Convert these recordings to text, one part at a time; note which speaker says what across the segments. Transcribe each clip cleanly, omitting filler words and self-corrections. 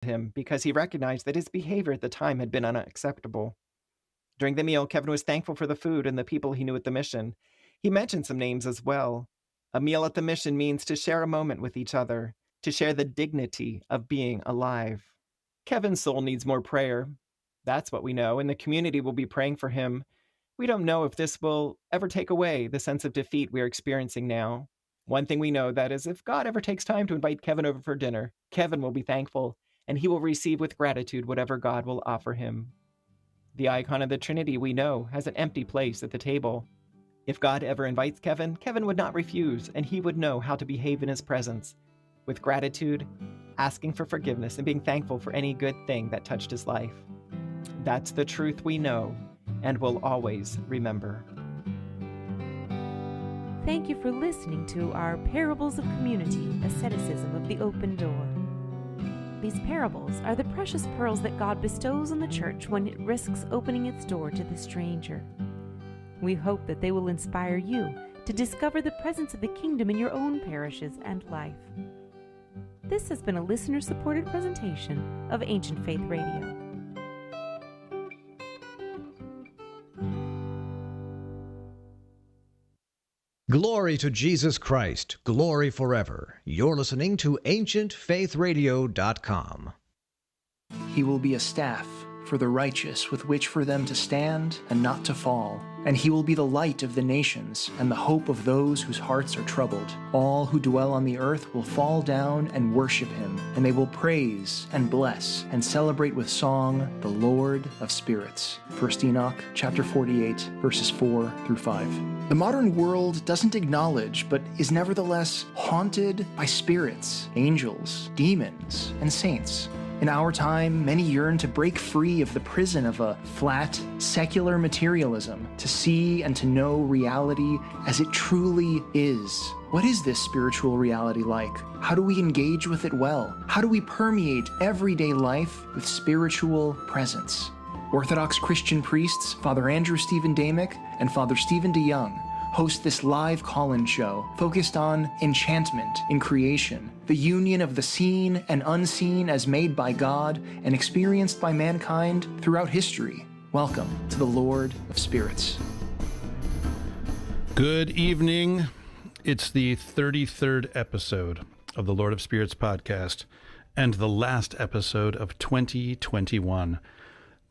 Speaker 1: him because he recognized that his behavior at the time had been unacceptable. During the meal, Kevin was thankful for the food and the people he knew at the mission. He mentioned some names as well. A meal at the mission means to share a moment with each other, to share the dignity of being alive. Kevin's soul needs more prayer. That's what we know, and the community will be praying for him. We don't know if this will ever take away the sense of defeat we are experiencing now. One thing we know, that is, if God ever takes time to invite Kevin over for dinner, Kevin will be thankful, and he will receive with gratitude whatever God will offer him. The icon of the Trinity, we know, has an empty place at the table. If God ever invites Kevin, Kevin would not refuse, and he would know how to behave in his presence, with gratitude, asking for forgiveness, and being thankful for any good thing that touched his life. That's the truth we know and will always remember.
Speaker 2: Thank you for listening to our Parables of Community, Asceticism of the Open Door. These parables are the precious pearls that God bestows on the church when it risks opening its door to the stranger. We hope that they will inspire you to discover the presence of the kingdom in your own parishes and life. This has been a listener-supported presentation of Ancient Faith Radio.
Speaker 3: Glory to Jesus Christ, glory forever. You're listening to AncientFaithRadio.com.
Speaker 4: He will be a staff for the righteous with which for them to stand and not to fall. And he will be the light of the nations and the hope of those whose hearts are troubled. All who dwell on the earth will fall down and worship him, and they will praise and bless and celebrate with song the Lord of spirits. 1 Enoch chapter 48, verses 4 through 5. The modern world doesn't acknowledge, but is nevertheless haunted by spirits, angels, demons, and saints. In our time, many yearn to break free of the prison of a flat, secular materialism, to see and to know reality as it truly is. What is this spiritual reality like? How do we engage with it well? How do we permeate everyday life with spiritual presence? Orthodox Christian priests, Father Andrew Stephen Damick and Father Stephen DeYoung, host this live call-in show focused on enchantment in creation, the union of the seen and unseen as made by God and experienced by mankind throughout history. Welcome to the Lord of Spirits.
Speaker 5: Good evening. It's the 33rd episode of the Lord of Spirits podcast and the last episode of 2021.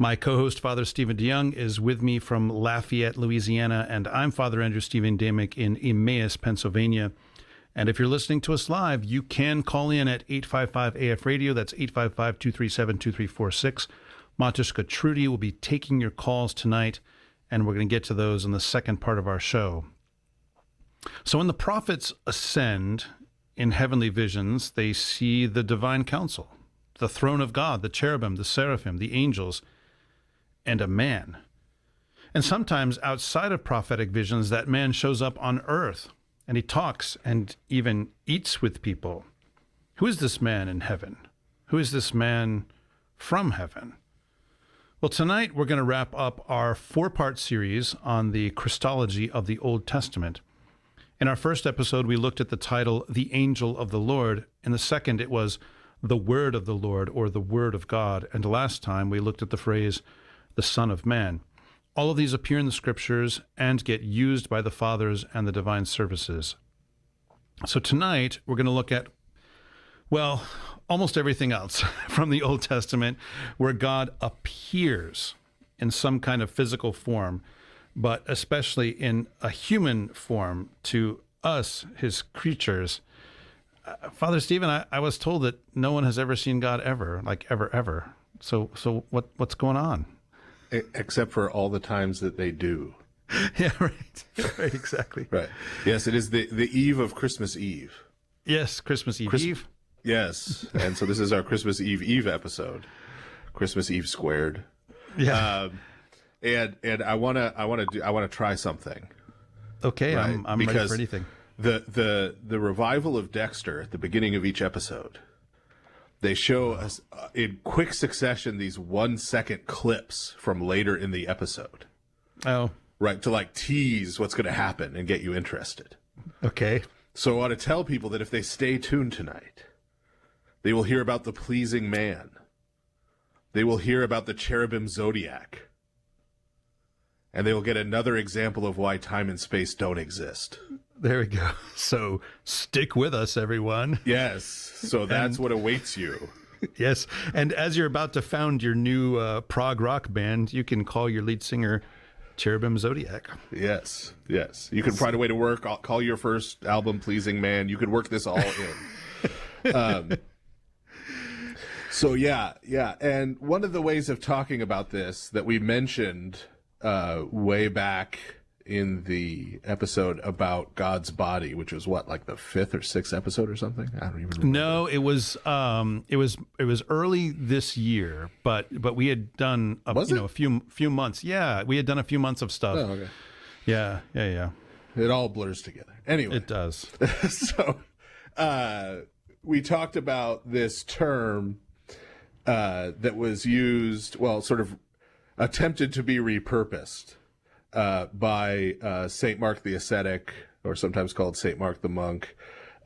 Speaker 5: My co-host, Father Stephen DeYoung, is with me from Lafayette, Louisiana, and I'm Father Andrew Stephen Damick in Emmaus, Pennsylvania. And if you're listening to us live, you can call in at 855-AF-RADIO. That's 855-237-2346. Matushka Trudy will be taking your calls tonight, and we're going to get to those in the second part of our show. So when the prophets ascend in heavenly visions, they see the divine council, the throne of God, the cherubim, the seraphim, the angels, and a man. And sometimes outside of prophetic visions, that man shows up on earth, and he talks and even eats with people. Who is this man in heaven? Who is this man from heaven? Well, tonight we're going to wrap up our four-part series on the Christology of the Old Testament. In our first episode, we looked at the title, The Angel of the Lord. In the second, it was the Word of the Lord, or the Word of God. And last time, we looked at the phrase, the Son of Man. All of these appear in the Scriptures and get used by the Fathers and the divine services. So tonight, we're going to look at, well, almost everything else from the Old Testament where God appears in some kind of physical form, but especially in a human form to us, his creatures. Father Stephen, I was told that no one has ever seen God ever, like ever. So what's going on?
Speaker 6: Except for all the times that they do.
Speaker 5: Yeah, right, exactly.
Speaker 6: Right. Yes, it is the eve of Christmas Eve.
Speaker 5: Yes, Christmas Eve.
Speaker 6: Yes, and so this is our Christmas Eve episode, Christmas Eve squared.
Speaker 5: Yeah.
Speaker 6: And I want to try something.
Speaker 5: Okay, right? I'm ready for anything.
Speaker 6: The revival of Dexter at the beginning of each episode, they show us in quick succession these 1-second clips from later in the episode.
Speaker 5: Oh.
Speaker 6: Right, to like tease what's going to happen and get you interested.
Speaker 5: Okay.
Speaker 6: So I want to tell people that if they stay tuned tonight, they will hear about the pleasing man they will hear about the cherubim zodiac. And they will get another example of why time and space don't exist.
Speaker 5: There we go. So stick with us, everyone.
Speaker 6: Yes. So that's what awaits you.
Speaker 5: Yes. And as you're about to found your new prog rock band, you can call your lead singer Cherubim Zodiac.
Speaker 6: Yes. Yes. You can find a way to work. I'll call your first album Pleasing Man. You could work this all in. So yeah. And one of the ways of talking about this that we mentioned way back in the episode about God's body, which was what, like the 5th or 6th episode or something? I don't even remember.
Speaker 5: No, it was early this year, but we had done a few months. Yeah, we had done a few months of stuff.
Speaker 6: Oh, okay.
Speaker 5: Yeah.
Speaker 6: It all blurs together. Anyway,
Speaker 5: it does.
Speaker 6: So we talked about this term that was used, well, sort of attempted to be repurposed by St. Mark the Ascetic, or sometimes called St. Mark the Monk,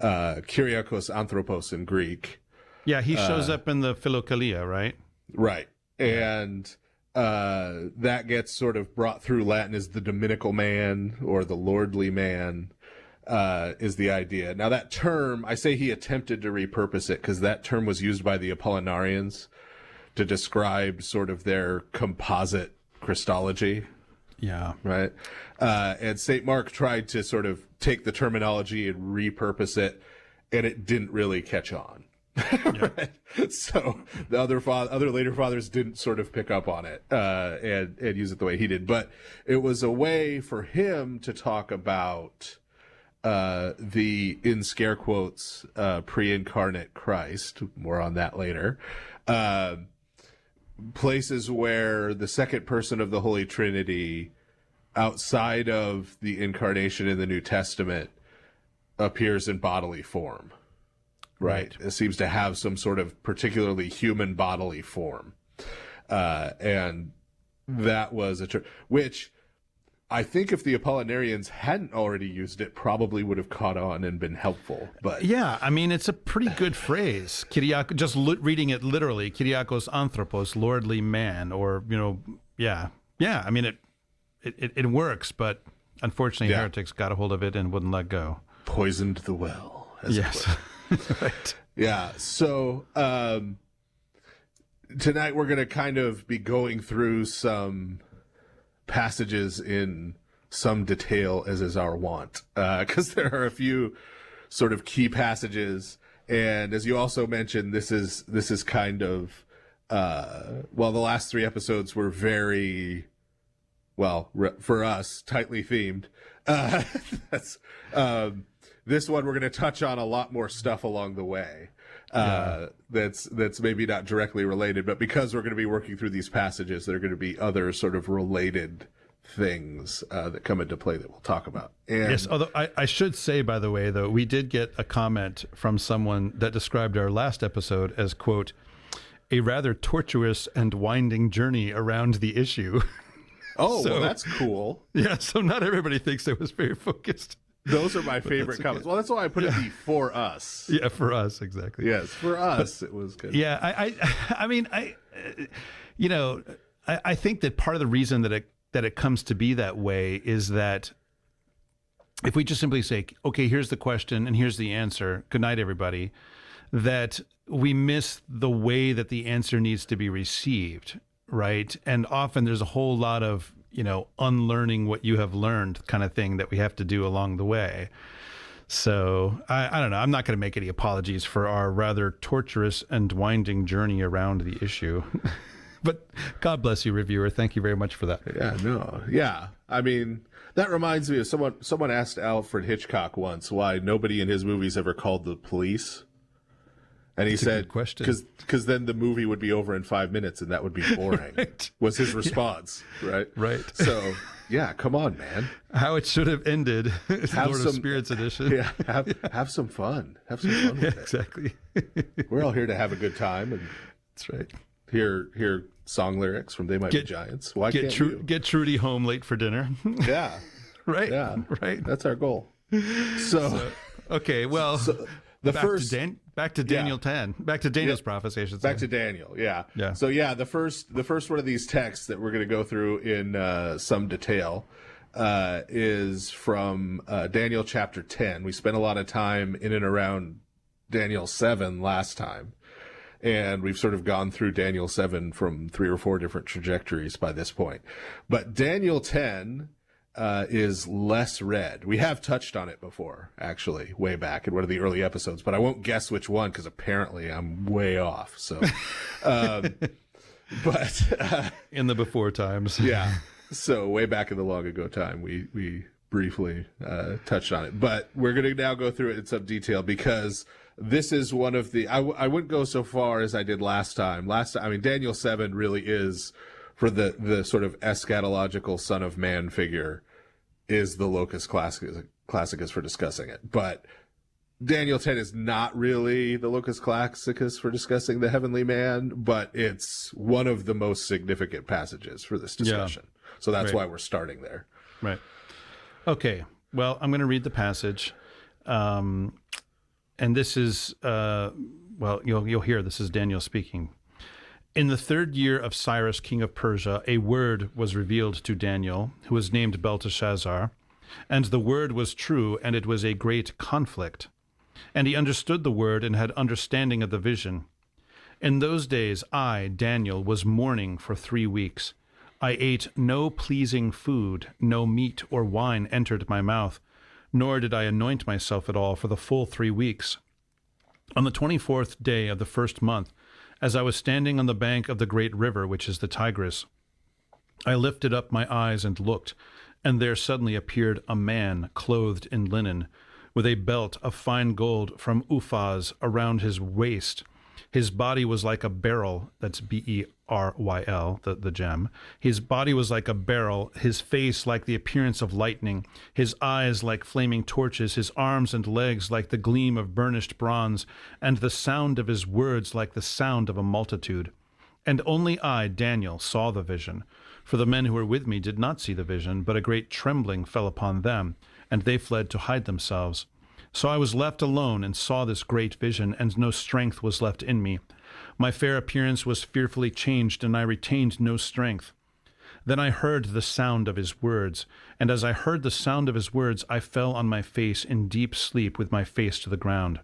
Speaker 6: Kyriakos Anthropos in Greek.
Speaker 5: Yeah, he shows up in the Philokalia, right?
Speaker 6: Right. And that gets sort of brought through Latin as the dominical man or the lordly man is the idea. Now that term, I say he attempted to repurpose it because that term was used by the Apollinarians to describe sort of their composite Christology.
Speaker 5: Yeah.
Speaker 6: Right. And St. Mark tried to sort of take the terminology and repurpose it, and it didn't really catch on. Right? So the other later fathers didn't sort of pick up on it and use it the way he did. But it was a way for him to talk about the, in scare quotes, pre-incarnate Christ. More on that later. Places where the second person of the Holy Trinity, outside of the incarnation in the New Testament, appears in bodily form. Right. It seems to have some sort of particularly human bodily form. And that was a term, which I think if the Apollinarians hadn't already used it, probably would have caught on and been helpful. But
Speaker 5: yeah, I mean, it's a pretty good phrase. Kyriakos, just reading it literally, Kyriakos Anthropos, lordly man, or, yeah. I mean, it works, but unfortunately heretics got a hold of it and wouldn't let go.
Speaker 6: Poisoned the well, as
Speaker 5: yes.
Speaker 6: it were.
Speaker 5: Right.
Speaker 6: Yeah. So tonight we're going to kind of be going through some passages in some detail, as is our wont, because there are a few sort of key passages, and as you also mentioned, this is kind of the last 3 episodes were very for us tightly themed. This one we're going to touch on a lot more stuff along the way. That's maybe not directly related, but because we're going to be working through these passages, there are going to be other sort of related things that come into play that we'll talk about. And
Speaker 5: yes, although I should say, by the way, though, we did get a comment from someone that described our last episode as, quote, a rather tortuous and winding journey around the issue.
Speaker 6: Oh, so, well, that's cool.
Speaker 5: Yeah, so not everybody thinks it was very focused.
Speaker 6: Those are my favorite comments. Okay. Well, that's why I put it for us.
Speaker 5: Yeah, for us, exactly.
Speaker 6: Yes, for us, it was good.
Speaker 5: Yeah, I mean, I think that part of the reason that it comes to be that way is that if we just simply say, okay, here's the question and here's the answer, good night, everybody, that we miss the way that the answer needs to be received, right? And often there's a whole lot of unlearning what you have learned kind of thing that we have to do along the way. So I don't know. I'm not going to make any apologies for our rather torturous and winding journey around the issue. But God bless you, reviewer. Thank you very much for that.
Speaker 6: Yeah, no. Yeah. I mean, that reminds me of someone asked Alfred Hitchcock once why nobody in his movies ever called the police. And he said, because then the movie would be over in 5 minutes and that would be boring, right. Was his response, right?
Speaker 5: Right.
Speaker 6: So, yeah, come on, man.
Speaker 5: How it should have ended, Lord of Spirits edition.
Speaker 6: Yeah, have some fun. Have some fun with it.
Speaker 5: Exactly.
Speaker 6: We're all here to have a good time. And
Speaker 5: that's right.
Speaker 6: Hear song lyrics from They Might Be Giants. Why can't you?
Speaker 5: Get Trudy home late for dinner.
Speaker 6: Yeah.
Speaker 5: Right.
Speaker 6: Yeah.
Speaker 5: Right.
Speaker 6: That's our goal. So
Speaker 5: okay, well... back to Daniel 10. Back to Daniel's prophecy, I should say.
Speaker 6: Back to Daniel, yeah.
Speaker 5: Yeah.
Speaker 6: So the first one of these texts that we're going to go through in some detail is from Daniel chapter 10. We spent a lot of time in and around Daniel 7 last time, and we've sort of gone through Daniel 7 from 3 or 4 different trajectories by this point. But Daniel 10 is less read. We have touched on it before, actually, way back in one of the early episodes, but I won't guess which one because apparently I'm way off. So,
Speaker 5: in the before times.
Speaker 6: Yeah. So way back in the long ago time, we briefly touched on it, but we're going to now go through it in some detail because this is one of the, I wouldn't go so far as I did last time. I mean, Daniel 7 really is, for the sort of eschatological Son of Man figure, is the locus classicus for discussing it. But Daniel 10 is not really the locus classicus for discussing the heavenly man, but it's one of the most significant passages for this discussion. Yeah. So that's why we're starting there.
Speaker 5: Right. Okay. Well, I'm going to read the passage. And this is, you'll hear this is Daniel speaking. In the 3rd year of Cyrus, king of Persia, a word was revealed to Daniel, who was named Belteshazzar. And the word was true, and it was a great conflict. And he understood the word and had understanding of the vision. In those days I, Daniel, was mourning for 3 weeks. I ate no pleasing food, no meat or wine entered my mouth, nor did I anoint myself at all for the full 3 weeks. On the 24th day of the 1st month, as I was standing on the bank of the great river, which is the Tigris, I lifted up my eyes and looked, and there suddenly appeared a man clothed in linen, with a belt of fine gold from Uphaz around his waist. His body was like a beryl, that's B-E-R-Y-L, the gem. His body was like a beryl, his face like the appearance of lightning, his eyes like flaming torches, his arms and legs like the gleam of burnished bronze, and the sound of his words like the sound of a multitude. And only I, Daniel, saw the vision. For the men who were with me did not see the vision, but a great trembling fell upon them, and they fled to hide themselves. So I was left alone and saw this great vision, and no strength was left in me. My fair appearance was fearfully changed, and I retained no strength. Then I heard the sound of his words, and as I heard the sound of his words, I fell on my face in deep sleep with my face to the ground.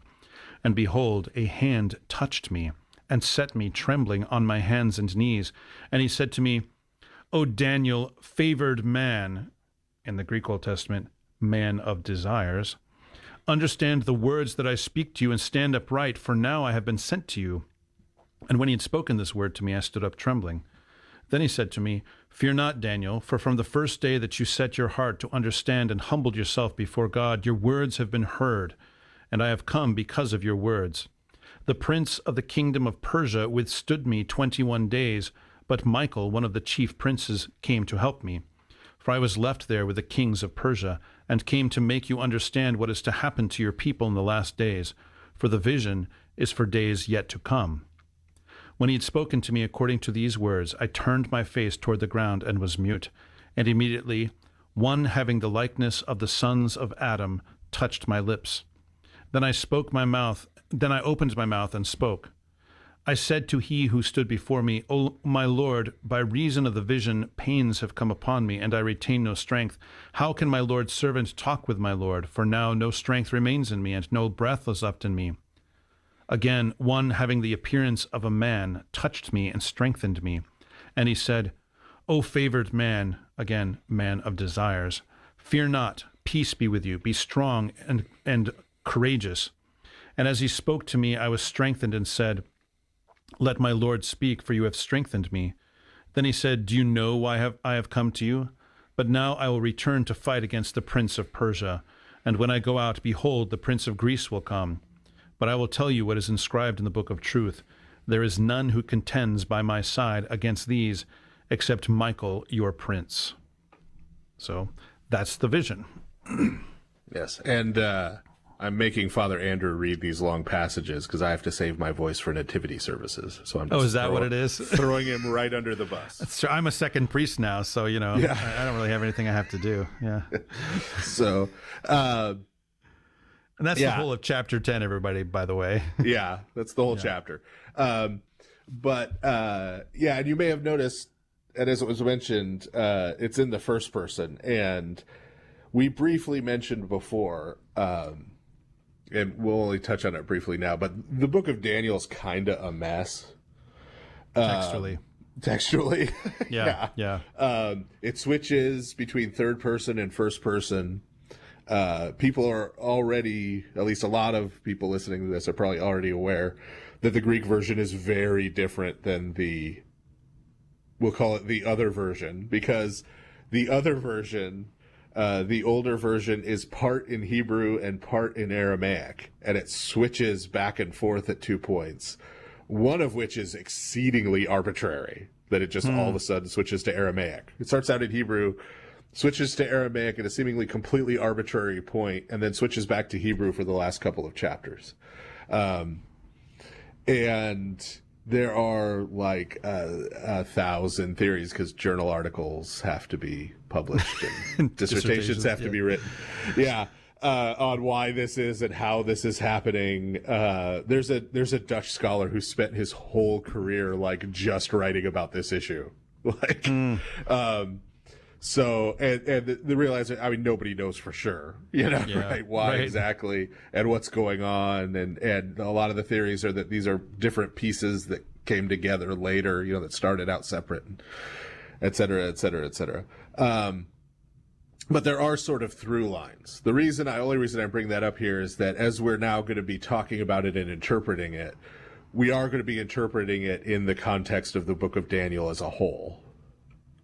Speaker 5: And behold, a hand touched me, and set me trembling on my hands and knees. And he said to me, O Daniel, favored man, in the Greek Old Testament, man of desires, understand the words that I speak to you and stand upright, for now I have been sent to you. And when he had spoken this word to me, I stood up trembling. Then he said to me, Fear not, Daniel, for from the first day that you set your heart to understand and humbled yourself before God, your words have been heard, and I have come because of your words. The prince of the kingdom of Persia withstood me 21 days, but Michael, one of the chief princes, came to help me. For I was left there with the kings of Persia, and came to make you understand what is to happen to your people in the last days, for the vision is for days yet to come. When he had spoken to me according to these words, I turned my face toward the ground and was mute, and immediately one having the likeness of the sons of Adam touched my lips. Then I opened my mouth and spoke. I said to he who stood before me, O my Lord, by reason of the vision, pains have come upon me, and I retain no strength. How can my Lord's servant talk with my Lord? For now no strength remains in me, and no breath is left in me. Again, one having the appearance of a man touched me and strengthened me. And he said, O favored man, again, man of desires, fear not, peace be with you, be strong and courageous. And as he spoke to me, I was strengthened and said, Let my Lord speak, for you have strengthened me. Then he said, Do you know why I have come to you? But now I will return to fight against the prince of Persia. And when I go out, behold, the prince of Greece will come. But I will tell you what is inscribed in the book of truth. There is none who contends by my side against these, except Michael, your prince. So that's the vision.
Speaker 6: Yes, and I'm making Father Andrew read these long passages because I have to save my voice for nativity services. So I'm just
Speaker 5: is that what it is?
Speaker 6: Throwing him right under the bus.
Speaker 5: That's true. I'm a second priest now, so I don't really have anything I have to do. Yeah.
Speaker 6: So,
Speaker 5: And that's the whole of chapter 10, everybody, by the way.
Speaker 6: Yeah, that's the whole chapter. And you may have noticed, and as it was mentioned, it's in the first person. And we briefly mentioned before, and we'll only touch on it briefly now, but the book of Daniel is kind of a mess. Textually.
Speaker 5: Yeah.
Speaker 6: It switches between third person and first person. People are already, at least a lot of people listening to this are probably already aware that the Greek version is very different than we'll call it the other version, because the other version, the older version, is part in Hebrew and part in Aramaic, and it switches back and forth at 2 points, one of which is exceedingly arbitrary, that it just all of a sudden switches to Aramaic. It starts out in Hebrew, switches to Aramaic at a seemingly completely arbitrary point, and then switches back to Hebrew for the last couple of chapters. And there are like 1,000 theories, because journal articles have to be published and dissertations have to be written. On why this is and how this is happening. There's a Dutch scholar who spent his whole career like just writing about this issue. So, and the realizer, I mean, nobody knows for sure, right? Why exactly and what's going on. And a lot of the theories are that these are different pieces that came together later, that started out separate, et cetera, et cetera, et cetera. But there are sort of through lines. The only reason I bring that up here is that as we're now going to be talking about it and interpreting it, we are going to be interpreting it in the context of the book of Daniel as a whole.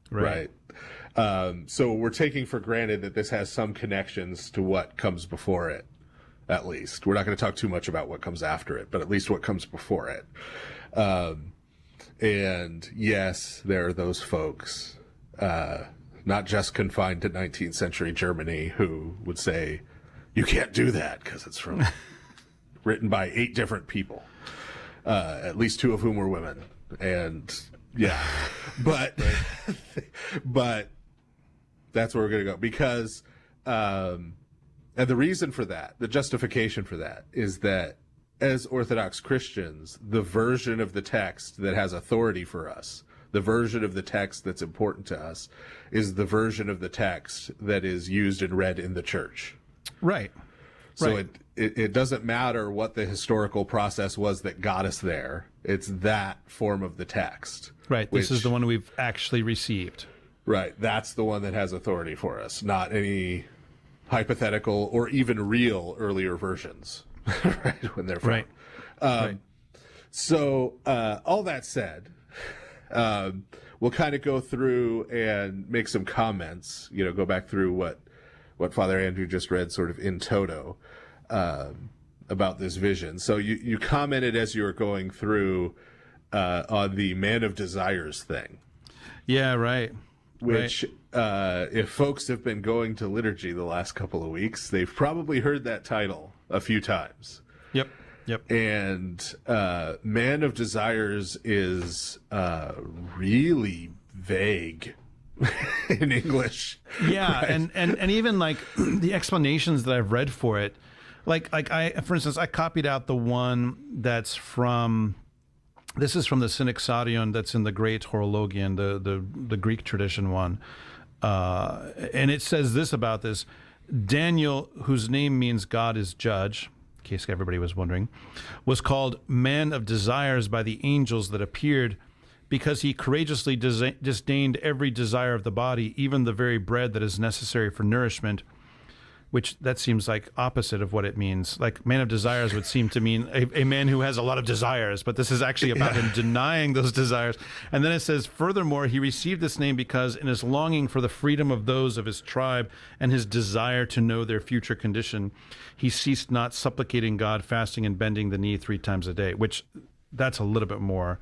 Speaker 6: Right. So we're taking for granted that this has some connections to what comes before it, at least. We're not going to talk too much about what comes after it, but at least what comes before it. And yes, there are those folks, not just confined to 19th century Germany, who would say, you can't do that because it's written by 8 different people, at least 2 of whom were women. And but that's where we're going to go, because and the reason for that, the justification for that, is that as Orthodox Christians, the version of the text that has authority for us, the version of the text that's important to us, is the version of the text that is used and read in the church.
Speaker 5: Right.
Speaker 6: So it doesn't matter what the historical process was that got us there. It's that form of the text.
Speaker 5: Right. This is the one we've actually received.
Speaker 6: Right. That's the one that has authority for us, not any hypothetical or even real earlier versions, right, when they're found.
Speaker 5: Right.
Speaker 6: So all that said, we'll kind of go through and make some comments, go back through what Father Andrew just read sort of in toto about this vision. So you commented as you were going through on the man of desires thing.
Speaker 5: Yeah, right.
Speaker 6: Which, if folks have been going to liturgy the last couple of weeks, they've probably heard that title a few times.
Speaker 5: Yep.
Speaker 6: And man of desires is really vague in English.
Speaker 5: Yeah,
Speaker 6: right?
Speaker 5: and even like the explanations that I've read for it, like for instance, I copied out the one that's from. This is from the Synexadion that's in the Great Horologion, the Greek tradition one. And it says this about this. Daniel, whose name means God is judge, in case everybody was wondering, was called man of desires by the angels that appeared because he courageously disdained every desire of the body, even the very bread that is necessary for nourishment, which that seems like opposite of what it means. Like man of desires would seem to mean a man who has a lot of desires, but this is actually about him denying those desires. And then it says, furthermore, he received this name because in his longing for the freedom of those of his tribe and his desire to know their future condition, he ceased not supplicating God, fasting and bending the knee 3 times a day, which that's a little bit more,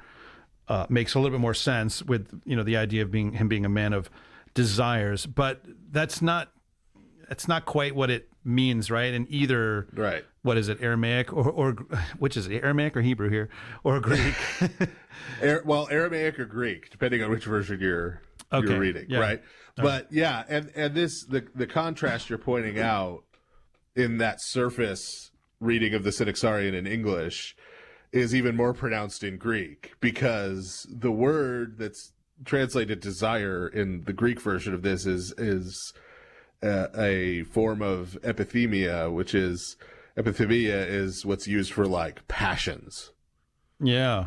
Speaker 5: makes a little bit more sense with, the idea of him being a man of desires. But that's not quite what it means, right? And either,
Speaker 6: right.
Speaker 5: What is it, Aramaic or which is it, Aramaic or Hebrew here, or Greek?
Speaker 6: Aramaic or Greek, depending on which version you're reading, right?
Speaker 5: All
Speaker 6: But yeah, and this the contrast you're pointing out in that surface reading of the Synaxarion in English is even more pronounced in Greek, because the word that's translated desire in the Greek version of this is a form of epithemia, which is epithemia is what's used for like passions.
Speaker 5: Yeah.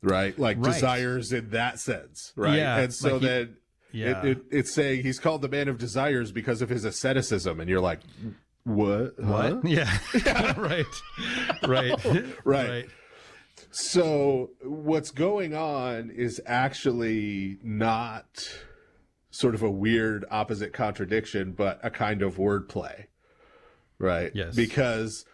Speaker 6: Right? Like
Speaker 3: Right.
Speaker 6: desires in that sense. Right.
Speaker 5: Yeah,
Speaker 6: And so
Speaker 5: like he-
Speaker 6: then
Speaker 5: Yeah.
Speaker 6: it's saying he's called the man of desires because of his asceticism. And you're like, what? Huh?
Speaker 5: Yeah. Right. Right.
Speaker 6: Right. So what's going on is actually not sort of a weird opposite contradiction, but a kind of wordplay. Right?
Speaker 5: Yes.
Speaker 6: Because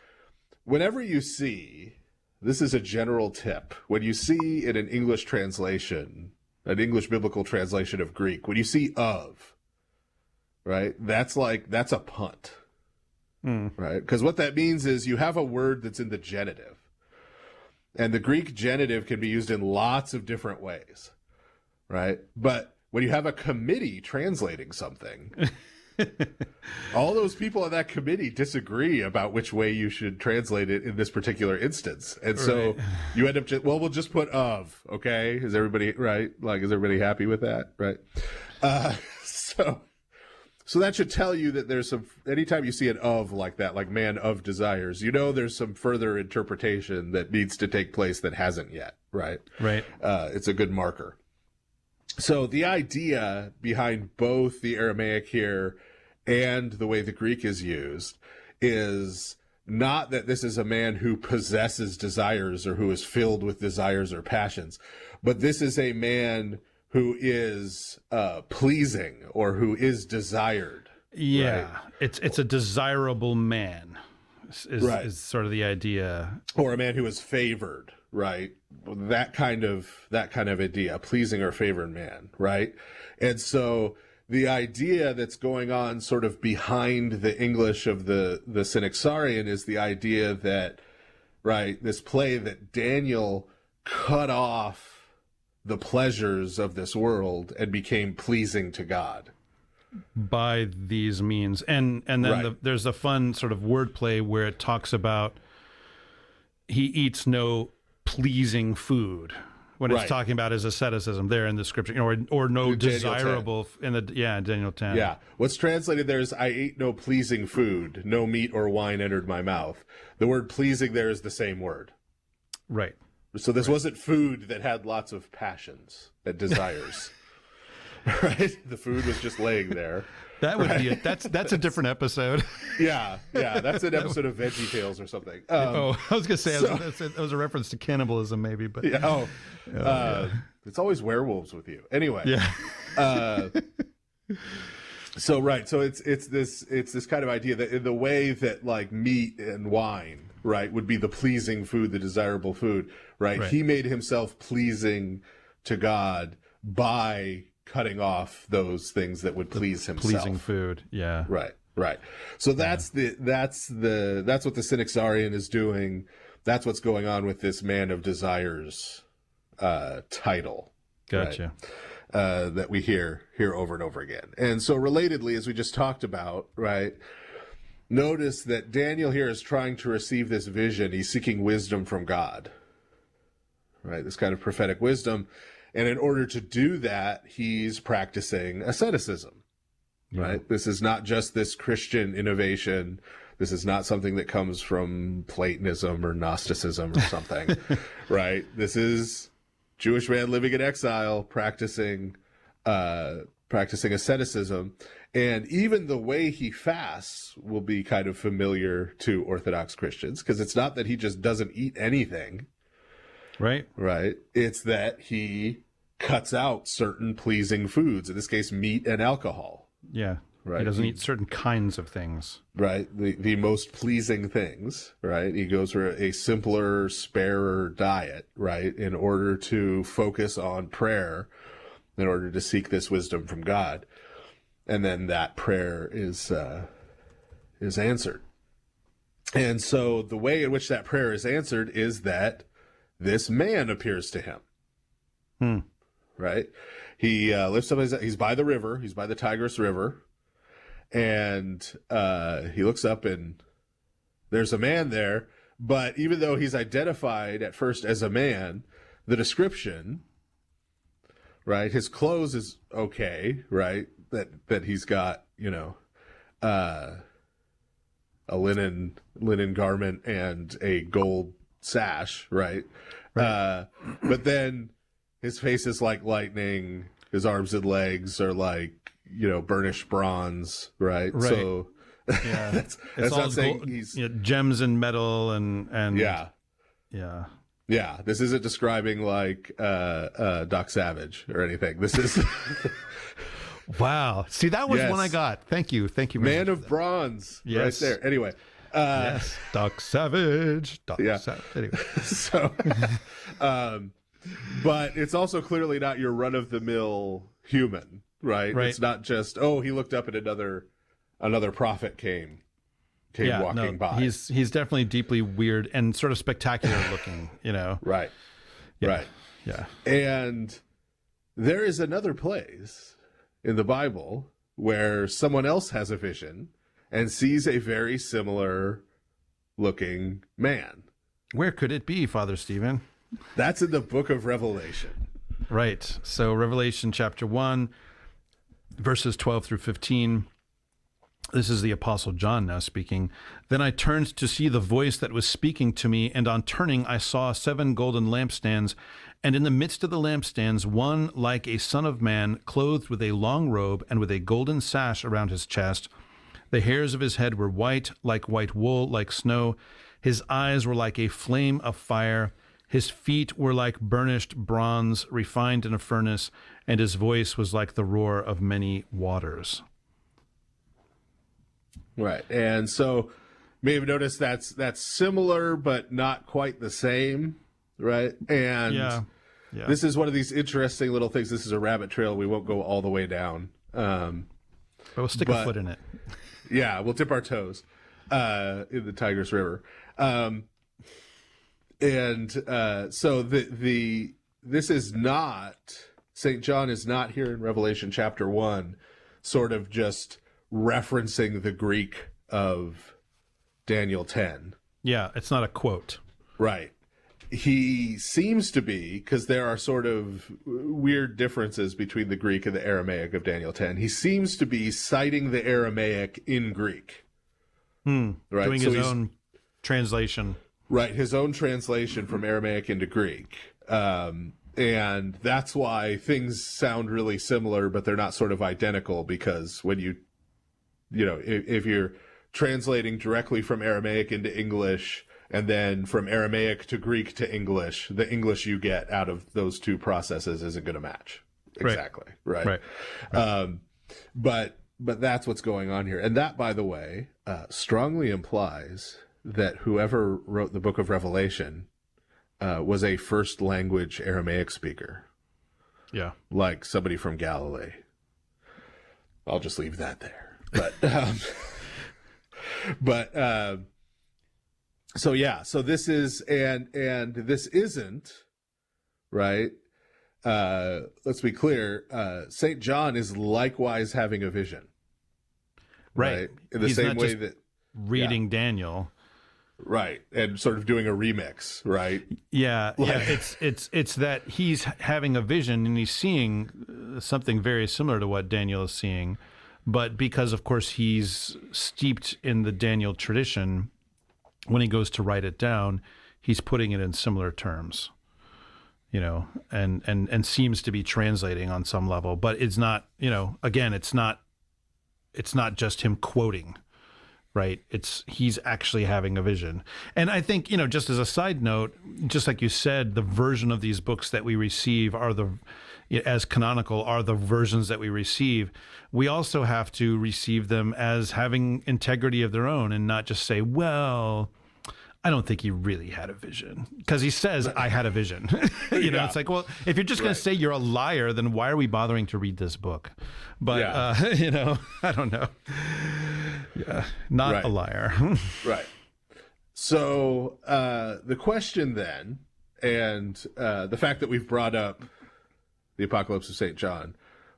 Speaker 6: whenever you see, this is a general tip, when you see in an English translation, an English biblical translation of Greek, when you see of, right, that's a punt. Right? Because what that means is you have a word that's in the genitive. And the Greek genitive can be used in lots of different ways. Right? But when you have a committee translating something, all those people on that committee disagree about which way you should translate it in this particular instance. And so you end up we'll just put of, okay? Is everybody right? Like, is everybody happy with that? Right. So that should tell you that there's some, anytime you see an of like that, like man of desires, you know, there's some further interpretation that needs to take place that hasn't yet. Right.
Speaker 5: Right.
Speaker 6: It's a good marker. So the idea behind both the Aramaic here and the way the Greek is used is not that this is a man who possesses desires or who is filled with desires or passions, but this is a man who is pleasing or who is desired.
Speaker 5: Yeah.
Speaker 6: Right?
Speaker 5: It's a desirable man
Speaker 6: Right.
Speaker 5: is sort of the idea.
Speaker 6: Or a man who is favored, right? That kind of idea, pleasing or favored man, right? And so the idea that's going on sort of behind the English of the Synaxarion is the idea that, right, this play that Daniel cut off the pleasures of this world and became pleasing to God.
Speaker 5: By these means. And then
Speaker 6: Right.
Speaker 5: there's a fun sort of wordplay where it talks about he eats no pleasing food when it's
Speaker 6: Right.
Speaker 5: talking about his asceticism there in the scripture, you know, or no
Speaker 6: Daniel 10.
Speaker 5: desirable in the Daniel 10.
Speaker 6: Yeah. What's translated there is, I ate no pleasing food, no meat or wine entered my mouth. The word pleasing there is the same word.
Speaker 5: Right.
Speaker 6: So this wasn't food that had lots of passions and desires. Right? The food was just laying there.
Speaker 5: That would be that's a different episode.
Speaker 6: Yeah. That's an episode of Veggie Tales or something.
Speaker 5: I was gonna say it was a reference to cannibalism, maybe, but
Speaker 6: Yeah. It's always werewolves with you. Anyway.
Speaker 5: yeah,
Speaker 6: So it's this kind of idea that in the way that like meat and wine, right, would be the pleasing food, the desirable food, right?
Speaker 5: Right.
Speaker 6: He made himself pleasing to God by cutting off those things that would please himself.
Speaker 5: pleasing food. Yeah,
Speaker 6: Right. So that's what the Synaxarion is doing. That's what's going on with this man of desires title.
Speaker 5: gotcha.
Speaker 6: Right? That we hear over and over again. And so relatedly, as we just talked about, right, notice that Daniel here is trying to receive this vision. He's seeking wisdom from God, right? This kind of prophetic wisdom. And in order to do that, he's practicing asceticism, right? This is not just this Christian innovation. This is not something that comes from Platonism or Gnosticism or something, right? This is Jewish man living in exile, practicing asceticism. And even the way he fasts will be kind of familiar to Orthodox Christians, because it's not that he just doesn't eat anything,
Speaker 5: Right.
Speaker 6: right? It's that he cuts out certain pleasing foods, in this case, meat and alcohol,
Speaker 5: Yeah.
Speaker 6: Right.
Speaker 5: He doesn't eat certain kinds of things.
Speaker 6: right? The most pleasing things, right? He goes for a simpler, sparer diet, right? In order to focus on prayer, in order to seek this wisdom from God. And then that prayer is answered. And so the way in which that prayer is answered is that this man appears to him. Right? He lifts up he's by the river. He's by the Tigris River. And he looks up and there's a man there. But even though he's identified at first as a man, the description, right, his clothes is okay, right, that he's got, a linen garment and a gold sash, right? But then his face is like lightning, his arms and legs are like, burnished bronze, right? So
Speaker 5: yeah,
Speaker 6: that's not saying he's
Speaker 5: gems and metal and
Speaker 6: yeah. This isn't describing like Doc Savage or anything. This is
Speaker 5: wow. See, that was
Speaker 6: Yes.
Speaker 5: one I got. Thank you very
Speaker 6: Man
Speaker 5: much
Speaker 6: of Bronze,
Speaker 5: Yes.
Speaker 6: right there. Anyway,
Speaker 5: yes, Doc Savage.
Speaker 6: Yeah.
Speaker 5: Savage. Anyway,
Speaker 6: so, but it's also clearly not your run-of-the-mill human, right?
Speaker 5: Right.
Speaker 6: It's not just he looked up and another prophet came walking by.
Speaker 5: He's definitely deeply weird and sort of spectacular looking.
Speaker 6: Right.
Speaker 5: Yeah.
Speaker 6: Right.
Speaker 5: Yeah.
Speaker 6: And there is another place in the Bible where someone else has a vision and sees a very similar looking man.
Speaker 5: Where could it be, Father Stephen?
Speaker 6: That's in the book of Revelation.
Speaker 5: Right. So Revelation chapter 1, verses 12 through 15. This is the Apostle John now speaking. Then I turned to see the voice that was speaking to me, and on turning I saw 7 golden lampstands, and in the midst of the lampstands one like a son of man, clothed with a long robe and with a golden sash around his chest. The hairs of his head were white, like white wool, like snow. His eyes were like a flame of fire. His feet were like burnished bronze, refined in a furnace, and his voice was like the roar of many waters.
Speaker 6: Right. And so you may have noticed that's similar, but not quite the same. Right. And
Speaker 5: Yeah.
Speaker 6: this is one of these interesting little things. This is a rabbit trail. We won't go all the way down.
Speaker 5: But we'll stick a foot in it.
Speaker 6: Yeah, we'll dip our toes in the Tigris River. So this is not, St. John is not here in Revelation chapter 1 sort of just referencing the Greek of Daniel 10.
Speaker 5: Yeah, it's not a quote.
Speaker 6: Right. He seems to be, because there are sort of weird differences between the Greek and the Aramaic of Daniel 10. He seems to be citing the Aramaic in Greek. Right.
Speaker 5: Doing his own translation.
Speaker 6: Right, his own translation from Aramaic into Greek. And that's why things sound really similar, but they're not sort of identical, because when if you're translating directly from Aramaic into English and then from Aramaic to Greek to English, the English you get out of those two processes isn't going to match. Exactly. Right. But that's what's going on here. And that, by the way, strongly implies that whoever wrote the book of Revelation was a first language Aramaic speaker.
Speaker 5: Yeah.
Speaker 6: Like somebody from Galilee. I'll just leave that there. So this is, and this isn't, right? Let's be clear. St. John is likewise having a vision.
Speaker 5: Right.
Speaker 6: In the
Speaker 5: He's
Speaker 6: same
Speaker 5: not
Speaker 6: way
Speaker 5: just
Speaker 6: that
Speaker 5: reading Daniel.
Speaker 6: Right. And sort of doing a remix, right?
Speaker 5: Yeah. It's that he's having a vision and he's seeing something very similar to what Daniel is seeing. But because, of course, he's steeped in the Daniel tradition, when he goes to write it down, he's putting it in similar terms, and seems to be translating on some level. But it's not, again, it's not just him quoting, right? He's actually having a vision. And I think, just as a side note, just like you said, the version of these books that we receive as canonical are the versions that we receive. We also have to receive them as having integrity of their own and not just say, well, I don't think he really had a vision, because he says, I had a vision. It's like, well, if you're just going to say you're a liar, then why are we bothering to read this book? But, I don't know. Yeah, not a liar.
Speaker 6: Right. So the question then, and the fact that we've brought up the Apocalypse of St. John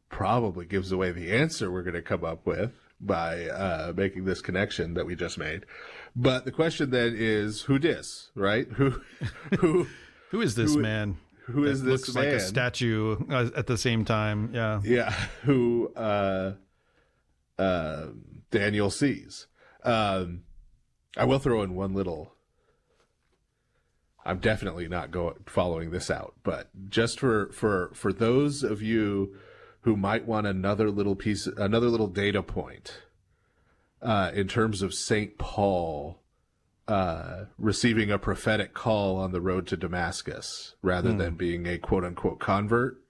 Speaker 6: probably gives away the answer we're going to come up with, by making this connection that we just made. But the question then is, who dis, right? Who
Speaker 5: Who is this man?
Speaker 6: Who is this
Speaker 5: looks
Speaker 6: man?
Speaker 5: like a statue at the same time. Yeah.
Speaker 6: Yeah. Who Daniel sees. I will throw in one little. I'm definitely not following this out, but just for those of you who might want another little data point, in terms of St. Paul receiving a prophetic call on the road to Damascus rather than being a quote unquote convert.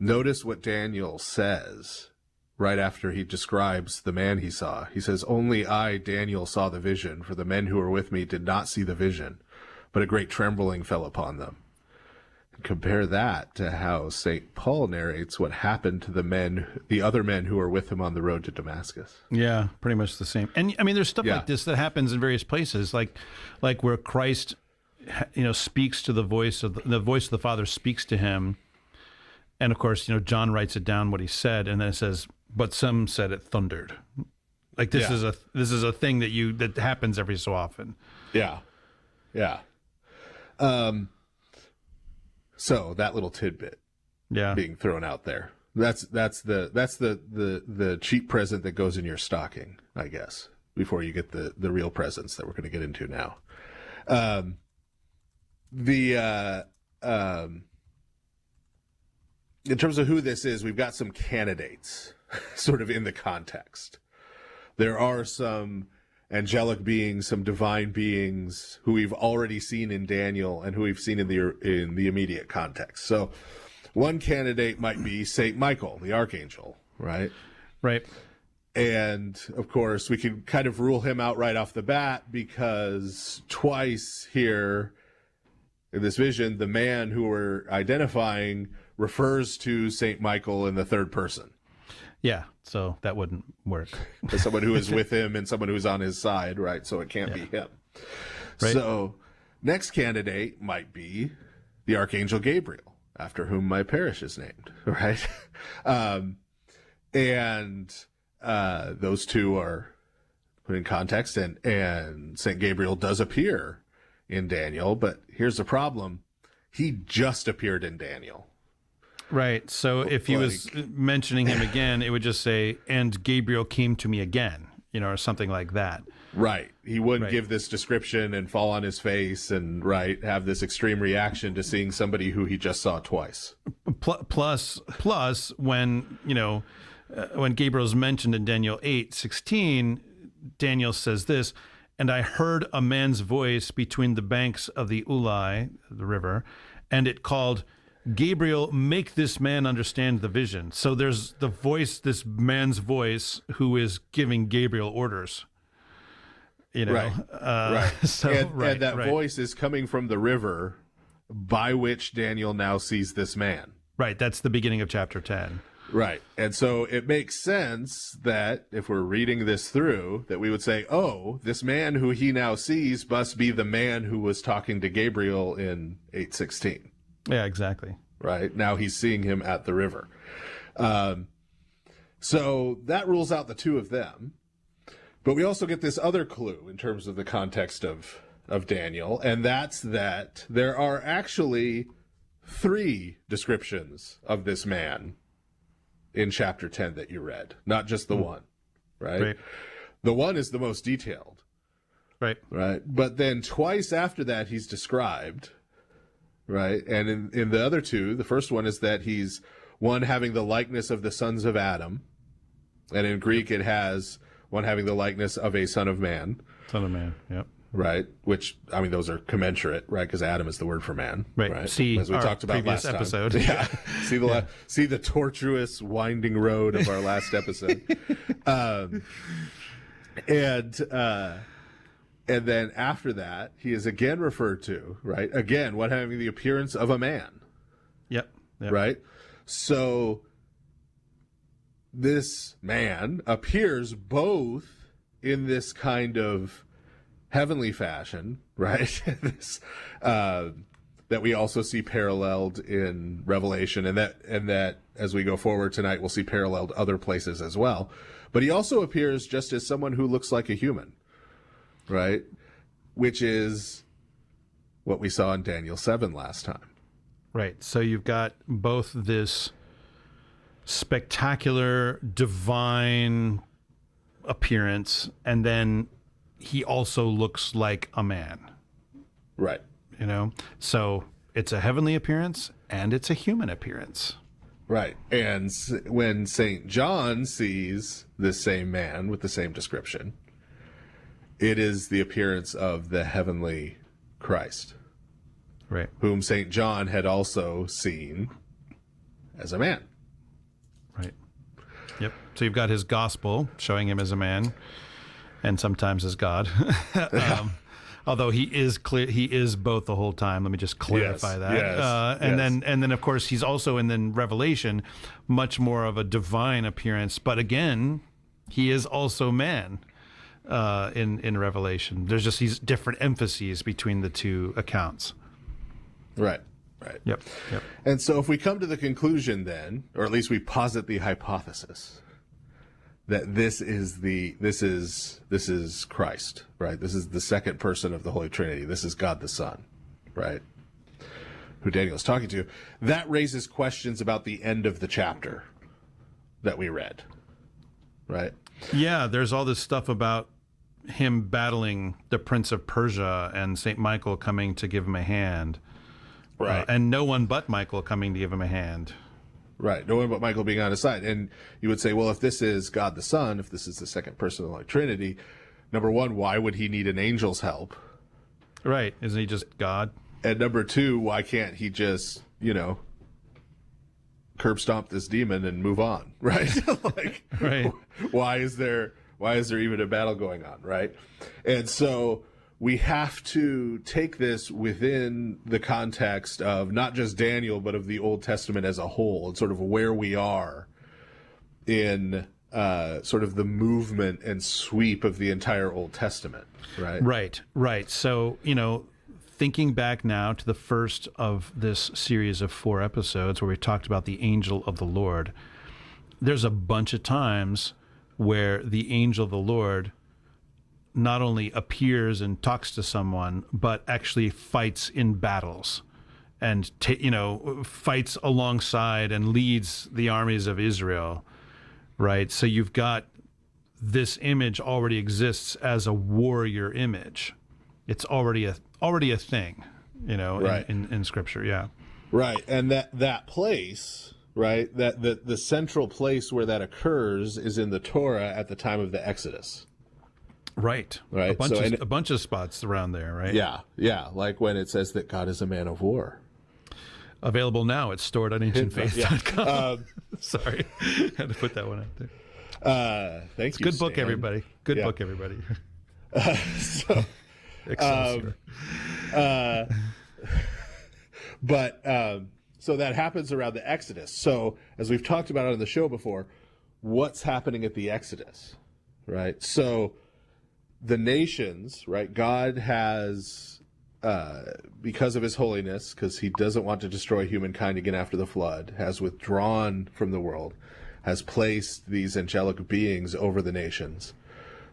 Speaker 6: Notice what Daniel says right after he describes the man he saw. He says, "Only I, Daniel, saw the vision, for the men who were with me did not see the vision, but a great trembling fell upon them." Compare that to how St. Paul narrates what happened to the other men who were with him on the road to Damascus.
Speaker 5: Yeah, pretty much the same. And I mean, there's stuff like this that happens in various places, like where Christ, speaks to the voice of the Father speaks to him. And of course, John writes it down what he said, and then it says, "But some said it thundered." Like this is a thing that happens every so often.
Speaker 6: Yeah. Yeah. So that little tidbit being thrown out there. That's the cheap present that goes in your stocking, I guess, before you get the real presents that we're going to get into now. In terms of who this is, we've got some candidates sort of in the context. There are some angelic beings, some divine beings who we've already seen in Daniel and who we've seen in the immediate context. So one candidate might be Saint Michael, the archangel, right?
Speaker 5: Right.
Speaker 6: And of course, we can kind of rule him out right off the bat because twice here in this vision, the man who we're identifying refers to Saint Michael in the third person.
Speaker 5: Yeah, so that wouldn't work.
Speaker 6: As someone who is with him and someone who's on his side, right? So it can't be him. Right. So next candidate might be the Archangel Gabriel, after whom my parish is named, right? Those two are put in context, and Saint Gabriel does appear in Daniel, but here's the problem. He just appeared in Daniel.
Speaker 5: Right. So if he was mentioning him again, it would just say, "And Gabriel came to me again," or something like that.
Speaker 6: Right. He wouldn't give this description and fall on his face and have this extreme reaction to seeing somebody who he just saw twice.
Speaker 5: Plus, when Gabriel's mentioned in Daniel 8:16, Daniel says this, "And I heard a man's voice between the banks of the Ulai, the river, and it called, 'Gabriel, make this man understand the vision.'" So there's the voice, this man's voice, who is giving Gabriel orders.
Speaker 6: Right.
Speaker 5: So,
Speaker 6: and that voice is coming from the river by which Daniel now sees this man.
Speaker 5: Right. That's the beginning of chapter 10.
Speaker 6: Right. And so it makes sense that if we're reading this through, that we would say, oh, this man who he now sees must be the man who was talking to Gabriel in 8:16.
Speaker 5: Yeah, exactly.
Speaker 6: Right. Now he's seeing him at the river. So that rules out the two of them. But we also get this other clue in terms of the context of Daniel, and that's that there are actually 3 descriptions of this man in chapter 10 that you read, not just the one, right? The one is the most detailed. Right. But then twice after that, he's described, right? And in the other 2, the first one is that he's one having the likeness of the sons of Adam. And in Greek, it has one having the likeness of a son of man.
Speaker 5: Son of man, yep.
Speaker 6: Right, which, I mean, those are commensurate, right? Because Adam is the word for man.
Speaker 5: Right. See,
Speaker 6: as we talked about
Speaker 5: previous
Speaker 6: last
Speaker 5: episode.
Speaker 6: Time. Yeah. See the tortuous, winding road of our last episode. And then after that, he is again referred to, right? Again, one having the appearance of a man.
Speaker 5: Yep.
Speaker 6: Right? So this man appears both in this kind of heavenly fashion, right? That that we also see paralleled in Revelation, and that as we go forward tonight, we'll see paralleled other places as well. But he also appears just as someone who looks like a human, right? Which is what we saw in Daniel 7 last time.
Speaker 5: Right. So you've got both this spectacular, divine appearance, and then he also looks like a man.
Speaker 6: Right.
Speaker 5: You know? So it's a heavenly appearance and it's a human appearance.
Speaker 6: Right. And when St. John sees this same man with the same description, it is the appearance of the heavenly Christ.
Speaker 5: Right.
Speaker 6: Whom St. John had also seen as a man.
Speaker 5: Right. Yep. So you've got his gospel showing him as a man and sometimes as God. Although he is clear, he is both the whole time. Let me just clarify that.
Speaker 6: Yes,
Speaker 5: and then of course he's also in Revelation much more of a divine appearance. But again, he is also man in Revelation. There's just these different emphases between the two accounts.
Speaker 6: Right. Right.
Speaker 5: Yep.
Speaker 6: And so if we come to the conclusion then, or at least we posit the hypothesis that this is Christ, right? This is the second person of the Holy Trinity. This is God the Son, right? Who Daniel is talking to. That raises questions about the end of the chapter that we read, right?
Speaker 5: Yeah, there's all this stuff about him battling the Prince of Persia and St. Michael coming to give him a hand.
Speaker 6: Right.
Speaker 5: And no one but Michael coming to give him a hand.
Speaker 6: Right. No one but Michael being on his side. And you would say, well, if this is God the Son, if this is the second person of the Holy Trinity, number one, why would he need an angel's help?
Speaker 5: Right. Isn't he just God?
Speaker 6: And number two, why can't he just, curb stomp this demon and move on? Right.
Speaker 5: Right.
Speaker 6: Why is there even a battle going on? Right. And so we have to take this within the context of not just Daniel, but of the Old Testament as a whole, and sort of where we are in sort of the movement and sweep of the entire Old Testament, right?
Speaker 5: Right. So, thinking back now to the first of this series of 4 episodes where we talked about the angel of the Lord, there's a bunch of times where the angel of the Lord not only appears and talks to someone, but actually fights in battles and, fights alongside and leads the armies of Israel, right? So you've got this image already exists as a warrior image. It's already a thing,
Speaker 6: Right.
Speaker 5: in Scripture, yeah.
Speaker 6: Right, and that place, right, that the central place where that occurs is in the Torah at the time of the Exodus.
Speaker 5: Right.
Speaker 6: Right.
Speaker 5: A bunch of spots around there, right?
Speaker 6: Yeah. Like when it says that God is a man of war.
Speaker 5: Available now. It's stored on ancientfaith.com.
Speaker 6: Yeah.
Speaker 5: Sorry. Had to put that one out there.
Speaker 6: Thank you,
Speaker 5: Good book,
Speaker 6: Stan.
Speaker 5: everybody. Good book, everybody.
Speaker 6: So,
Speaker 5: Excelsior.
Speaker 6: So that happens around the Exodus. So as we've talked about on the show before, what's happening at the Exodus, right? So the nations, right? God has, because of his holiness, because he doesn't want to destroy humankind again after the flood, has withdrawn from the world, has placed these angelic beings over the nations.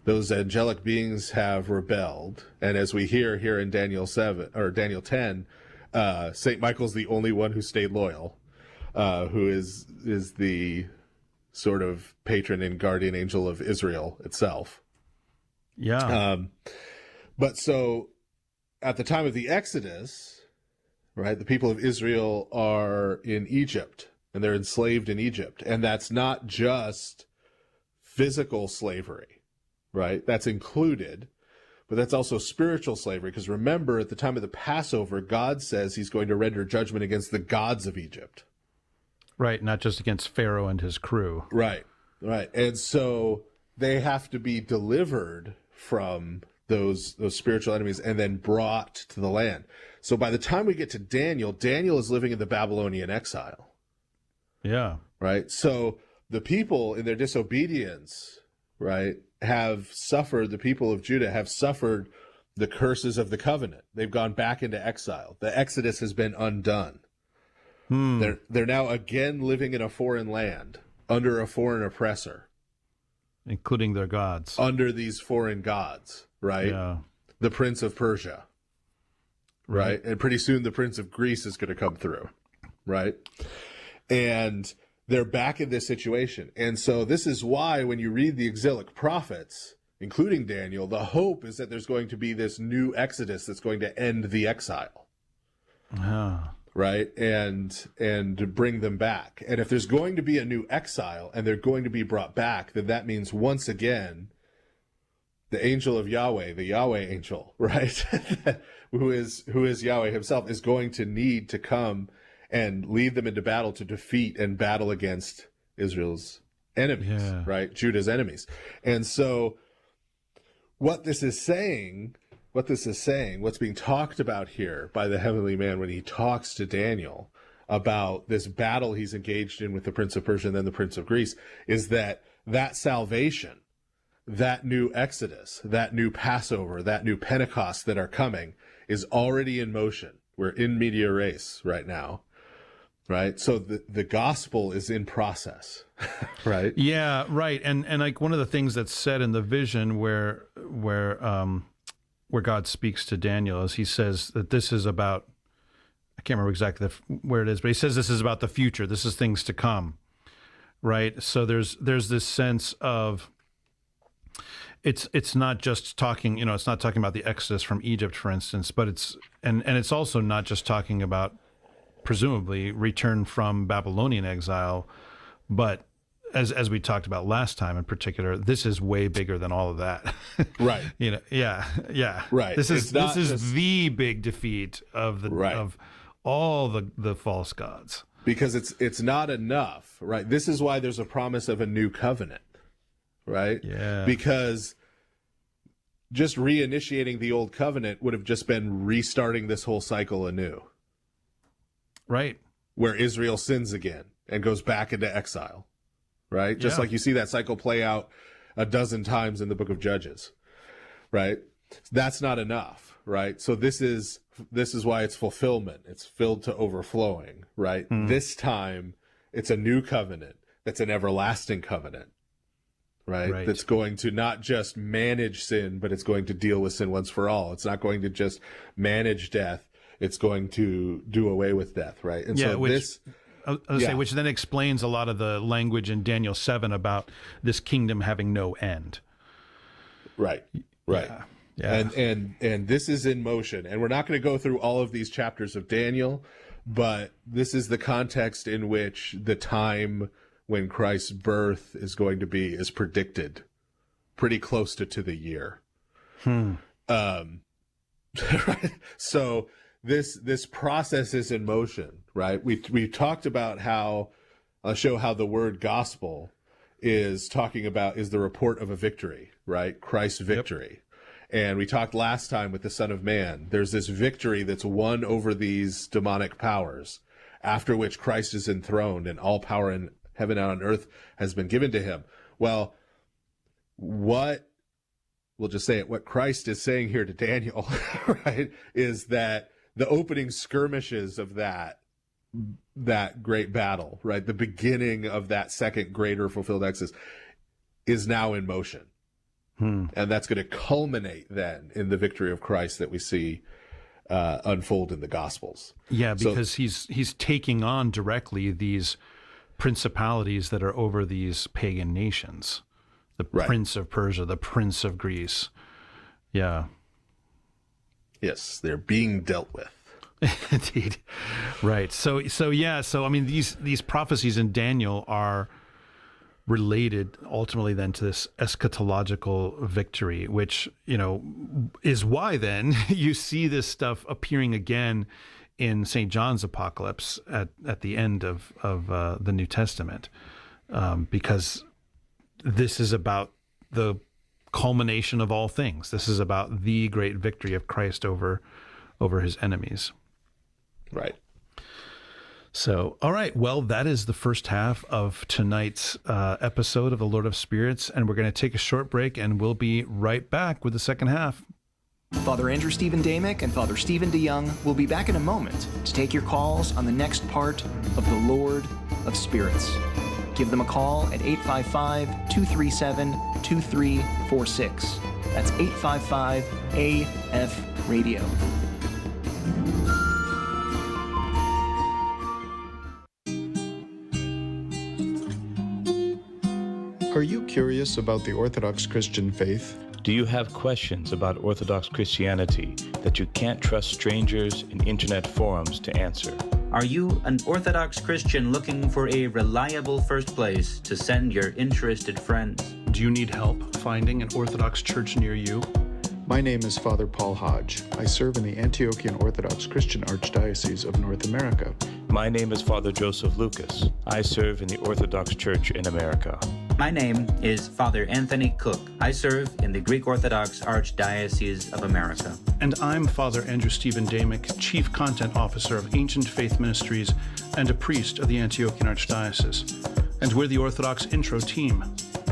Speaker 6: Those angelic beings have rebelled, and as we hear here in Daniel 7 or Daniel 10, Saint Michael's the only one who stayed loyal, who is the sort of patron and guardian angel of Israel itself.
Speaker 5: Yeah.
Speaker 6: But so at the time of the Exodus, right, the people of Israel are in Egypt and they're enslaved in Egypt. And that's not just physical slavery, right? That's included, but that's also spiritual slavery. Because remember, at the time of the Passover, God says he's going to render judgment against the gods of Egypt.
Speaker 5: Right. Not just against Pharaoh and his crew.
Speaker 6: Right. And so they have to be delivered from those spiritual enemies and then brought to the land. So by the time we get to Daniel is living in the Babylonian exile.
Speaker 5: Yeah.
Speaker 6: Right. So the people in their disobedience, right, have suffered, the people of Judah have suffered the curses of the covenant. They've gone back into exile. The Exodus has been undone. They're now again living in a foreign land under a foreign oppressor,
Speaker 5: including their gods,
Speaker 6: under these foreign gods, right?
Speaker 5: Yeah.
Speaker 6: The Prince of Persia, right? And pretty soon the Prince of Greece is going to come through, right? And they're back in this situation. And so this is why when you read the exilic prophets, including Daniel, the hope is that there's going to be this new Exodus that's going to end the exile. Right? And bring them back. And if there's going to be a new exile and they're going to be brought back, then that means once again, the angel of Yahweh, the Yahweh angel, right? who is Yahweh himself, is going to need to come and lead them into battle to defeat and battle against Israel's enemies, right? Judah's enemies. And so what this is saying, what's being talked about here by the heavenly man when he talks to Daniel about this battle he's engaged in with the Prince of Persia and then the Prince of Greece, is that salvation, that new Exodus, that new Passover, that new Pentecost that are coming is already in motion. We're in media res right now, right? So the gospel is in process, right?
Speaker 5: Yeah, right. And like one of the things that's said in the vision where God speaks to Daniel is he says that this is about, I can't remember exactly where it is, but he says this is about the future. This is things to come, right? So there's this sense of it's not just talking, it's not talking about the Exodus from Egypt, for instance, but it's also not just talking about presumably return from Babylonian exile, but as we talked about last time in particular, this is way bigger than all of that.
Speaker 6: Right.
Speaker 5: Yeah.
Speaker 6: Right.
Speaker 5: This is the big defeat of of all the false gods.
Speaker 6: Because it's not enough, right? This is why there's a promise of a new covenant, right?
Speaker 5: Yeah.
Speaker 6: Because just reinitiating the old covenant would have just been restarting this whole cycle anew.
Speaker 5: Right.
Speaker 6: Where Israel sins again and goes back into exile. Right? Just like you see that cycle play out a dozen times in the book of Judges, right? That's not enough, right? So this is why it's fulfillment. It's filled to overflowing, right? This time it's a new covenant. That's an everlasting covenant, right? That's going to not just manage sin, but it's going to deal with sin once for all. It's not going to just manage death. It's going to do away with death, right? And so
Speaker 5: which then explains a lot of the language in Daniel 7 about this kingdom having no end.
Speaker 6: Right.
Speaker 5: Yeah.
Speaker 6: And this is in motion. And we're not going to go through all of these chapters of Daniel, but this is the context in which the time when Christ's birth is going to be is predicted pretty close to the year. Right? So this process is in motion, right? We talked about how the word gospel is the report of a victory, right? Christ's victory. And we talked last time with the Son of Man. There's this victory that's won over these demonic powers, after which Christ is enthroned and all power in heaven and on earth has been given to him. Well, what Christ is saying here to Daniel, right, is that the opening skirmishes of that great battle, right, the beginning of that second greater fulfilled Exodus is now in motion. And that's going to culminate then in the victory of Christ that we see unfold in the Gospels. Yeah,
Speaker 5: because he's taking on directly these principalities that are over these pagan nations. The Prince of Persia, the Prince of Greece. Yeah.
Speaker 6: Yes, they're being dealt with.
Speaker 5: Indeed. Right. So I mean, these prophecies in Daniel are related ultimately then to this eschatological victory, which, is why then you see this stuff appearing again in St. John's Apocalypse at the end of the New Testament, because this is about the culmination of all things. This is about the great victory of Christ over his enemies.
Speaker 6: Right.
Speaker 5: So, all right. Well, that is the first half of tonight's episode of The Lord of Spirits, and we're going to take a short break, and we'll be right back with the second half.
Speaker 4: Father Andrew Stephen Damick and Father Stephen DeYoung will be back in a moment to take your calls on the next part of the Lord of Spirits. Give them a call at 855-237-2346. That's 855-AF-RADIO.
Speaker 7: Are you curious about the Orthodox Christian faith?
Speaker 8: Do you have questions about Orthodox Christianity that you can't trust strangers in internet forums to answer?
Speaker 9: Are you an Orthodox Christian looking for a reliable first place to send your interested friends?
Speaker 5: Do you need help finding an Orthodox church near you?
Speaker 7: My name is Father Paul Hodge. I serve in the Antiochian Orthodox Christian Archdiocese of North America.
Speaker 8: My name is Father Joseph Lucas. I serve in the Orthodox Church in America.
Speaker 9: My name is Father Anthony Cook. I serve in the Greek Orthodox Archdiocese of America.
Speaker 5: And I'm Father Andrew Stephen Damick, Chief Content Officer of Ancient Faith Ministries and a priest of the Antiochian Archdiocese. And we're the Orthodox Intro team.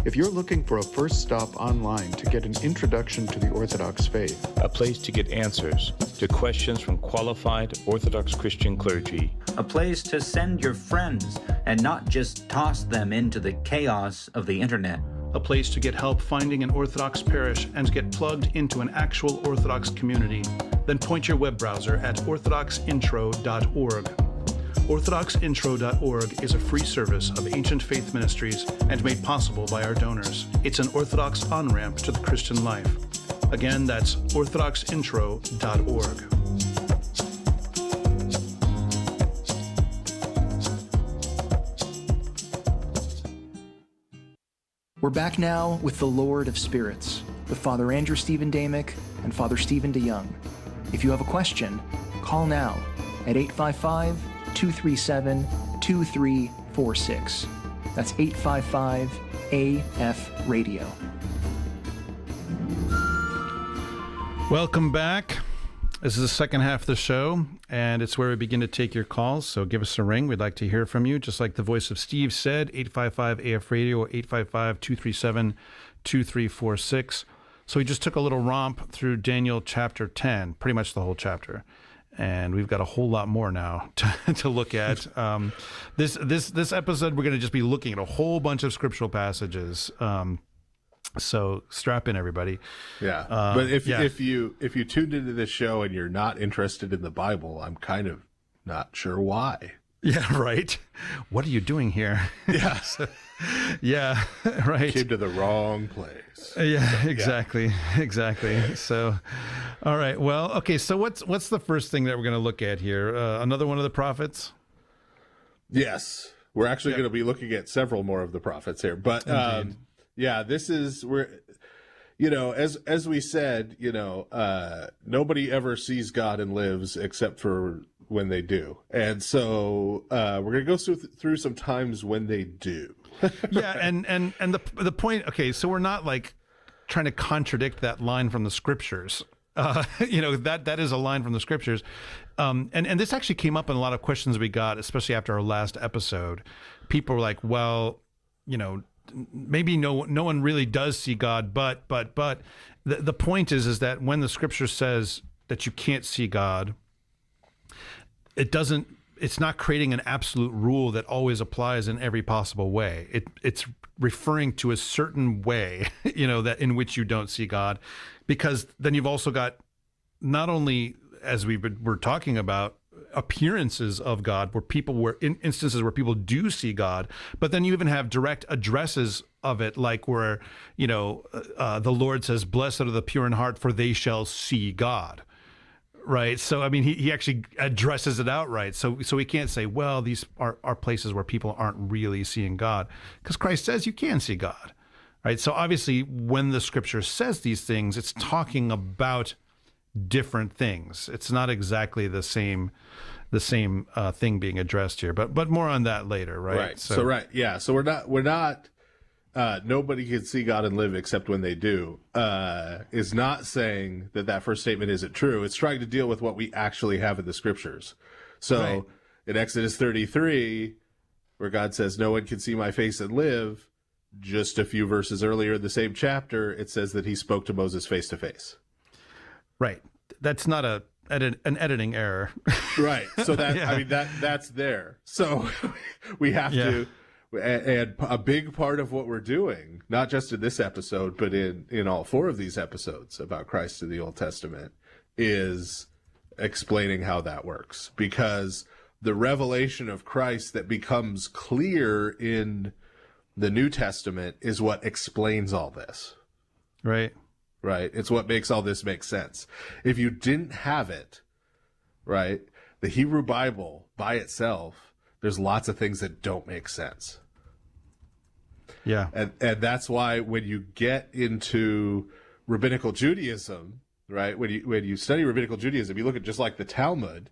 Speaker 7: If you're looking for a first stop online to get an introduction to the Orthodox faith,
Speaker 8: A place to get answers to questions from qualified Orthodox Christian clergy,
Speaker 9: A place to send your friends and not just toss them into the chaos of the internet.
Speaker 5: A place to get help finding an Orthodox parish and get plugged into an actual Orthodox community, then point your web browser at orthodoxintro.org. OrthodoxIntro.org is a free service of Ancient Faith Ministries and made possible by our donors. It's an Orthodox on-ramp to the Christian life. Again, that's OrthodoxIntro.org.
Speaker 4: We're back now with the Lord of Spirits, with Father Andrew Stephen Damick and Father Stephen DeYoung. If you have a question, call now at 855-237-2346. That's 855-AF-RADIO.
Speaker 5: Welcome back. This is the second half of the show, and it's where we begin to take your calls. So give us a ring. We'd like to hear from you. Just like the voice of Steve said, 855-AF-RADIO or 855-237-2346. So we just took a little romp through Daniel chapter 10, pretty much the whole chapter. And we've got a whole lot more now to look at. This episode, we're going to just be looking at a whole bunch of scriptural passages. So strap in, everybody.
Speaker 6: Yeah, but if you tuned into this show and you're not interested in the Bible, I'm kind of not sure why.
Speaker 5: Yeah, right. What are you doing here?
Speaker 6: Yeah,
Speaker 5: yeah, right.
Speaker 6: Came to the wrong place.
Speaker 5: Yeah, exactly, exactly. So, all right. Well, okay. So what's the first thing that we're going to look at here? Another one of the prophets?
Speaker 6: Yes, we're actually going to be looking at several more of the prophets here, but. Yeah, this is where, as we said, nobody ever sees God and lives except for when they do. And so we're going to go through some times when they do.
Speaker 5: Yeah, and the point, okay, so we're not like trying to contradict that line from the scriptures. That is a line from the scriptures. And this actually came up in a lot of questions we got, especially after our last episode. People were like, well, maybe no one really does see God, but the point is that when the scripture says that you can't see God, it's not creating an absolute rule that always applies in every possible way. It's referring to a certain way, that in which you don't see God, because then you've also got not only, as we were talking about, appearances of God where people were in instances where people do see God, but then you even have direct addresses of it, like where, the Lord says, blessed are the pure in heart, for they shall see God. Right. So, I mean, he actually addresses it outright. So we can't say, well, these are places where people aren't really seeing God, because Christ says you can see God. Right. So obviously when the scripture says these things, it's talking about different things. It's not exactly the same thing being addressed here, but more on that later, right?
Speaker 6: Right. So right, yeah. So we're not nobody can see God and live except when they do. Is not saying that first statement isn't true. It's trying to deal with what we actually have in the scriptures. So right. In Exodus 33, where God says, "No one can see my face and live," just a few verses earlier in the same chapter, it says that he spoke to Moses face to face.
Speaker 5: Right. That's not an editing error.
Speaker 6: Right. So that's there. So we have to, and a big part of what we're doing, not just in this episode, but in all 4 of these episodes about Christ in the Old Testament, is explaining how that works. Because the revelation of Christ that becomes clear in the New Testament is what explains all this.
Speaker 5: Right.
Speaker 6: Right. It's what makes all this make sense. If you didn't have it, right, the Hebrew Bible by itself, there's lots of things that don't make sense.
Speaker 5: Yeah.
Speaker 6: And that's why when you get into rabbinical Judaism, right, when you study rabbinical Judaism, you look at just like the Talmud,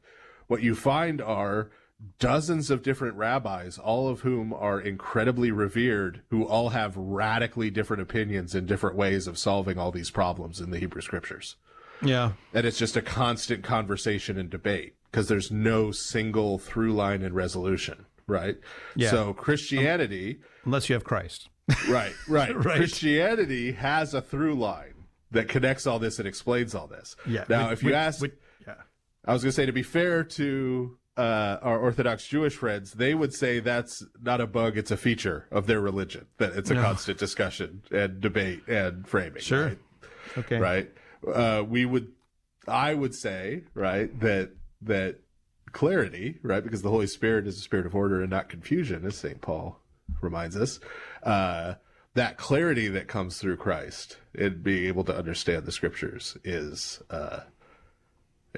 Speaker 6: what you find are dozens of different rabbis, all of whom are incredibly revered, who all have radically different opinions and different ways of solving all these problems in the Hebrew Scriptures.
Speaker 5: Yeah.
Speaker 6: And it's just a constant conversation and debate because there's no single through line and resolution, right?
Speaker 5: Yeah.
Speaker 6: So Christianity...
Speaker 5: Unless you have Christ.
Speaker 6: Right.
Speaker 5: Right.
Speaker 6: Christianity has a through line that connects all this and explains all this.
Speaker 5: Yeah.
Speaker 6: Now, if you ask... I was going to say, to be fair to... our Orthodox Jewish friends, they would say that's not a bug, it's a feature of their religion, that it's a constant discussion and debate and framing.
Speaker 5: Sure.
Speaker 6: Right?
Speaker 5: Okay.
Speaker 6: Right. I would say, right, that clarity, right, because the Holy Spirit is a spirit of order and not confusion, as St. Paul reminds us, that clarity that comes through Christ and being able to understand the Scriptures is,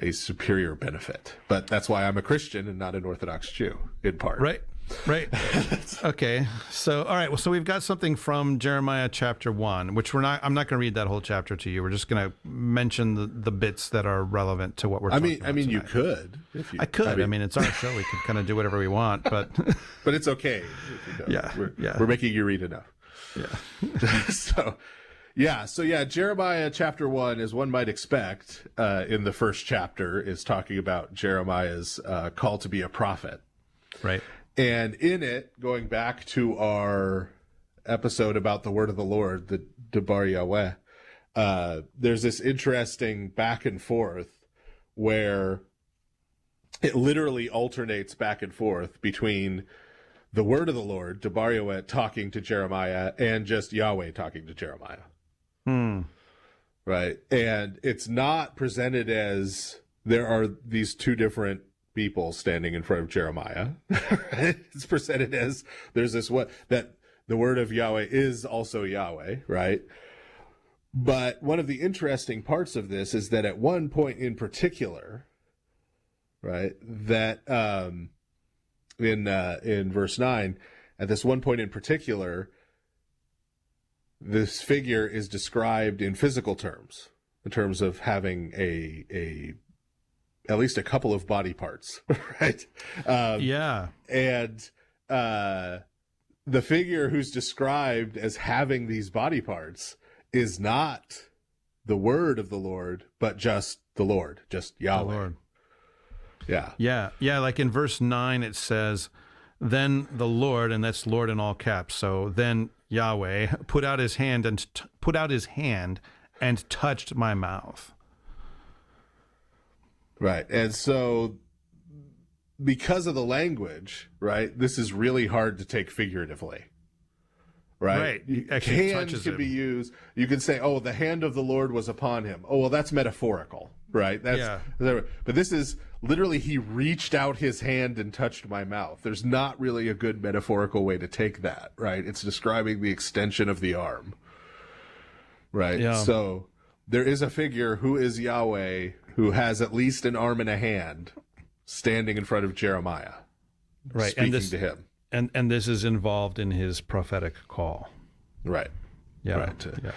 Speaker 6: a superior benefit. But that's why I'm a Christian and not an Orthodox Jew, in part.
Speaker 5: Right. Okay. So, all right. Well, so we've got something from Jeremiah chapter 1, which I'm not going to read that whole chapter to you. We're just going to mention the bits that are relevant to what we're talking about.
Speaker 6: I mean,
Speaker 5: tonight.
Speaker 6: you could. If you,
Speaker 5: I could. I mean, it's our show. We can kind of do whatever we want, but.
Speaker 6: But it's okay. If you don't. We're making you read enough.
Speaker 5: Yeah.
Speaker 6: So Jeremiah chapter 1, as one might expect, in the first chapter, is talking about Jeremiah's call to be a prophet.
Speaker 5: Right.
Speaker 6: And in it, going back to our episode about the word of the Lord, the Debar Yahweh, there's this interesting back and forth where it literally alternates back and forth between the word of the Lord, Debar Yahweh, talking to Jeremiah, and just Yahweh talking to Jeremiah. Right. And it's not presented as there are these two different people standing in front of Jeremiah. Right? It's presented as there's this that the word of Yahweh is also Yahweh, right? But one of the interesting parts of this is that at one point in particular, right, that in verse 9, at this one point in particular, this figure is described in physical terms, in terms of having at least a couple of body parts, right? And the figure who's described as having these body parts is not the word of the Lord, but just the Lord, just Yahweh.
Speaker 5: The Lord.
Speaker 6: Yeah.
Speaker 5: Like in verse 9, it says, then the Lord, and that's Lord in all caps. So then Yahweh put out his hand and touched my mouth.
Speaker 6: Right. And so because of the language, right, this is really hard to take figuratively. Right.
Speaker 5: Actually
Speaker 6: hand can be used. You can say, oh, the hand of the Lord was upon him. Oh, well, that's metaphorical, right? But this is literally, he reached out his hand and touched my mouth. There's not really a good metaphorical way to take that, right? It's describing the extension of the arm, right?
Speaker 5: Yeah.
Speaker 6: So there is a figure who is Yahweh, who has at least an arm and a hand, standing in front of Jeremiah,
Speaker 5: right,
Speaker 6: speaking to him.
Speaker 5: And this is involved in his prophetic call.
Speaker 6: Right.
Speaker 5: Yeah.
Speaker 6: Right.
Speaker 5: Yeah.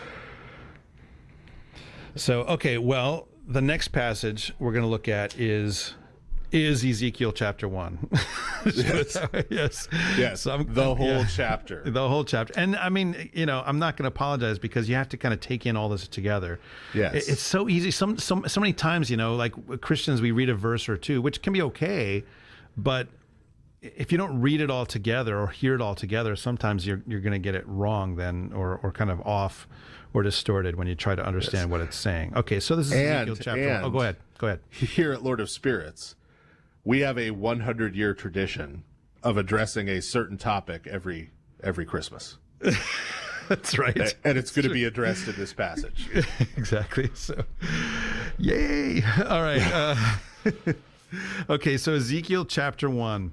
Speaker 5: So, okay, well, the next passage we're going to look at is Ezekiel chapter 1.
Speaker 6: Yes.
Speaker 5: So
Speaker 6: the whole chapter.
Speaker 5: The whole chapter. And I mean, I'm not going to apologize because you have to kind of take in all this together.
Speaker 6: Yes.
Speaker 5: It's so easy. So many times, like Christians, we read a verse or two, which can be okay, but if you don't read it all together or hear it all together, sometimes you're going to get it wrong then, or kind of off or distorted when you try to understand what it's saying. Okay, so this is Ezekiel chapter 1. Oh, go ahead.
Speaker 6: Here at Lord of Spirits, we have a 100-year tradition of addressing a certain topic every Christmas.
Speaker 5: That's right.
Speaker 6: And it's going to be addressed in this passage.
Speaker 5: Exactly. So, yay. All right. Okay, so Ezekiel chapter 1.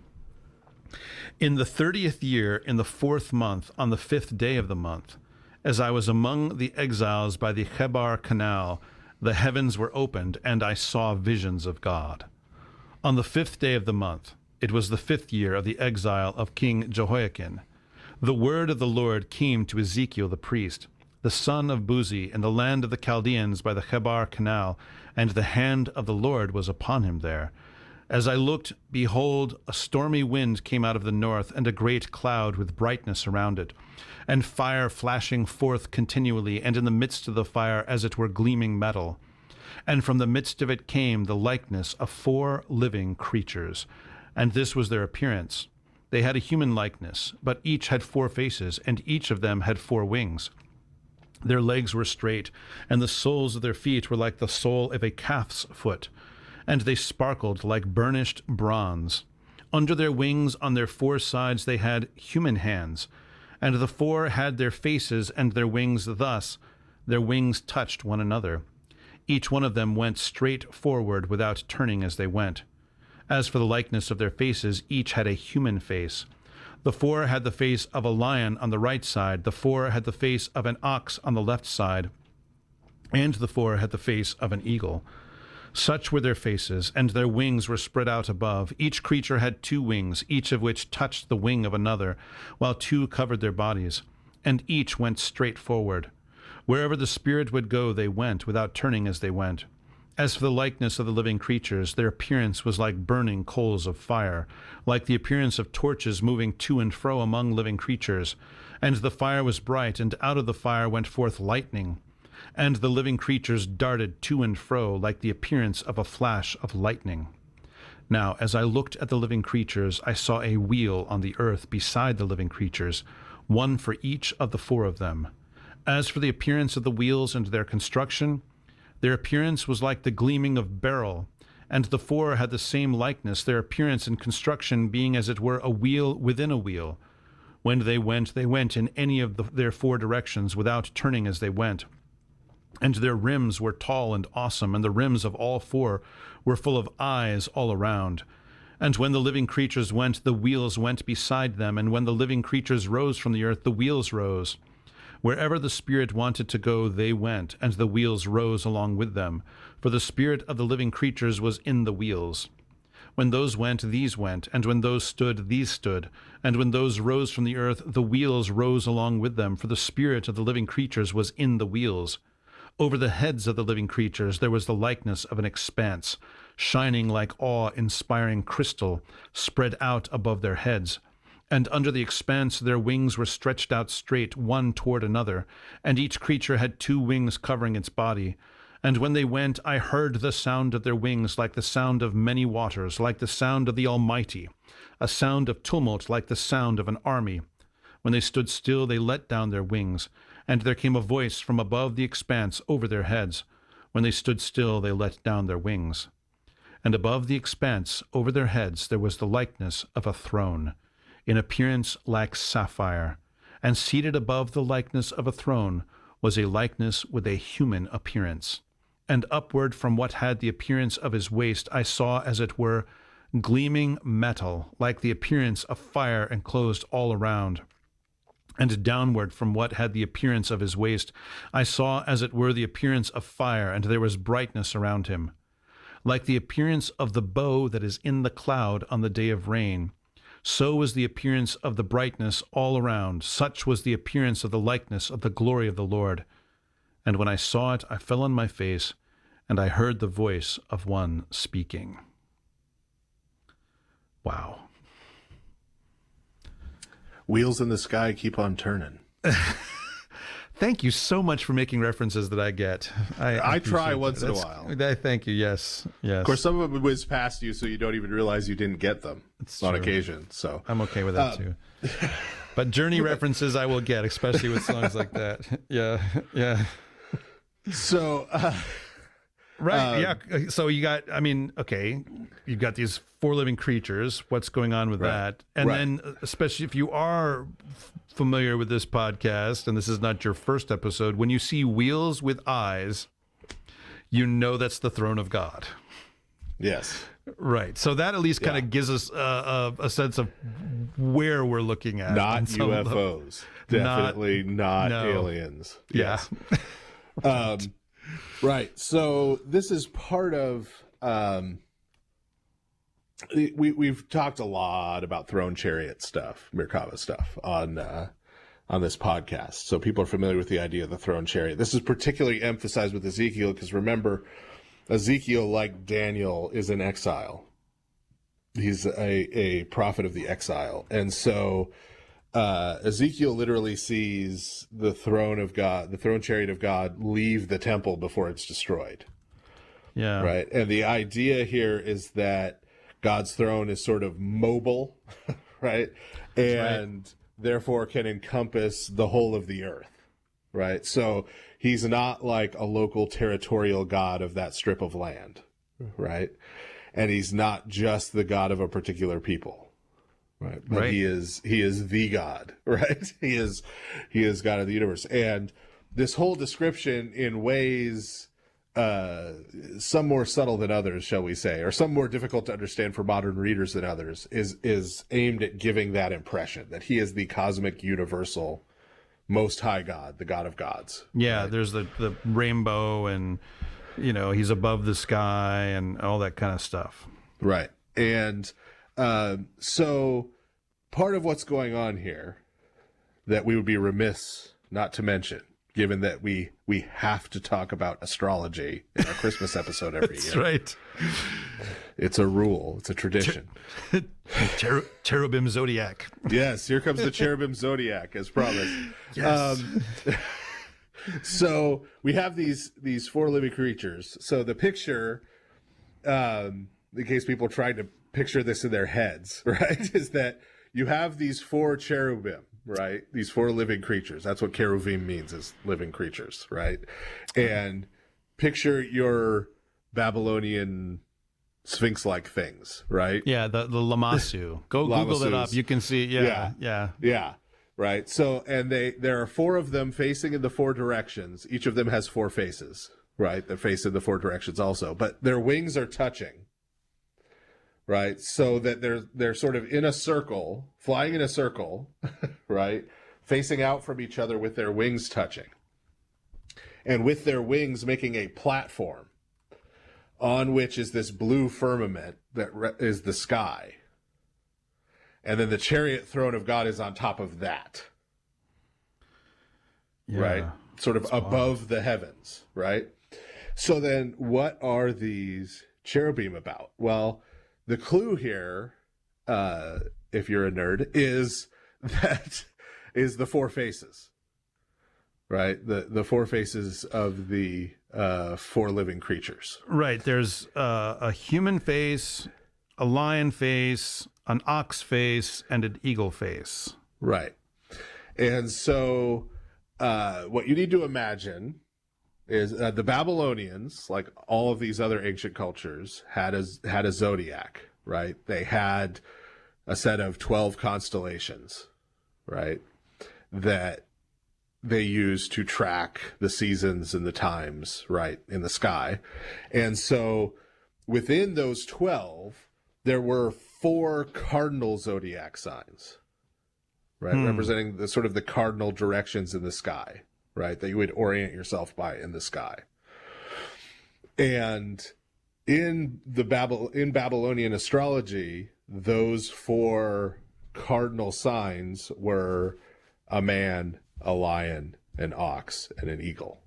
Speaker 5: In the 30th year, in the 4th month, on the 5th day of the month, as I was among the exiles by the Chebar Canal, the heavens were opened, and I saw visions of God. On the 5th day of the month, it was the 5th year of the exile of King Jehoiakim, the word of the Lord came to Ezekiel the priest, the son of Buzi, in the land of the Chaldeans by the Chebar Canal, and the hand of the Lord was upon him there. As I looked, behold, a stormy wind came out of the north, and a great cloud with brightness around it, and fire flashing forth continually, and in the midst of the fire as it were gleaming metal. And from the midst of it came the likeness of 4 living creatures, and this was their appearance. They had a human likeness, but each had 4 faces, and each of them had 4 wings. Their legs were straight, and the soles of their feet were like the sole of a calf's foot, and they sparkled like burnished bronze. Under their wings on their 4 sides they had human hands, and the 4 had their faces and their wings thus. Their wings touched one another. Each one of them went straight forward without turning as they went. As for the likeness of their faces, each had a human face. The 4 had the face of a lion on the right side, the 4 had the face of an ox on the left side, and the 4 had the face of an eagle. Such were their faces, and their wings were spread out above. Each creature had 2 wings, each of which touched the wing of another, while 2 covered their bodies, and each went straight forward. Wherever the Spirit would go, they went, without turning as they went. As for the likeness of the living creatures, their appearance was like burning coals of fire, like the appearance of torches moving to and fro among living creatures. And the fire was bright, and out of the fire went forth lightning. And the living creatures darted to and fro like the appearance of a flash of lightning. Now, as I looked at the living creatures, I saw a wheel on the earth beside the living creatures, one for each of the 4 of them. As for the appearance of the wheels and their construction, their appearance was like the gleaming of beryl, and the 4 had the same likeness, their appearance and construction being as it were a wheel within a wheel. When they went in any of their 4 directions, without turning as they went. And their rims were tall and awesome, and the rims of all 4 were full of eyes all around. And when the living creatures went, the wheels went beside them, and when the living creatures rose from the earth, the wheels rose. Wherever the Spirit wanted to go, they went, and the wheels rose along with them, for the spirit of the living creatures was in the wheels. When those went, these went, and when those stood, these stood, and when those rose from the earth, the wheels rose along with them, for the spirit of the living creatures was in the wheels. Over the heads of the living creatures there was the likeness of an expanse, shining like awe-inspiring crystal, spread out above their heads. And under the expanse their wings were stretched out straight, one toward another, and each creature had 2 wings covering its body. And when they went, I heard the sound of their wings like the sound of many waters, like the sound of the Almighty, a sound of tumult like the sound of an army. When they stood still, they let down their wings, and there came a voice from above the expanse over their heads. When they stood still, they let down their wings. And above the expanse, over their heads, there was the likeness of a throne, in appearance like sapphire, and seated above the likeness of a throne was a likeness with a human appearance. And upward from what had the appearance of his waist I saw, as it were, gleaming metal, like the appearance of fire enclosed all around. And downward from what had the appearance of his waist I saw, as it were, the appearance of fire, and there was brightness around him, like the appearance of the bow that is in the cloud on the day of rain. So was the appearance of the brightness all around. Such was the appearance of the likeness of the glory of the Lord. And when I saw it, I fell on my face, and I heard the voice of one speaking. Wow.
Speaker 6: Wheels in the sky keep on turning.
Speaker 5: Thank you so much for making references that I get.
Speaker 6: I try
Speaker 5: appreciate
Speaker 6: once
Speaker 5: that.
Speaker 6: in a while.
Speaker 5: Thank you. Yes.
Speaker 6: Of course, some of them whiz past you, so you don't even realize you didn't get them on
Speaker 5: true.
Speaker 6: occasion. So
Speaker 5: I'm okay with that too. But Journey references I will get, especially with songs like that. Yeah.
Speaker 6: So,
Speaker 5: right. Yeah. So you got, you've got these 4 living creatures. What's going on with that? And then, especially if you are familiar with this podcast, and this is not your first episode, when you see wheels with eyes, you know that's the throne of God.
Speaker 6: yes.
Speaker 5: Right. So that at least kind of gives us a sense of where we're looking at.
Speaker 6: Not UFOs. Definitely not aliens.
Speaker 5: Yeah.
Speaker 6: Yes. Right. So this is part of we've talked a lot about throne chariot stuff, Merkava stuff on this podcast. So people are familiar with the idea of the throne chariot. This is particularly emphasized with Ezekiel because remember, Ezekiel, like Daniel, is in exile. He's a prophet of the exile. And so Ezekiel literally sees the throne of God, the throne chariot of God, leave the temple before it's destroyed.
Speaker 5: Yeah.
Speaker 6: Right. And the idea here is that God's throne is sort of mobile, right? And therefore can encompass the whole of the earth. Right. So he's not like a local territorial God of that strip of land. Right. And he's not just the God of a particular people. Right. But he is the God. Right. He is God of the universe. And this whole description, in ways some more subtle than others, shall we say, or some more difficult to understand for modern readers than others, is aimed at giving that impression that he is the cosmic, universal, most high God, the God of gods.
Speaker 5: Yeah,
Speaker 6: right?
Speaker 5: there's the rainbow, and he's above the sky and all that kind of stuff.
Speaker 6: Right. And so part of what's going on here that we would be remiss not to mention, given that we have to talk about astrology in our Christmas episode every
Speaker 5: That's
Speaker 6: year.
Speaker 5: right.
Speaker 6: It's a rule. It's a tradition.
Speaker 5: Cherubim zodiac.
Speaker 6: Yes, here comes the cherubim zodiac, as promised.
Speaker 5: Yes.
Speaker 6: So we have these 4 living creatures. So the picture, in case people are trying to picture this in their heads, right, is that you have these 4 cherubim, right? These 4 living creatures. That's what cherubim means, is living creatures, right? And picture your Babylonian Sphinx-like things, right?
Speaker 5: Yeah, the Lamassu. Go Google that up. You can see. Yeah.
Speaker 6: Right. So, and there are 4 of them facing in the 4 directions. Each of them has 4 faces, right? That face in the 4 directions also, but their wings are touching, right? So that they're sort of in a circle, flying in a circle, right? Facing out from each other with their wings touching, and with their wings making a platform on which is this blue firmament that is the sky. And then the chariot throne of God is on top of that.
Speaker 5: Yeah,
Speaker 6: right? Sort of above the heavens, right? So then what are these cherubim about? Well, the clue here, if you're a nerd, is the 4 faces, right? The 4 faces of the 4 living creatures.
Speaker 5: Right. There's a human face, a lion face, an ox face, and an eagle face.
Speaker 6: Right. And so what you need to imagine is the Babylonians, like all of these other ancient cultures, had a zodiac, right? They had a set of 12 constellations, right, that they used to track the seasons and the times, right, in the sky. And so within those 12, there were 4 cardinal zodiac signs, right, representing the sort of the cardinal directions in the sky, right, that you would orient yourself by in the sky. And in Babylonian astrology, those 4 cardinal signs were a man, a lion, an ox, and an eagle.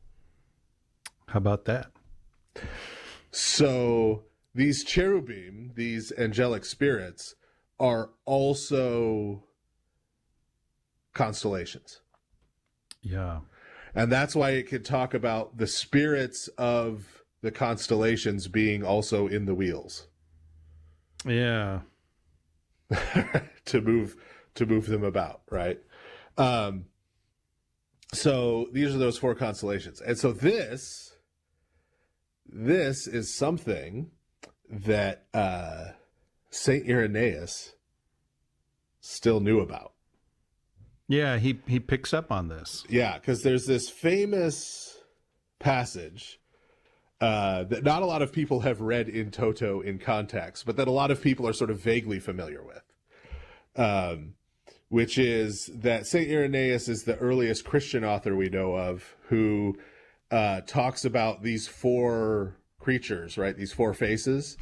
Speaker 5: How about that?
Speaker 6: So these cherubim, these angelic spirits, are also constellations.
Speaker 5: Yeah.
Speaker 6: And that's why it could talk about the spirits of the constellations being also in the wheels.
Speaker 5: Yeah.
Speaker 6: to move them about, right? So these are those 4 constellations. And so this is something that Saint Irenaeus still knew about.
Speaker 5: Yeah, he picks up on this.
Speaker 6: Yeah, because there's this famous passage that not a lot of people have read in toto in context, but that a lot of people are sort of vaguely familiar with, which is that St. Irenaeus is the earliest Christian author we know of who talks about these 4 creatures, right? These 4 faces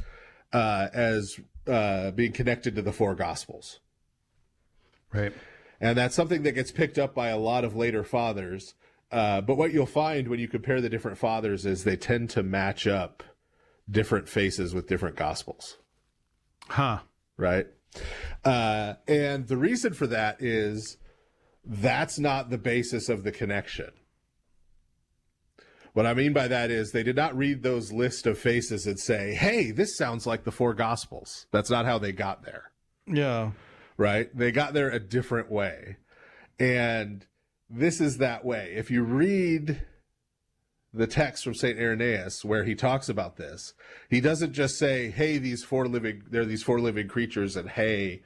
Speaker 6: as being connected to the 4 Gospels.
Speaker 5: Right.
Speaker 6: And that's something that gets picked up by a lot of later fathers. But what you'll find when you compare the different fathers is they tend to match up different faces with different Gospels.
Speaker 5: Huh.
Speaker 6: Right? And the reason for that is that's not the basis of the connection. What I mean by that is they did not read those list of faces and say, hey, this sounds like the 4 Gospels. That's not how they got there.
Speaker 5: Yeah.
Speaker 6: Right? They got there a different way. And this is that way. If you read the text from St. Irenaeus where he talks about this, he doesn't just say, hey, they're these 4 living creatures, and hey,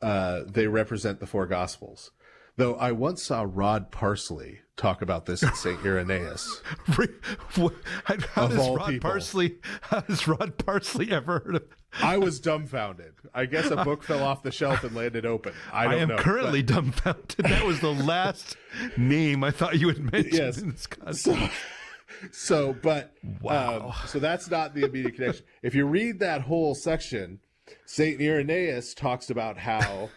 Speaker 6: they represent the 4 Gospels. Though I once saw Rod Parsley talk about this in St. Irenaeus.
Speaker 5: How has Rod Parsley ever heard of?
Speaker 6: I was dumbfounded. I guess a book fell off the shelf and landed open. I don't know.
Speaker 5: I am currently dumbfounded. That was the last name I thought you had mentioned
Speaker 6: yes.
Speaker 5: in this context.
Speaker 6: But
Speaker 5: wow.
Speaker 6: So that's not the immediate connection. If you read that whole section, St. Irenaeus talks about how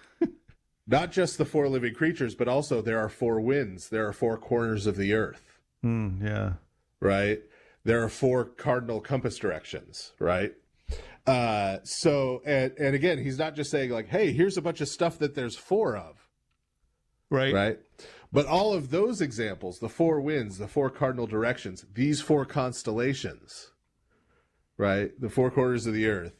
Speaker 6: not just the 4 living creatures, but also there are 4 winds. There are 4 corners of the earth.
Speaker 5: Yeah.
Speaker 6: Right? There are 4 cardinal compass directions, right? And again, he's not just saying like, hey, here's a bunch of stuff that there's 4 of. Right? But all of those examples, the 4 winds, the 4 cardinal directions, these 4 constellations, right? The 4 corners of the earth,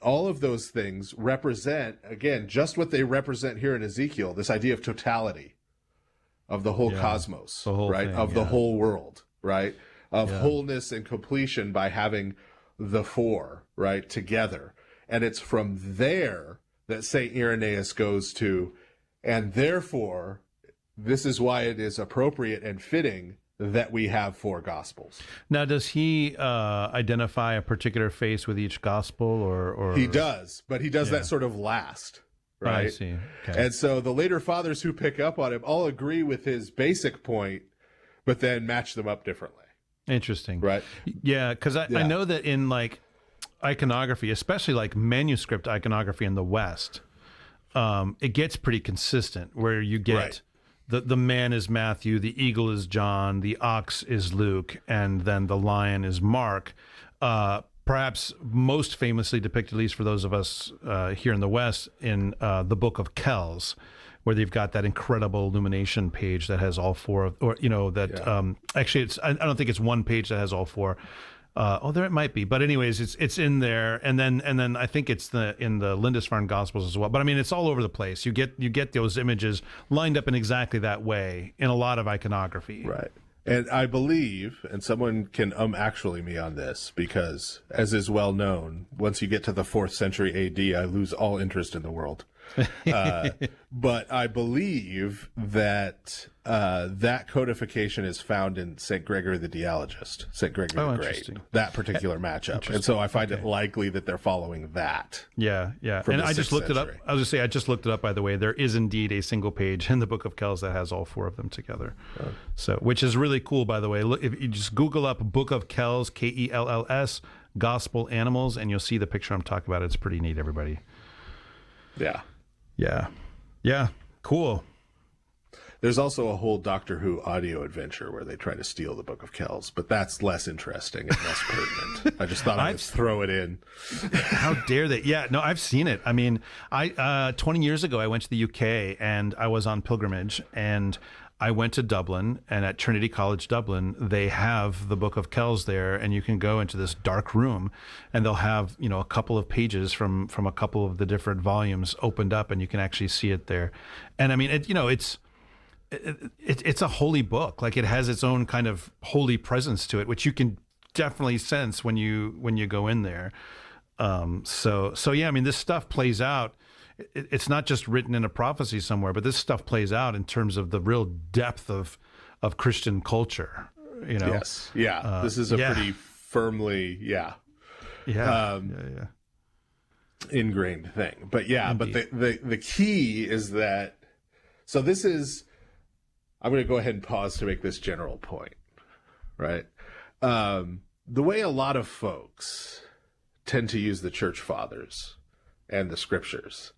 Speaker 6: all of those things represent, again, just what they represent here in Ezekiel, this idea of totality of the whole cosmos,
Speaker 5: the whole
Speaker 6: right?
Speaker 5: thing,
Speaker 6: of the whole world, right? Of wholeness and completion by having the 4, right, together. And it's from there that St. Irenaeus goes to, and therefore, this is why it is appropriate and fitting that we have 4 Gospels.
Speaker 5: Now, does he identify a particular face with each Gospel, or
Speaker 6: He does, but he does that sort of last, right?
Speaker 5: I see. Okay.
Speaker 6: And so the later fathers who pick up on him all agree with his basic point, but then match them up differently.
Speaker 5: Interesting.
Speaker 6: Right.
Speaker 5: Yeah, because I know that in like iconography, especially like manuscript iconography in the West, it gets pretty consistent where you get the man is Matthew, the eagle is John, the ox is Luke, and then the lion is Mark. Perhaps most famously depicted, at least for those of us here in the West, in the Book of Kells, where they've got that incredible illumination page that has all 4 of, or actually I don't think it's one page that has all 4. There it might be, but anyways, it's in there, and then I think it's in the Lindisfarne Gospels as well. But I mean, it's all over the place. You get those images lined up in exactly that way in a lot of iconography.
Speaker 6: Right. And I believe, and someone can actually me on this, because as is well known, once you get to the 4th century AD, I lose all interest in the world. But I believe that that codification is found in St. Gregory the Dialogist, St. Gregory the Great, that particular matchup. And so I find it likely that they're following that.
Speaker 5: Yeah. And I just looked it up. I was just say I just looked it up, by the way. There is indeed a single page in the Book of Kells that has all 4 of them together. So, which is really cool, by the way. Look, if you just Google up Book of Kells, Kells, Gospel Animals, and you'll see the picture I'm talking about. It's pretty neat, everybody. Yeah. Cool.
Speaker 6: There's also a whole Doctor Who audio adventure where they try to steal the Book of Kells, but that's less interesting and less pertinent. I just thought I would throw it in.
Speaker 5: How dare they? Yeah, no, I've seen it. I mean, 20 years ago, I went to the UK and I was on pilgrimage, and I went to Dublin, and at Trinity College Dublin, they have the Book of Kells there, and you can go into this dark room, and they'll have, you know, a couple of pages from a couple of the different volumes opened up, and you can actually see it there. And I mean, it's a holy book. Like, it has its own kind of holy presence to it, which you can definitely sense when you go in there. So yeah, I mean, this stuff plays out. It's not just written in a prophecy somewhere, but this stuff plays out in terms of the real depth of Christian culture, you know?
Speaker 6: Yes. Yeah. This is a pretty firmly, ingrained thing. But Indeed. But the key is that, so this is, I'm going to go ahead and pause to make this general point, right? The way a lot of folks tend to use the church fathers and the scriptures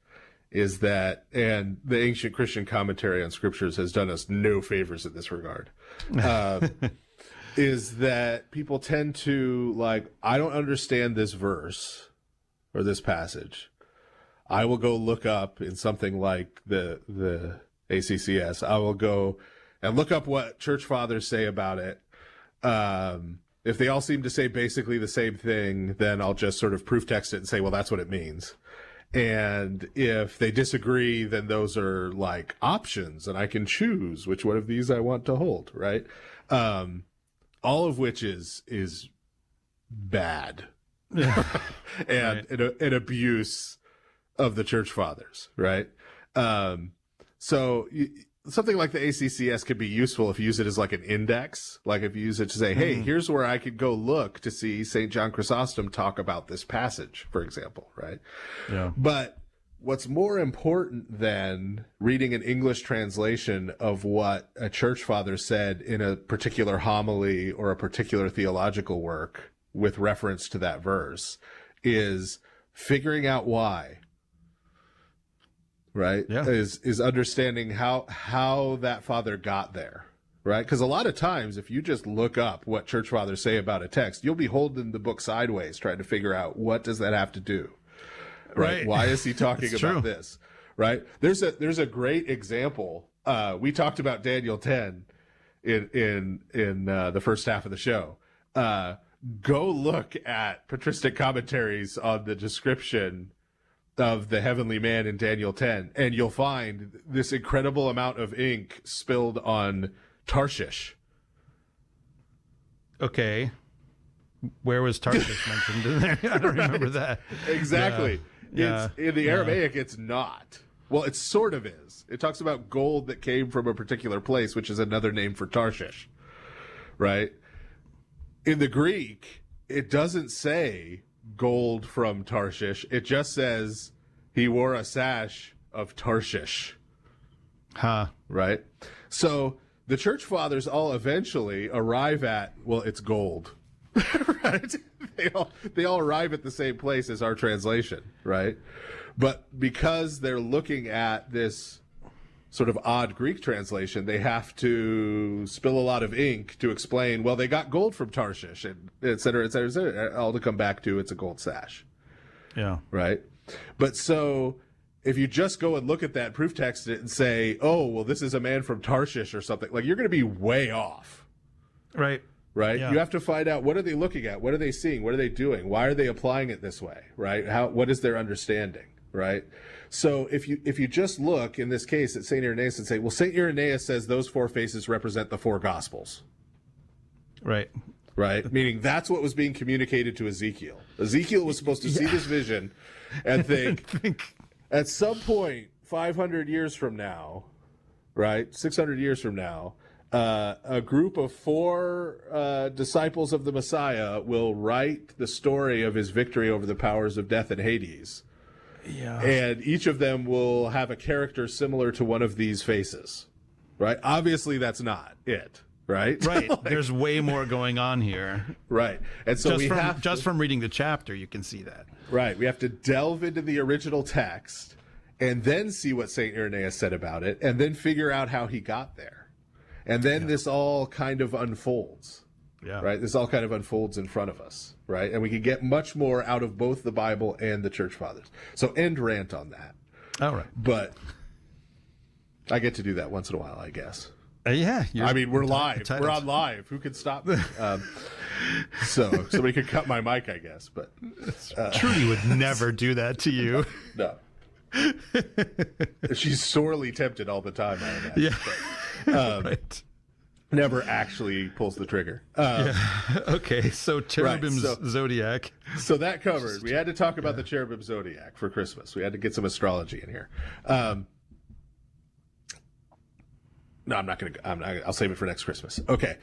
Speaker 6: is that, and the ancient Christian commentary on scriptures has done us no favors in this regard, is that people tend to, like, I don't understand this verse or this passage. I will go look up in something like the ACCS. I will go and look up what church fathers say about it. If they all seem to say basically the same thing, then I'll just sort of proof text it and say, well, that's what it means. And if they disagree, then those are like options, and I can choose which one of these I want to hold, right? All of which is bad and an abuse of the church fathers, right? So something like the ACCS could be useful if you use it as like an index, like if you use it to say, hey, here's where I could go look to see St. John Chrysostom talk about this passage, for example, right? Yeah. But what's more important than reading an English translation of what a church father said in a particular homily or a particular theological work with reference to that verse is figuring out why. Right? Yeah. Is understanding how that father got there, right? Because a lot of times, if you just look up what church fathers say about a text, you'll be holding the book sideways, trying to figure out what does that have to do, right? Why is he talking about this, right? There's a great example. We talked about Daniel 10 in the first half of the show. Go look at patristic commentaries on the description of the heavenly man in Daniel 10, and you'll find this incredible amount of ink spilled on Tarshish.
Speaker 5: Okay. Where was Tarshish mentioned in there? I don't remember that.
Speaker 6: Exactly. Yeah. In the Aramaic, it's not. Well, it sort of is. It talks about gold that came from a particular place, which is another name for Tarshish, right? In the Greek, it doesn't say gold from Tarshish. It just says he wore a sash of Tarshish. Right? So the church fathers all eventually arrive at, well, it's gold. Right? They all arrive at the same place as our translation, right? But because they're looking at this sort of odd Greek translation, they have to spill a lot of ink to explain, well, they got gold from Tarshish, and et cetera, et cetera, et cetera, all to come back to it's a gold sash. Yeah. Right? But so if you just go and look at that, proof text it, and say, oh, well, this is a man from Tarshish or something, like, you're going to be way off.
Speaker 5: Right.
Speaker 6: Right? Yeah. You have to find out, what are they looking at? What are they seeing? What are they doing? Why are they applying it this way? Right? What is their understanding? Right? So if you just look in this case at St. Irenaeus and say, well, St. Irenaeus says those four faces represent the four gospels.
Speaker 5: Right.
Speaker 6: Right? Meaning that's what was being communicated to Ezekiel. Ezekiel was supposed to see this vision and think, at some point, 500 years from now, right, 600 years from now, a group of four disciples of the Messiah will write the story of his victory over the powers of death and Hades. Yeah. And each of them will have a character similar to one of these faces, right? Obviously, that's not it, right?
Speaker 5: Right. Like, there's way more going on here.
Speaker 6: Right. And so
Speaker 5: just from reading the chapter, you can see that.
Speaker 6: Right. We have to delve into the original text and then see what St. Irenaeus said about it, and then figure out how he got there. And then this all kind of unfolds. Yeah. Right. This all kind of unfolds in front of us. Right. And we can get much more out of both the Bible and the church fathers. So end rant on that.
Speaker 5: All right.
Speaker 6: But I get to do that once in a while, I guess.
Speaker 5: Yeah.
Speaker 6: I mean, we're live.
Speaker 5: entitled.
Speaker 6: We're on live. Who can stop me? So somebody could cut my mic, I guess. But
Speaker 5: Trudy would never do that to you.
Speaker 6: no. She's sorely tempted all the time, I imagine.
Speaker 5: Yeah.
Speaker 6: But,
Speaker 5: Right.
Speaker 6: never actually pulls the trigger.
Speaker 5: Okay, so cherubim zodiac.
Speaker 6: So that covered. We had to talk about the cherubim zodiac for Christmas. We had to get some astrology in here. No, I'm not going to. I'll save it for next Christmas. Okay.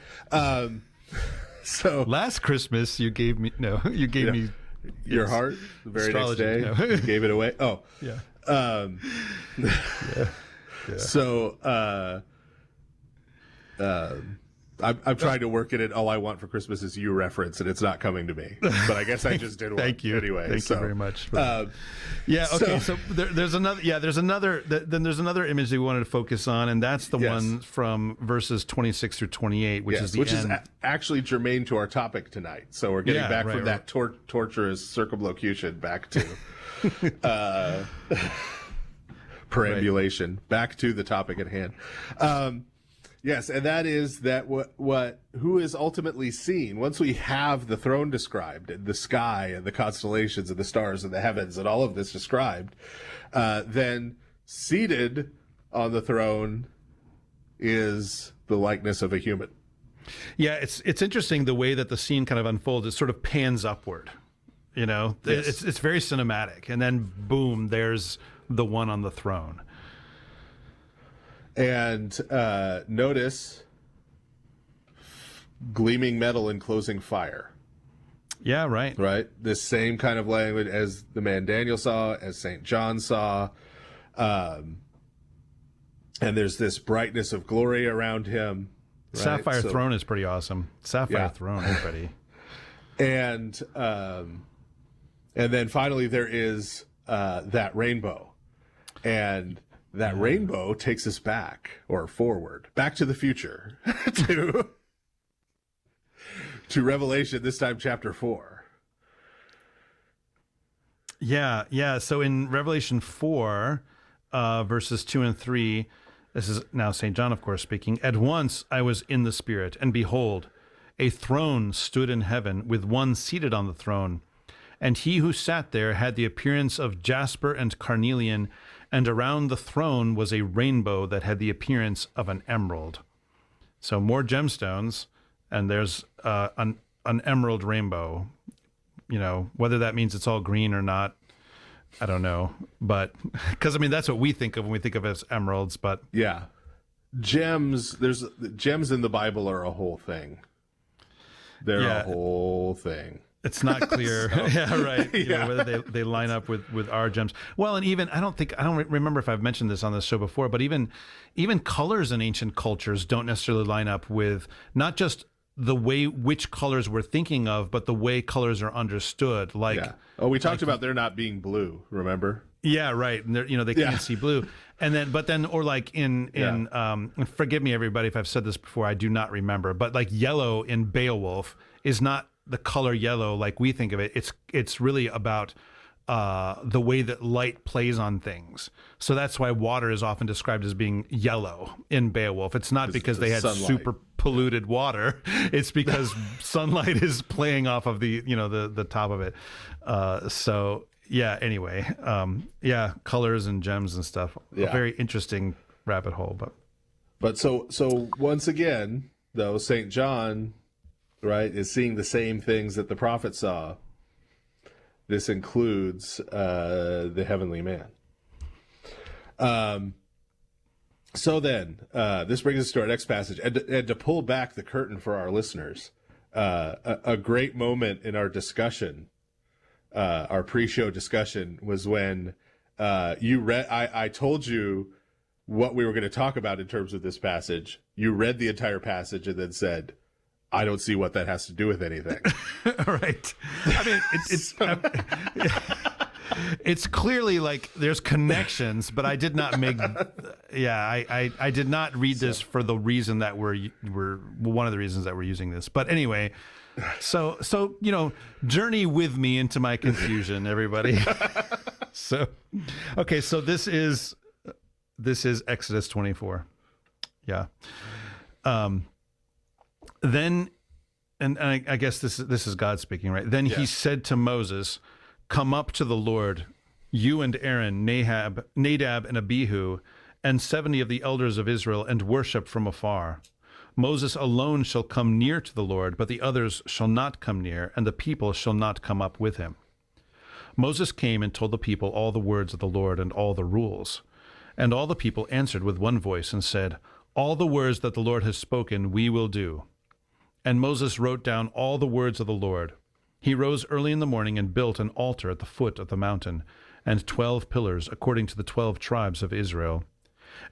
Speaker 6: So
Speaker 5: Last Christmas, you gave me me
Speaker 6: your heart. The very
Speaker 5: astrology,
Speaker 6: next day,
Speaker 5: no.
Speaker 6: you gave it away. Oh,
Speaker 5: yeah.
Speaker 6: So I'm trying to work in it. All I want for Christmas is you reference, and it's not coming to me. But I guess I just did one.
Speaker 5: Thank you.
Speaker 6: Anyway,
Speaker 5: Thank you very much.
Speaker 6: Yeah.
Speaker 5: Okay. So there's another. Yeah. There's another. Then there's another image that we wanted to focus on, and that's the one from verses 26 through 28, which is the
Speaker 6: which
Speaker 5: end.
Speaker 6: is actually germane to our topic tonight. So we're getting back from that torturous circumlocution back to perambulation, back to the topic at hand. Yes, and that is that who is ultimately seen once we have the throne described, and the sky and the constellations and the stars and the heavens and all of this described, then seated on the throne is the likeness of a human.
Speaker 5: Yeah, it's interesting the way that the scene kind of unfolds. It sort of pans upward, you know.
Speaker 6: Yes.
Speaker 5: It's very cinematic, and then boom, there's the one on the throne.
Speaker 6: And notice gleaming metal enclosing fire.
Speaker 5: Yeah, right.
Speaker 6: Right? This same kind of language as the man Daniel saw, as St. John saw. And there's this brightness of glory around him. Right?
Speaker 5: Sapphire throne is pretty awesome. Sapphire throne, everybody.
Speaker 6: And then finally there is that rainbow. And that rainbow takes us back, or forward, back to the future, to Revelation, this time chapter 4.
Speaker 5: Yeah. So in Revelation 4, verses 2 and 3, this is now St. John, of course, speaking. At once I was in the Spirit, and behold, a throne stood in heaven, with one seated on the throne. And he who sat there had the appearance of jasper and carnelian, and around the throne was a rainbow that had the appearance of an emerald. So more gemstones, and there's an emerald rainbow. You know, whether that means it's all green or not, I don't know. But because I mean, that's what we think of when we think of it as emeralds. But
Speaker 6: yeah, gems. There's gems in the Bible are a whole thing. They're a whole thing.
Speaker 5: It's not clear. Yeah, right. You know, whether they line up with our gems. Well, and even I don't remember if I've mentioned this on this show before, but even colors in ancient cultures don't necessarily line up with not just the way which colors we're thinking of, but the way colors are understood. Like,
Speaker 6: we talked about there not being blue. Remember?
Speaker 5: Yeah, right. And they can't see blue. And then, or like in forgive me, everybody, if I've said this before, I do not remember, but like yellow in Beowulf is not the color yellow like we think of it. It's really about the way that light plays on things. So that's why water is often described as being yellow in Beowulf. It's not because they had
Speaker 6: sunlight.
Speaker 5: super polluted water. It's because sunlight is playing off of the top of it. So yeah. Anyway, colors and gems and stuff. A very interesting rabbit hole.
Speaker 6: But so once again, though, St. John, right, is seeing the same things that the prophet saw. This includes the heavenly man. So then, this brings us to our next passage. And to pull back the curtain for our listeners, a great moment in our discussion, our pre-show discussion, was when you read, I told you what we were going to talk about in terms of this passage. You read the entire passage and then said, I don't see what that has to do with anything.
Speaker 5: Right. I mean, it's clearly like there's connections, but I did not make. I did not read this for the reason that we're one of the reasons that we're using this. But anyway, so journey with me into my confusion, everybody. So this is Exodus 24. Yeah. Then, and I guess this is God speaking, right? Then he said to Moses, "Come up to the Lord, you and Aaron, Nadab and Abihu, and 70 of the elders of Israel, and worship from afar. Moses alone shall come near to the Lord, but the others shall not come near, and the people shall not come up with him." Moses came and told the people all the words of the Lord and all the rules. And all the people answered with one voice and said, "All the words that the Lord has spoken we will do." And Moses wrote down all the words of the Lord. He rose early in the morning and built an altar at the foot of the mountain, and 12 pillars according to the 12 tribes of Israel.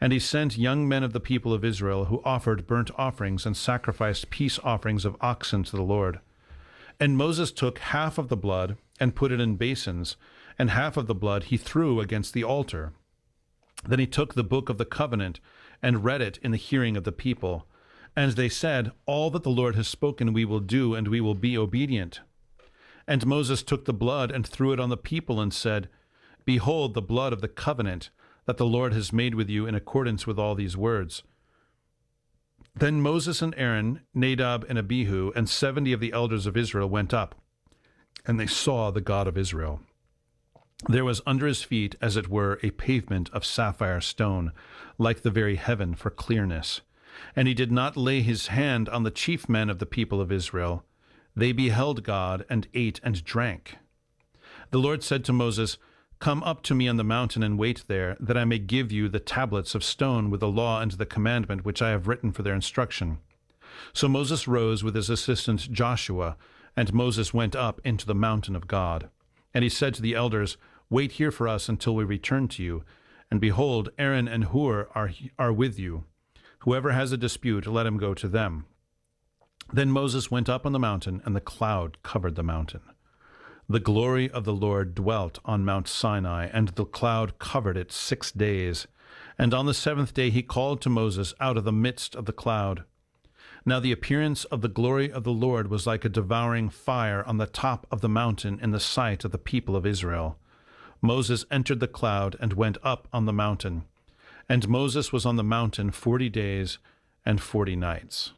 Speaker 5: And he sent young men of the people of Israel who offered burnt offerings and sacrificed peace offerings of oxen to the Lord. And Moses took half of the blood and put it in basins, and half of the blood he threw against the altar. Then he took the book of the covenant and read it in the hearing of the people. And they said, "All that the Lord has spoken we will do, and we will be obedient." And Moses took the blood and threw it on the people and said, "Behold the blood of the covenant that the Lord has made with you in accordance with all these words." Then Moses and Aaron, Nadab and Abihu, and 70 of the elders of Israel went up, and they saw the God of Israel. There was under his feet, as it were, a pavement of sapphire stone, like the very heaven for clearness. And he did not lay his hand on the chief men of the people of Israel. They beheld God and ate and drank. The Lord said to Moses, "Come up to me on the mountain and wait there, that I may give you the tablets of stone with the law and the commandment which I have written for their instruction." So Moses rose with his assistant Joshua, and Moses went up into the mountain of God. And he said to the elders, "Wait here for us until we return to you. And behold, Aaron and Hur are with you. Whoever has a dispute, let him go to them." Then Moses went up on the mountain, and the cloud covered the mountain. The glory of the Lord dwelt on Mount Sinai, and the cloud covered it 6 days. And on the 7th day he called to Moses out of the midst of the cloud. Now the appearance of the glory of the Lord was like a devouring fire on the top of the mountain in the sight of the people of Israel. Moses entered the cloud and went up on the mountain. And Moses was on the mountain 40 days and 40 nights.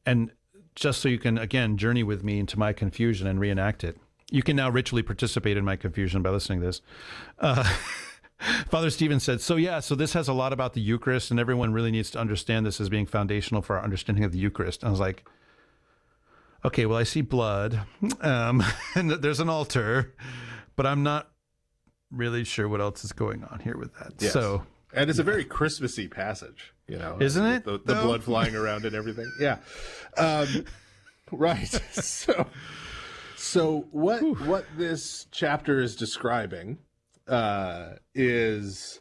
Speaker 5: And just so you can, again, journey with me into my confusion and reenact it, you can now ritually participate in my confusion by listening to this. Father Stephen said, so this has a lot about the Eucharist, and everyone really needs to understand this as being foundational for our understanding of the Eucharist. And I was like, okay, well, I see blood, and there's an altar, but I'm not really sure what else is going on here with that.
Speaker 6: Yes.
Speaker 5: So,
Speaker 6: and it's a very Christmassy passage, you know,
Speaker 5: isn't it?
Speaker 6: The blood flying around and everything. Yeah. Right. So what this chapter is describing is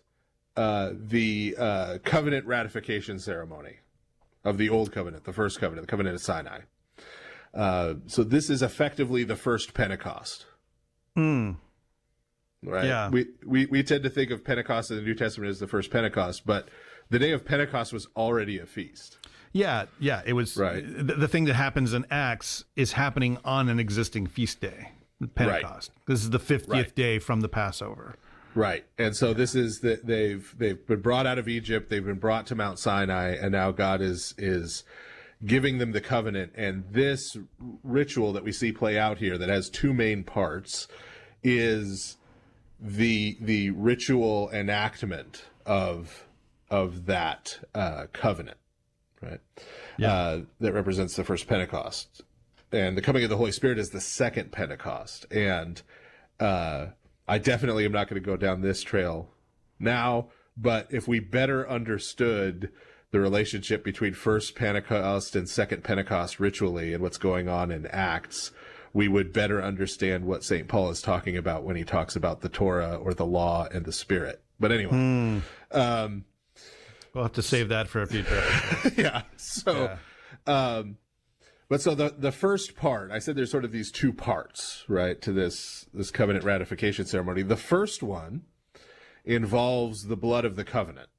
Speaker 6: the covenant ratification ceremony of the Old Covenant, the first covenant, the covenant of Sinai. So this is effectively the first Pentecost. Right.
Speaker 5: Yeah.
Speaker 6: We tend to think of Pentecost in the New Testament as the first Pentecost, but the day of Pentecost was already a feast.
Speaker 5: Yeah. It was
Speaker 6: right.
Speaker 5: The thing that happens in Acts is happening on an existing feast day, Pentecost. Right. This is the 50th day from the Passover.
Speaker 6: Right. And so this is that they've been brought out of Egypt, they've been brought to Mount Sinai, and now God is giving them the covenant. And this ritual that we see play out here that has two main parts is the ritual enactment of that covenant, right?
Speaker 5: Yeah.
Speaker 6: That represents the first Pentecost, and the coming of the Holy Spirit is the second Pentecost. And I definitely am not going to go down this trail now, but if we better understood the relationship between first Pentecost and second Pentecost ritually and what's going on in Acts, we would better understand what St. Paul is talking about when he talks about the Torah or the law and the Spirit. But anyway,
Speaker 5: we'll have to save that for a future episode.
Speaker 6: Yeah. So, but so the first part, I said there's sort of these two parts, right, to this covenant ratification ceremony. The first one involves the blood of the covenant,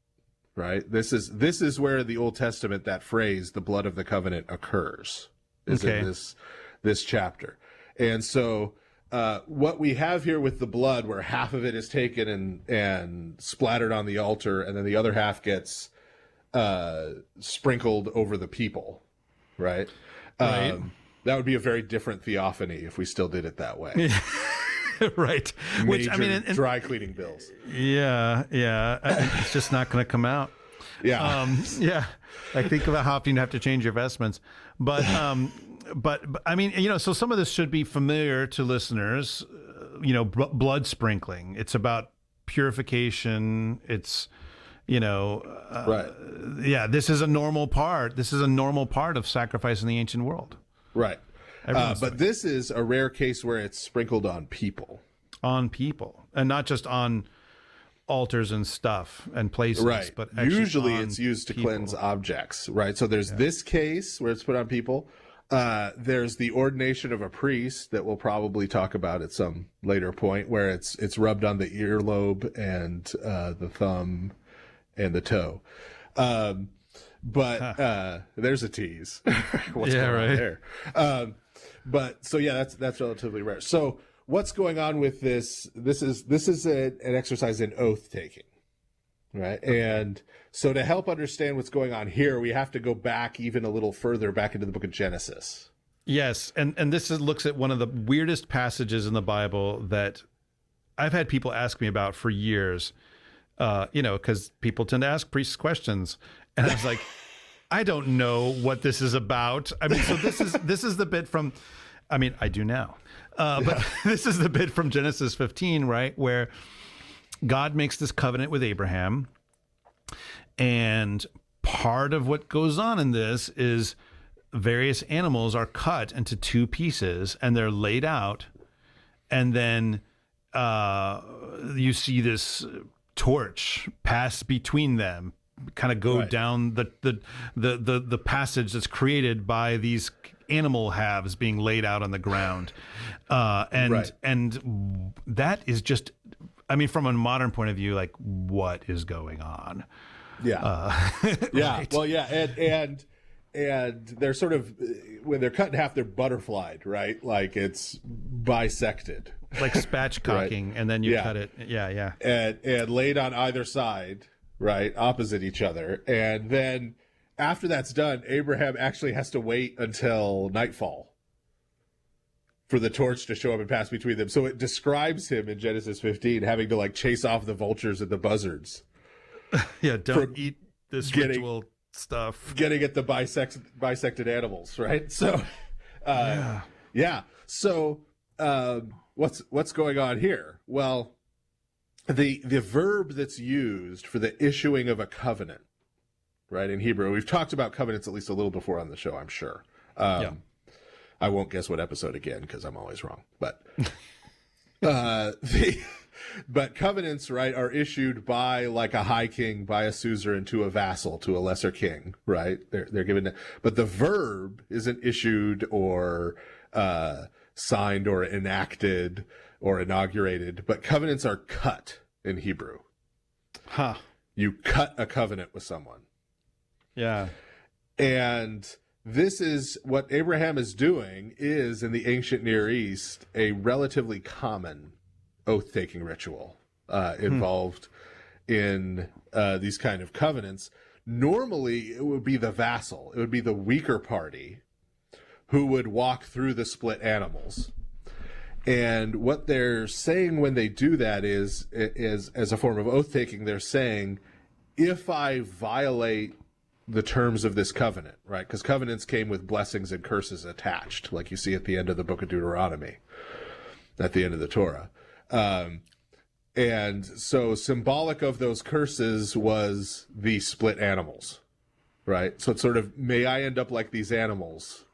Speaker 6: right? This is where the Old Testament, that phrase, the blood of the covenant, occurs, is in this chapter. And so what we have here with the blood, where half of it is taken and splattered on the altar, and then the other half gets sprinkled over the people, right?
Speaker 5: Right.
Speaker 6: That would be a very different theophany if we still did it that way.
Speaker 5: Right.
Speaker 6: Which, I mean, dry cleaning bills.
Speaker 5: Yeah. It's just not going to come out.
Speaker 6: Yeah.
Speaker 5: Yeah. Like, think about how often you have to change your vestments. But I mean, so some of this should be familiar to listeners. Blood sprinkling. It's about purification. It's,
Speaker 6: right.
Speaker 5: Yeah, this is a normal part. This is a normal part of sacrifice in the ancient world.
Speaker 6: Right. But this is a rare case where it's sprinkled on people.
Speaker 5: On people. And not just on altars and stuff and places.
Speaker 6: Right.
Speaker 5: But
Speaker 6: usually it's used to cleanse objects. Right. So there's this case where it's put on people. There's the ordination of a priest that we'll probably talk about at some later point, where it's rubbed on the earlobe and the thumb and the toe. But there's a tease. What's going on there? But so yeah, that's relatively rare. So what's going on with this? This is an exercise in oath taking, right? And so to help understand what's going on here, we have to go back even a little further back into the book of Genesis.
Speaker 5: Yes, and this looks at one of the weirdest passages in the Bible that I've had people ask me about for years. Because people tend to ask priests questions, and I was like, I don't know what this is about. I mean, so this is the bit from, I mean, I do now, but this is the bit from Genesis 15, right, where God makes this covenant with Abraham, and part of what goes on in this is various animals are cut into two pieces, and they're laid out, and then you see this torch pass between them, kind of go down the passage that's created by these animal halves being laid out on the ground, and that is just, I mean, from a modern point of view, like, what is going on? Yeah,
Speaker 6: yeah.
Speaker 5: Right.
Speaker 6: Well, yeah, and they're sort of, when they're cut in half, they're butterflied, right? Like, it's bisected,
Speaker 5: like spatchcocking, and then you cut it. Yeah.
Speaker 6: And laid on either side, right, opposite each other. And then after that's done, Abraham actually has to wait until nightfall for the torch to show up and pass between them. So it describes him in Genesis 15 having to, like, chase off the vultures and the buzzards.
Speaker 5: Yeah, don't eat this ritual stuff.
Speaker 6: Getting at the bisected animals, right? So, yeah. So, what's going on here? Well, the verb that's used for the issuing of a covenant, right, in Hebrew, we've talked about covenants at least a little before on the show, I'm sure. I won't guess what episode again because I'm always wrong. But but covenants, right, are issued by, like, a high king, by a suzerain to a vassal, to a lesser king, right? They're given, but the verb isn't issued or signed or enacted or inaugurated, but covenants are cut in Hebrew.
Speaker 5: Huh.
Speaker 6: You cut a covenant with someone.
Speaker 5: Yeah.
Speaker 6: And this is what Abraham is doing, is in the ancient Near East a relatively common oath-taking ritual involved in these kind of covenants. Normally, it would be the vassal. It would be the weaker party who would walk through the split animals. And what they're saying when they do that is as a form of oath-taking, they're saying, if I violate the terms of this covenant, right? Because covenants came with blessings and curses attached, like you see at the end of the book of Deuteronomy, at the end of the Torah. And so symbolic of those curses was the split animals, right? So it's sort of, may I end up like these animals,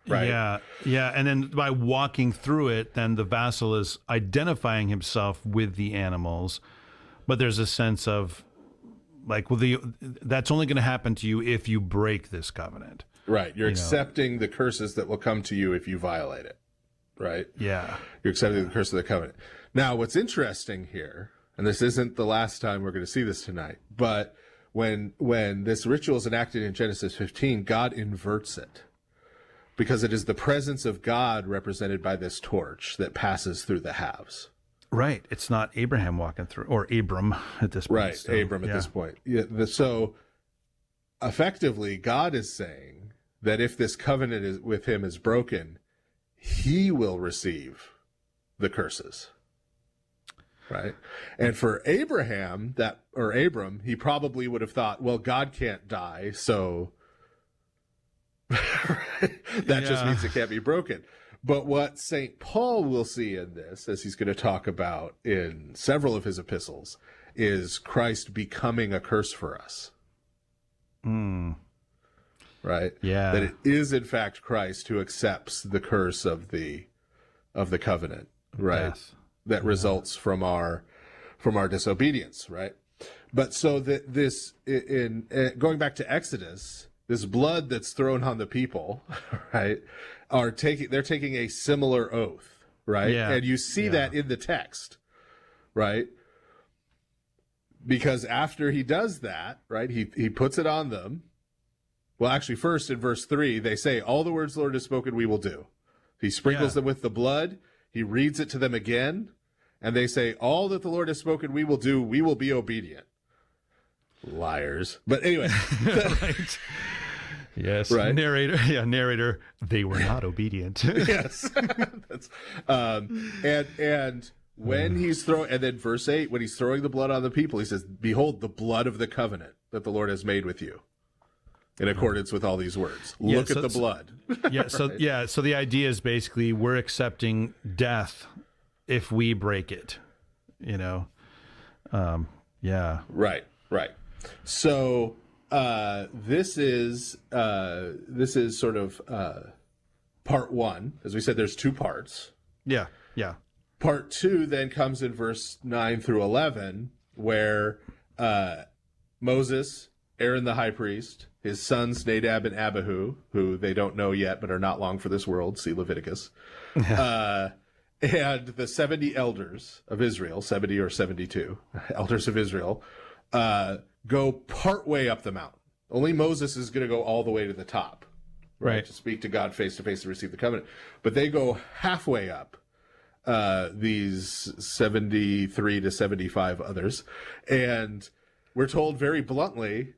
Speaker 6: right?
Speaker 5: Yeah. And then by walking through it, then the vassal is identifying himself with the animals, but there's a sense of, like, well, that's only going to happen to you if you break this covenant.
Speaker 6: Right. You're accepting the curses that will come to you if you violate it. Right?
Speaker 5: Yeah.
Speaker 6: You're accepting the curse of the covenant. Now, what's interesting here, and this isn't the last time we're going to see this tonight, but when this ritual is enacted in Genesis 15, God inverts it, because it is the presence of God represented by this torch that passes through the halves.
Speaker 5: Right. It's not Abraham walking through, or Abram at this point.
Speaker 6: Right. Abram at this point. Yeah. So effectively, God is saying that if this covenant with him is broken, he will receive the curses. Right? And for Abram, he probably would have thought, well, God can't die, so that just means it can't be broken. But what St. Paul will see in this, as he's going to talk about in several of his epistles, is Christ becoming a curse for us. Right?
Speaker 5: Yeah.
Speaker 6: That it is in fact Christ who accepts the curse of the covenant, right?
Speaker 5: Death.
Speaker 6: That results from our disobedience, right? But so that this going back to Exodus, this blood that's thrown on the people, right, they're taking a similar oath, right?
Speaker 5: Yeah.
Speaker 6: And you see that in the text, right? Because after he does that, right, he puts it on them. Well, actually, first in verse 3, they say, all the words the Lord has spoken, we will do. He sprinkles them with the blood. He reads it to them again. And they say, all that the Lord has spoken, we will do. We will be obedient. Liars. But anyway.
Speaker 5: Right. Yes.
Speaker 6: Right.
Speaker 5: Narrator. They were not obedient.
Speaker 6: Yes. And when he's throwing, and then verse 8, when he's throwing the blood on the people, he says, behold, the blood of the covenant that the Lord has made with you, in accordance with all these words. Look at the blood.
Speaker 5: So the idea is basically we're accepting death if we break it,
Speaker 6: Right. So this is sort of part one. As we said, there's two parts.
Speaker 5: Yeah.
Speaker 6: Part two then comes in verse 9 through 11, where Moses, Aaron the high priest, his sons Nadab and Abihu, who they don't know yet but are not long for this world, see Leviticus, and the 70 elders of Israel, 70 or 72 elders of Israel, go part way up the mountain. Only Moses is going to go all the way to the top, right, to speak to God face to face and receive the covenant. But they go halfway up, these 73 to 75 others, and we're told very bluntly,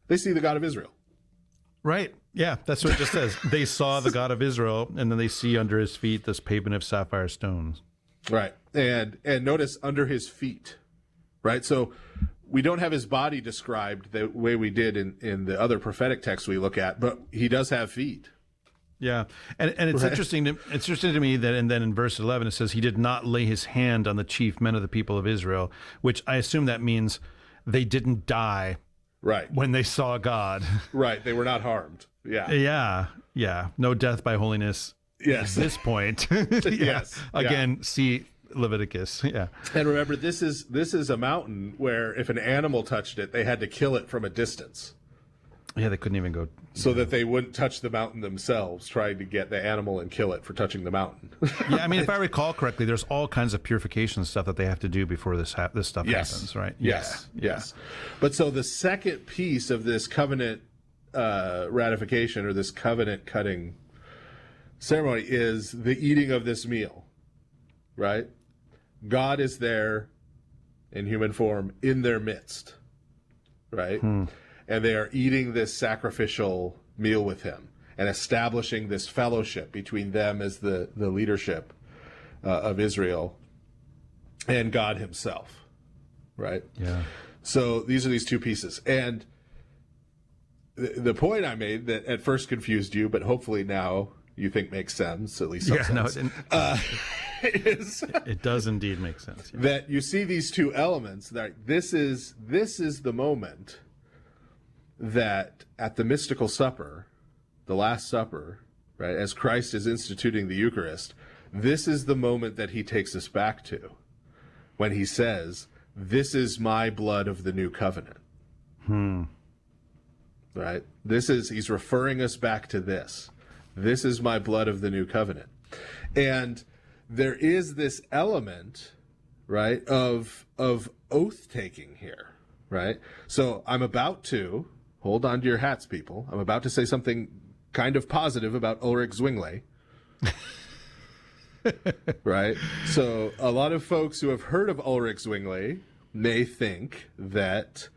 Speaker 6: they see the God of Israel.
Speaker 5: Right. Yeah, that's what it just says. They saw the God of Israel, and then they see under his feet this pavement of sapphire stones.
Speaker 6: Right. And notice under his feet, right? So we don't have his body described the way we did in the other prophetic texts we look at, but he does have feet.
Speaker 5: Yeah. And it's interesting to me that, and then in verse 11, it says he did not lay his hand on the chief men of the people of Israel, which I assume that means they didn't die.
Speaker 6: Right.
Speaker 5: When they saw God.
Speaker 6: Right. They were not harmed. Yeah.
Speaker 5: Yeah. No death by holiness.
Speaker 6: Yes.
Speaker 5: At this point.
Speaker 6: Yes.
Speaker 5: Again, see Leviticus. Yeah.
Speaker 6: And remember, this is a mountain where if an animal touched it, they had to kill it from a distance.
Speaker 5: Yeah, they couldn't even go.
Speaker 6: So that they wouldn't touch the mountain themselves, trying to get the animal and kill it for touching the mountain.
Speaker 5: Yeah, I mean, if I recall correctly, there's all kinds of purification stuff that they have to do before this stuff happens, right?
Speaker 6: Yes. But so the second piece of this covenant ratification, or this covenant cutting ceremony, is the eating of this meal, right? God is there in human form in their midst, right? And they are eating this sacrificial meal with him and establishing this fellowship between them as the leadership of Israel and God himself, right?
Speaker 5: Yeah.
Speaker 6: So these are these two pieces. And the point I made that at first confused you, but hopefully now you think makes sense, at least some sense.
Speaker 5: It does indeed make sense. Yeah.
Speaker 6: That you see these two elements, that this is the moment that at the mystical supper, the Last Supper, right, as Christ is instituting the Eucharist, this is the moment that he takes us back to when he says, this is my blood of the new covenant. Right? He's referring us back to this. This is my blood of the new covenant. And there is this element, right, of oath taking here, right? So I'm about to, hold on to your hats, people. I'm about to say something kind of positive about Ulrich Zwingli. Right? So a lot of folks who have heard of Ulrich Zwingli may think that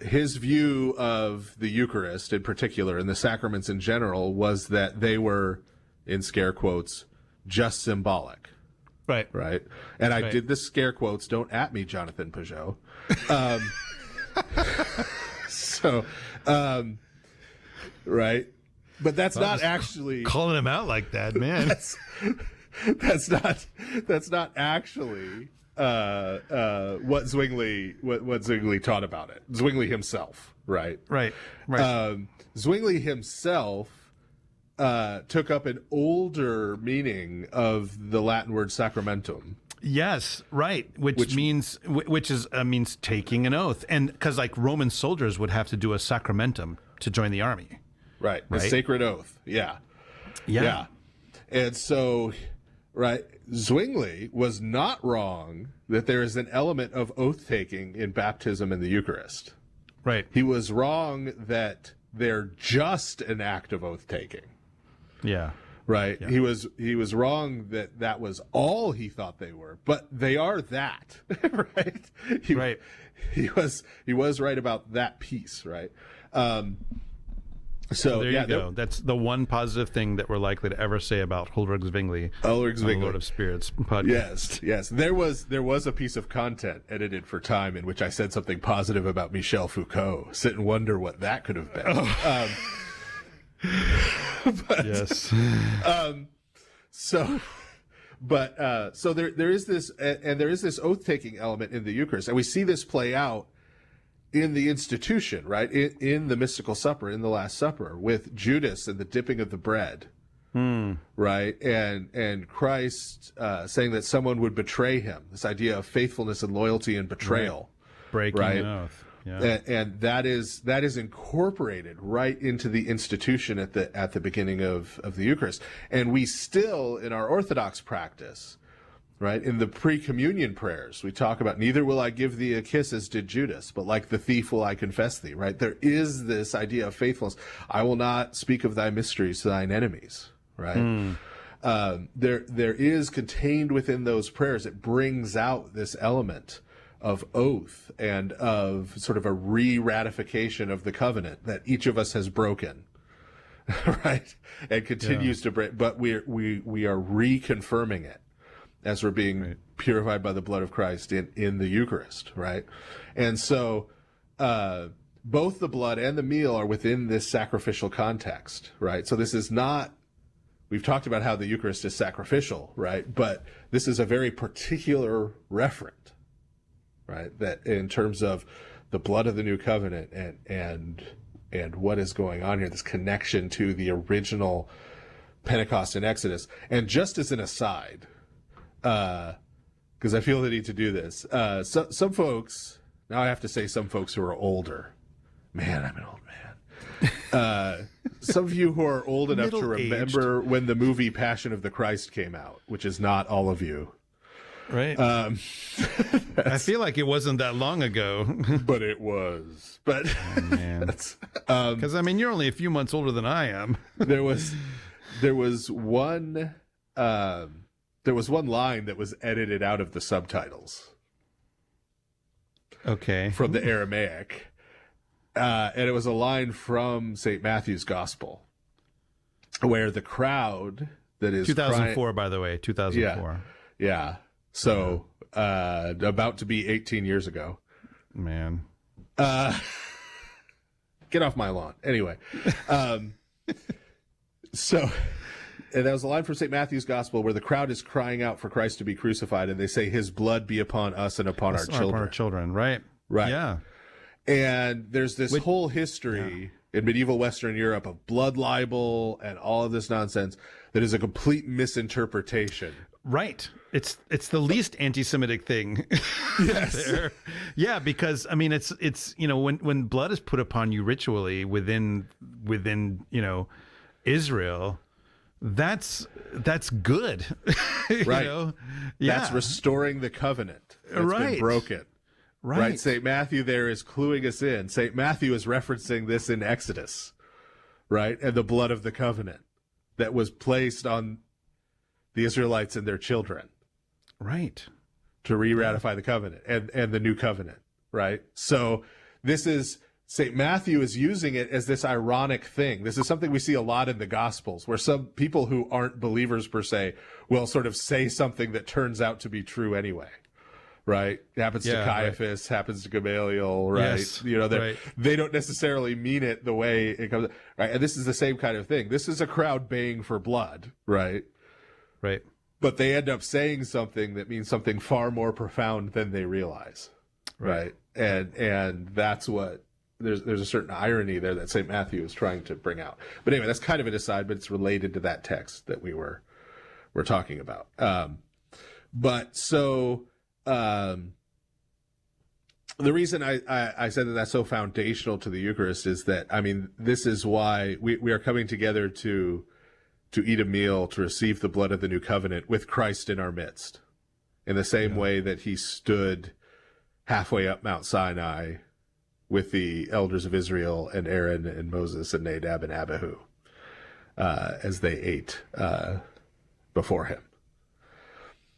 Speaker 6: his view of the Eucharist in particular and the sacraments in general was that they were, in scare quotes, just symbolic.
Speaker 5: Right.
Speaker 6: Right. And I
Speaker 5: Right.
Speaker 6: did the scare quotes. Don't at me, Jonathan Peugeot. Right. But that's not actually
Speaker 5: calling him out like that, man.
Speaker 6: that's not actually what Zwingli taught about it. Zwingli himself, right?
Speaker 5: Right.
Speaker 6: Zwingli himself took up an older meaning of the Latin word sacramentum.
Speaker 5: Yes, right. Which means taking an oath, and because like Roman soldiers would have to do a sacramentum to join the army.
Speaker 6: Right. A sacred oath. Yeah. And so, right, Zwingli was not wrong that there is an element of oath taking in baptism and the Eucharist.
Speaker 5: Right.
Speaker 6: He was wrong that they're just an act of oath taking.
Speaker 5: Yeah.
Speaker 6: Right.
Speaker 5: Yeah.
Speaker 6: He was wrong that was all he thought they were, but they are that. Right. He was right about that piece. Right. So
Speaker 5: there you go. That's the one positive thing that we're likely to ever say about Ulrich Zwingli.
Speaker 6: Ulrich Zwingli,
Speaker 5: on the Lord of Spirits podcast.
Speaker 6: Yes. There was a piece of content edited for Time in which I said something positive about Michel Foucault. Sit and wonder what that could have been.
Speaker 5: Yes.
Speaker 6: So there is this, and there is this oath taking element in the Eucharist, and we see this play out in the institution, right? In the mystical supper, in the Last Supper, with Judas and the dipping of the bread, right? And Christ saying that someone would betray him. This idea of faithfulness and loyalty and betrayal,
Speaker 5: breaking an oath. Yeah.
Speaker 6: And that is incorporated right into the institution at the beginning of the Eucharist. And we still, in our Orthodox practice, right, in the pre-communion prayers, we talk about, neither will I give thee a kiss as did Judas, but like the thief will I confess thee, right? There is this idea of faithfulness. I will not speak of thy mysteries to thine enemies, right? There is contained within those prayers, it brings out this element of oath and of sort of a re-ratification of the covenant that each of us has broken, right? And continues to break, but we are reconfirming it as we're being purified by the blood of Christ in the Eucharist, right? And so both the blood and the meal are within this sacrificial context, right? So this is not, we've talked about how the Eucharist is sacrificial, right? But this is a very particular referent, right? That in terms of the blood of the new covenant and what is going on here, this connection to the original Pentecost and Exodus. And just as an aside, because I feel the need to do this, some folks, now I have to say some folks who are older. Man, I'm an old man. Some of you who are old enough to remember when the movie Passion of the Christ came out, which is not all of you.
Speaker 5: Right. I feel like it wasn't that long ago.
Speaker 6: But it was. But
Speaker 5: oh, man. Because I mean, you're only a few months older than I am.
Speaker 6: There was one line that was edited out of the subtitles.
Speaker 5: Okay.
Speaker 6: From the Aramaic. And it was a line from St. Matthew's Gospel where the crowd that is
Speaker 5: 2004, by the way, 2004.
Speaker 6: Yeah. So, about to be 18 years ago.
Speaker 5: Man.
Speaker 6: Get off my lawn. Anyway. So, and that was a line from St. Matthew's Gospel where the crowd is crying out for Christ to be crucified, and they say, his blood be upon us and upon our children.
Speaker 5: Upon our children, right.
Speaker 6: Right.
Speaker 5: Yeah.
Speaker 6: And there's this whole history in medieval Western Europe of blood libel and all of this nonsense that is a complete misinterpretation.
Speaker 5: Right. It's the least anti-Semitic thing.
Speaker 6: Yes.
Speaker 5: There. Yeah, because I mean it's when blood is put upon you ritually within Israel, that's good.
Speaker 6: Right. That's restoring the covenant that's been broken. Right. St. Matthew there is cluing us in. St. Matthew is referencing this in Exodus, right? And the blood of the covenant that was placed on the Israelites and their children.
Speaker 5: Right.
Speaker 6: To re-ratify the covenant and the new covenant, right? So this is St. Matthew is using it as this ironic thing. This is something we see a lot in the Gospels, where some people who aren't believers per se will sort of say something that turns out to be true anyway. Right? It happens to Caiaphas, happens to Gamaliel, right?
Speaker 5: Yes,
Speaker 6: They don't necessarily mean it the way it comes, right? And this is the same kind of thing. This is a crowd baying for blood, right?
Speaker 5: Right.
Speaker 6: But they end up saying something that means something far more profound than they realize, right? And that's what, there's a certain irony there that St. Matthew is trying to bring out. But anyway, that's kind of an aside, but it's related to that text that we're talking about. The reason I said that that's so foundational to the Eucharist is that, I mean, this is why we are coming together to eat a meal, to receive the blood of the new covenant with Christ in our midst, in the same way that he stood halfway up Mount Sinai with the elders of Israel and Aaron and Moses and Nadab and Abihu as they ate before him.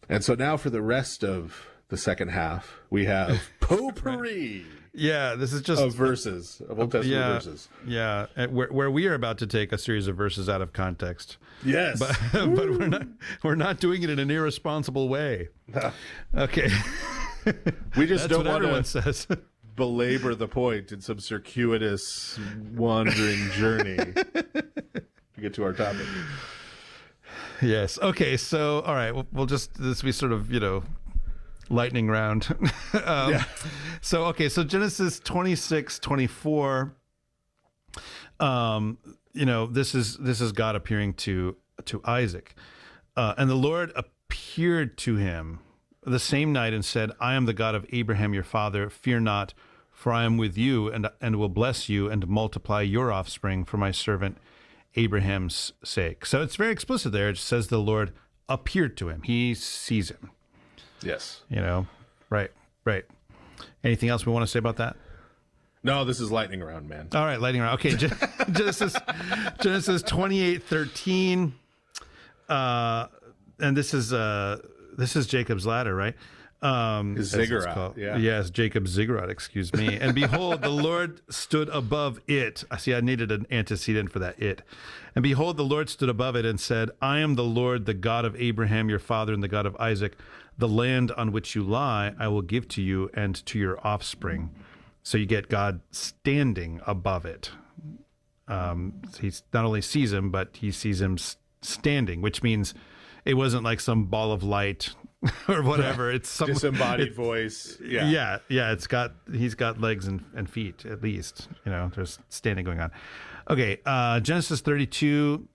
Speaker 6: And so now for the rest of the second half, we have potpourri.
Speaker 5: Yeah, this is just
Speaker 6: of verses, of Old Testament verses.
Speaker 5: Yeah, where we are about to take a series of verses out of context.
Speaker 6: Yes,
Speaker 5: but we're not doing it in an irresponsible way. Okay,
Speaker 6: we just don't want
Speaker 5: everyone
Speaker 6: to
Speaker 5: says.
Speaker 6: belabor the point in some circuitous wandering journey to get to our topic.
Speaker 5: Yes. Okay. So, all right, we'll just this be sort of lightning round. So, okay. So Genesis 26:24. This is God appearing to Isaac, and the Lord appeared to him the same night and said, "I am the God of Abraham your father. Fear not, for I am with you, and will bless you and multiply your offspring for my servant Abraham's sake." So it's very explicit there. It says the Lord appeared to him. He sees him.
Speaker 6: Yes.
Speaker 5: Right. Anything else we want to say about that?
Speaker 6: No, this is lightning round, man.
Speaker 5: All right, lightning round. Okay, Genesis 28:13. And this is Jacob's ladder, right?
Speaker 6: His ziggurat. Yeah.
Speaker 5: Yes, Jacob's ziggurat, excuse me. And behold, the Lord stood above it. I see I needed an antecedent for that it. And behold, the Lord stood above it and said, I am the Lord, the God of Abraham, your father, and the God of Isaac. The land on which you lie, I will give to you and to your offspring. So you get God standing above it. He not only sees him, but he sees him standing, which means it wasn't like some ball of light or whatever. It's some
Speaker 6: disembodied voice. Yeah.
Speaker 5: He's got legs and feet, at least. There's standing going on. Okay, Genesis 32.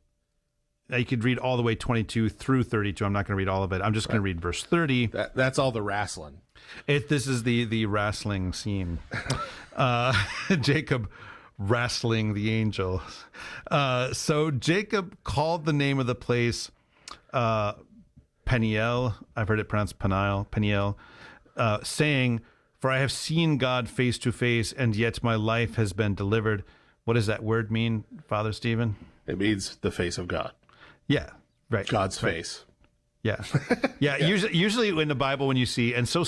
Speaker 5: You could read all the way 22 through 32. I'm not going to read all of it. I'm just going to read verse 30.
Speaker 6: That's all the wrestling.
Speaker 5: This is the wrestling scene. Jacob wrestling the angel. So Jacob called the name of the place Peniel. I've heard it pronounced Peniel, saying, "For I have seen God face to face, and yet my life has been delivered." What does that word mean, Father Stephen?
Speaker 6: It means the face of God.
Speaker 5: Yeah, right.
Speaker 6: God's face.
Speaker 5: Yeah. Yeah. Usually in the Bible, when you see, and so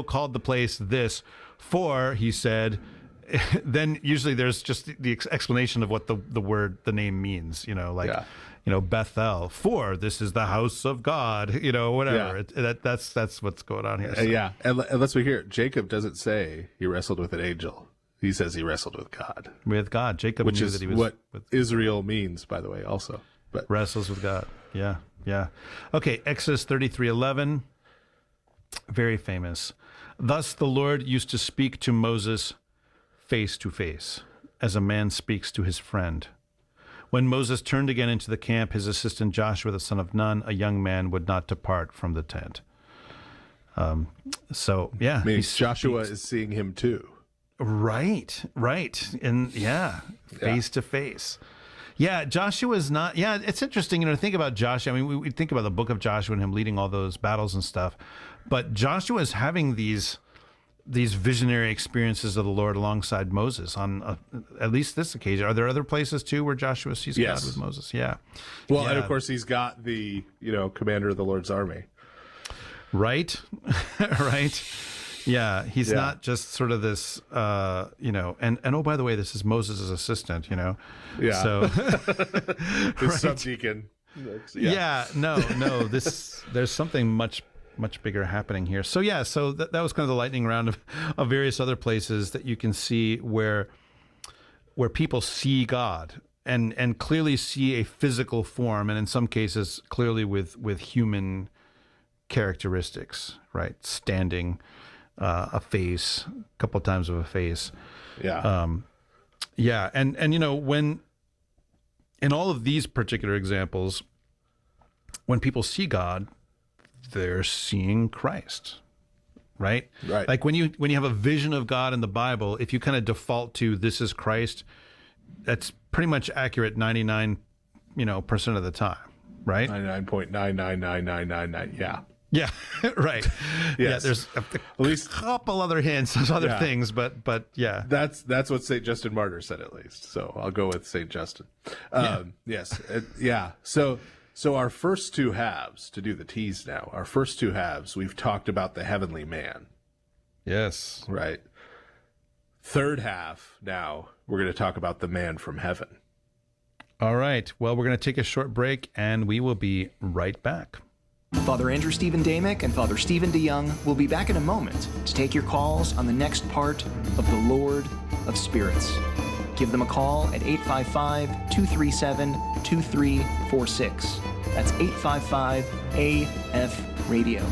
Speaker 5: called the place this, for, he said, then usually there's just the explanation of what the name means, Bethel, for this is the house of God, whatever.
Speaker 6: Yeah.
Speaker 5: That's what's going on here. So.
Speaker 6: Yeah. And let's be here. Jacob doesn't say he wrestled with an angel. He says he wrestled with God.
Speaker 5: With God. Jacob
Speaker 6: Which
Speaker 5: knew
Speaker 6: is
Speaker 5: that he was
Speaker 6: what Israel means, by the way, also. But
Speaker 5: wrestles with God. Yeah. Yeah. Okay. Exodus 33:11. Very famous. Thus the Lord used to speak to Moses face to face, as a man speaks to his friend. When Moses turned again into the camp, his assistant Joshua, the son of Nun, a young man, would not depart from the tent.
Speaker 6: Means Joshua is seeing him too.
Speaker 5: Right. And face to face. Yeah, Joshua's not. Yeah, it's interesting, to think about Joshua. I mean, we think about the book of Joshua and him leading all those battles and stuff, but Joshua is having these visionary experiences of the Lord alongside Moses on at least this occasion. Are there other places too where Joshua sees God with Moses? Yeah.
Speaker 6: Well,
Speaker 5: yeah.
Speaker 6: And of course he's got the commander of the Lord's army.
Speaker 5: Right. Right. Yeah, he's
Speaker 6: Yeah.
Speaker 5: not just sort of this, and oh, by the way, this is Moses' assistant,
Speaker 6: Yeah.
Speaker 5: So,
Speaker 6: His subdeacon.
Speaker 5: No, there's something much bigger happening here. So that was kind of the lightning round of various other places that you can see where people see God and clearly see a physical form, and in some cases clearly with human characteristics, right? Standing, a face, a couple of times of a face.
Speaker 6: Yeah.
Speaker 5: And when in all of these particular examples, when people see God, they're seeing Christ, right?
Speaker 6: Right.
Speaker 5: Like when you have a vision of God in the Bible, if you kind of default to this is Christ, that's pretty much accurate 99% of the time, right?
Speaker 6: 99.99999. Yeah.
Speaker 5: Yeah, right. Yeah,
Speaker 6: Yes.
Speaker 5: there's
Speaker 6: At least
Speaker 5: couple other hints of other things, but yeah.
Speaker 6: that's what St. Justin Martyr said, at least. So I'll go with St. Justin. Yes. So our first two halves, to do the tease now, we've talked about the heavenly man,
Speaker 5: Yes.
Speaker 6: right? Third half, now we're going to talk about the man from heaven.
Speaker 5: All right. Well, we're going to take a short break, and we will be right back.
Speaker 4: Father Andrew Stephen Damick and Father Stephen DeYoung will be back in a moment to take your calls on the next part of the Lord of Spirits. Give them a call at 855-237-2346. That's 855-AF-RADIO.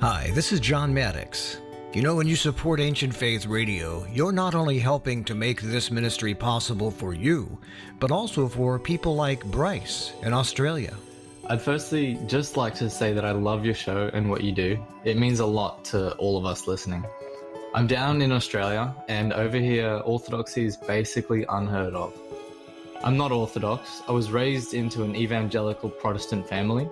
Speaker 3: Hi, this is John Maddox. You know, when you support Ancient Faith Radio, you're not only helping to make this ministry possible for you, but also for people like Bryce in Australia.
Speaker 10: I'd firstly just like to say that I love your show and what you do. It means a lot to all of us listening. I'm down in Australia, and over here, orthodoxy is basically unheard of. I'm not Orthodox. I was raised into an evangelical Protestant family.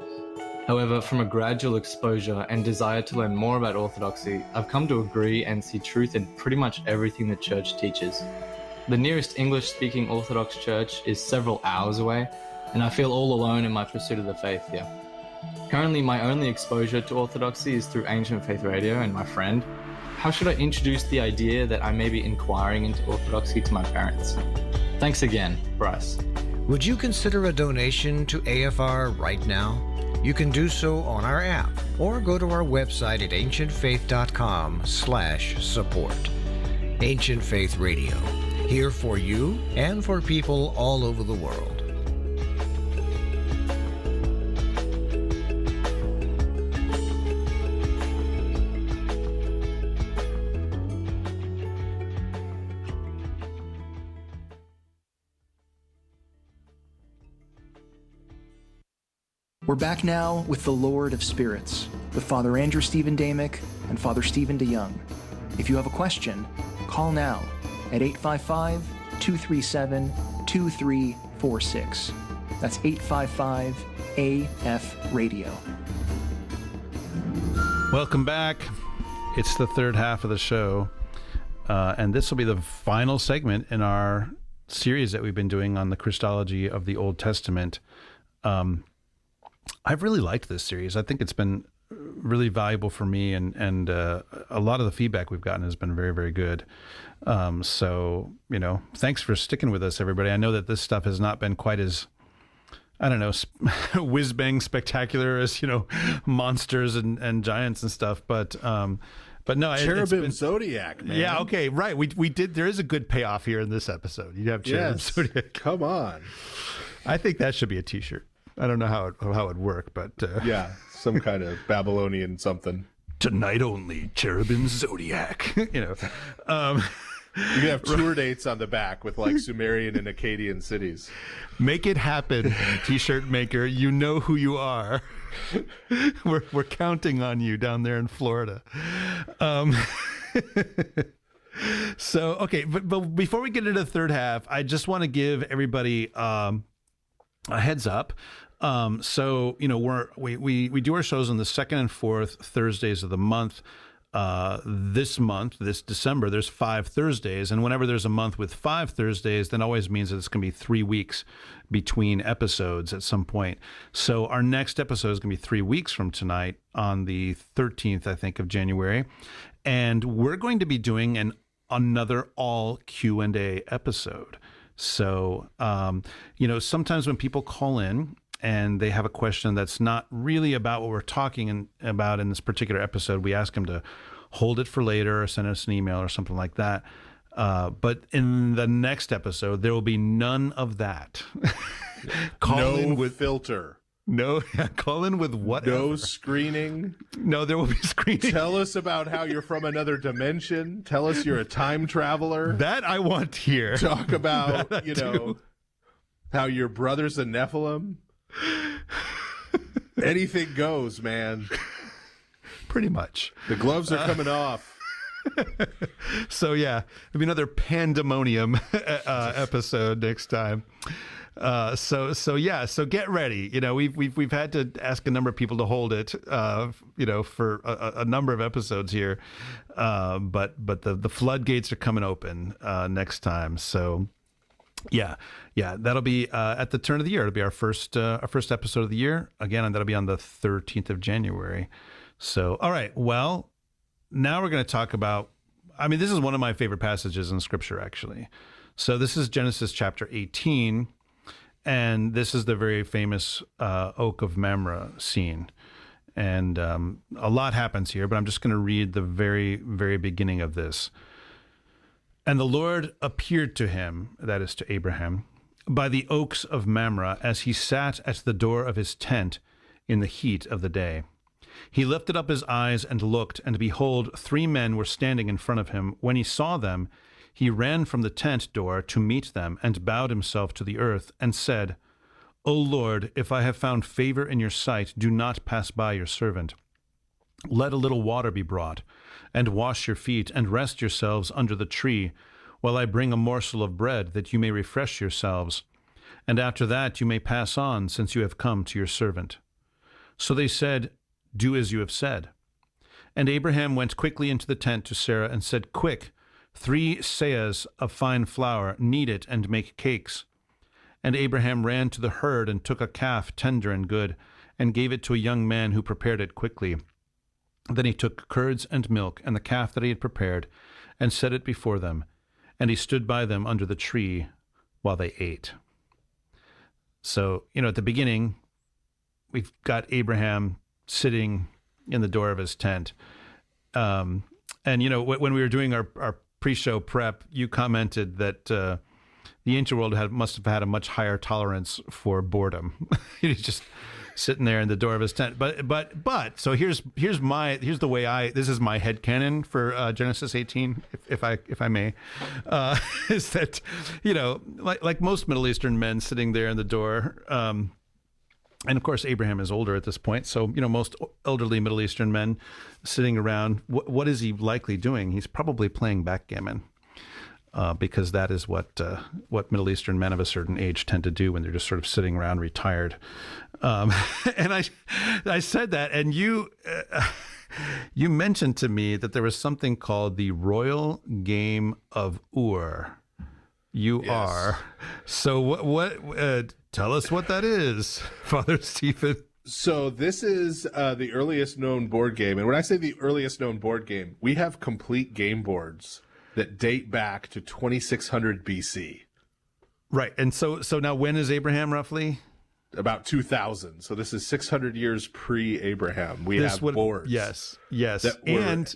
Speaker 10: However, from a gradual exposure and desire to learn more about Orthodoxy, I've come to agree and see truth in pretty much everything the Church teaches. The nearest English-speaking Orthodox church is several hours away, and I feel all alone in my pursuit of the faith here. Currently, my only exposure to Orthodoxy is through Ancient Faith Radio and my friend. How should I introduce the idea that I may be inquiring into Orthodoxy to my parents? Thanks again, Bryce.
Speaker 3: Would you consider a donation to AFR right now? You can do so on our app or go to our website at ancientfaith.com/support. Ancient Faith Radio, here for you and for people all over the world.
Speaker 4: We're back now with the Lord of Spirits, with Father Andrew Stephen Damick and Father Stephen DeYoung. If you have a question, call now at 855-237-2346. That's 855-AF-RADIO.
Speaker 5: Welcome back. It's the third half of the show, and this will be the final segment in our series that we've been doing on the Christology of the Old Testament. I've really liked this series. I think it's been really valuable for me, and a lot of the feedback we've gotten has been very, very good. So, thanks for sticking with us, everybody. I know that this stuff has not been quite as, whiz-bang spectacular as, monsters and giants and stuff, but no.
Speaker 6: Cherubim zodiac, man.
Speaker 5: Yeah, okay, right. We did. There is a good payoff here in this episode. You have cherubim zodiac.
Speaker 6: Come on.
Speaker 5: I think that should be a T-shirt. I don't know how it'd work, but
Speaker 6: yeah, some kind of Babylonian something.
Speaker 5: Tonight only, cherubim zodiac. You can
Speaker 6: have tour dates on the back with like Sumerian and Akkadian cities.
Speaker 5: Make it happen, T-shirt maker. You know who you are. We're counting on you down there in Florida. So okay, but before we get into the third half, I just want to give everybody a heads up. So we do our shows on the second and fourth Thursdays of the month. this month, this December, there's 5 Thursdays. And whenever there's a month with 5 Thursdays, that always means that it's going to be 3 weeks between episodes at some point. So our next episode is going to be 3 weeks from tonight on the 13th, I think, of January. And we're going to be doing another all Q&A episode. So, sometimes when people call in and they have a question that's not really about what we're talking about in this particular episode, we ask them to hold it for later or send us an email or something like that. But in the next episode, there will be none of that.
Speaker 6: No filter.
Speaker 5: No, call in with whatever.
Speaker 6: No screening.
Speaker 5: No, there will be screening.
Speaker 6: Tell us about how you're from another dimension. Tell us you're a time traveler.
Speaker 5: That I want to hear.
Speaker 6: Talk about, how your brother's a Nephilim. Anything goes, man.
Speaker 5: Pretty much.
Speaker 6: The gloves are coming off.
Speaker 5: So yeah, there'll be another pandemonium episode next time. So get ready. We've had to ask a number of people to hold it, for a number of episodes here. But the floodgates are coming open next time. So yeah, that'll be at the turn of the year. It'll be our first episode of the year again, and that'll be on the 13th of January. So all right, well, now we're going to talk about. This is one of my favorite passages in Scripture, actually. So this is Genesis chapter 18. And this is the very famous Oak of Mamre scene. And a lot happens here, but I'm just going to read the very, very beginning of this. And the Lord appeared to him, that is to Abraham, by the oaks of Mamre as he sat at the door of his tent in the heat of the day. He lifted up his eyes and looked, and behold, 3 men were standing in front of him. When he saw them, he ran from the tent door to meet them and bowed himself to the earth and said, O Lord, if I have found favor in your sight, do not pass by your servant. Let a little water be brought, and wash your feet, and rest yourselves under the tree, while I bring a morsel of bread, that you may refresh yourselves. And after that you may pass on, since you have come to your servant. So they said, Do as you have said. And Abraham went quickly into the tent to Sarah and said, Quick, 3 seahs of fine flour, knead it and make cakes. And Abraham ran to the herd and took a calf tender and good, and gave it to a young man who prepared it quickly. Then he took curds and milk and the calf that he had prepared, and set it before them. And he stood by them under the tree while they ate. So, at the beginning, we've got Abraham sitting in the door of his tent. And, when we were doing our pre-show prep, you commented that the ancient world must have had a much higher tolerance for boredom. He's just sitting there in the door of his tent. But so here's the way this is my headcanon for Genesis 18, if I may, is that like most Middle Eastern men sitting there in the door. And of course, Abraham is older at this point. So, most elderly Middle Eastern men sitting around, what is he likely doing? He's probably playing backgammon, because that is what Middle Eastern men of a certain age tend to do when they're just sort of sitting around retired. And I said that, and you mentioned to me that there was something called the Royal Game of Ur. You
Speaker 6: Yes.
Speaker 5: are. So what tell us what that is, Father Stephen.
Speaker 6: So this is the earliest known board game. And when I say the earliest known board game, we have complete game boards that date back to 2600 BC.
Speaker 5: Right. And so now when is Abraham roughly?
Speaker 6: About 2000. So this is 600 years pre-Abraham. We have boards.
Speaker 5: Yes.
Speaker 6: And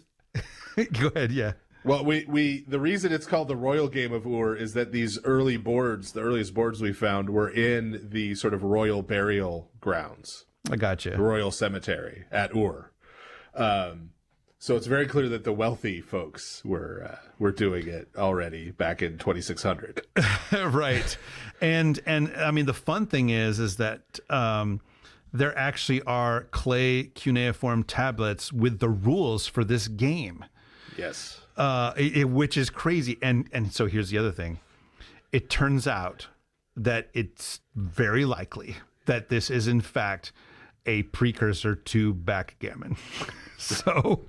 Speaker 5: go ahead. Yeah.
Speaker 6: Well, we the reason it's called the Royal Game of Ur is that these early boards, the earliest boards we found, were in the sort of royal burial grounds.
Speaker 5: I got you.
Speaker 6: The royal cemetery at Ur. So it's very clear that the wealthy folks were doing it already back in 2600.
Speaker 5: Right. And I mean, the fun thing is that there actually are clay cuneiform tablets with the rules for this game.
Speaker 6: Yes.
Speaker 5: Which is crazy. And so here's the other thing. It turns out that it's very likely that this is in fact a precursor to backgammon. So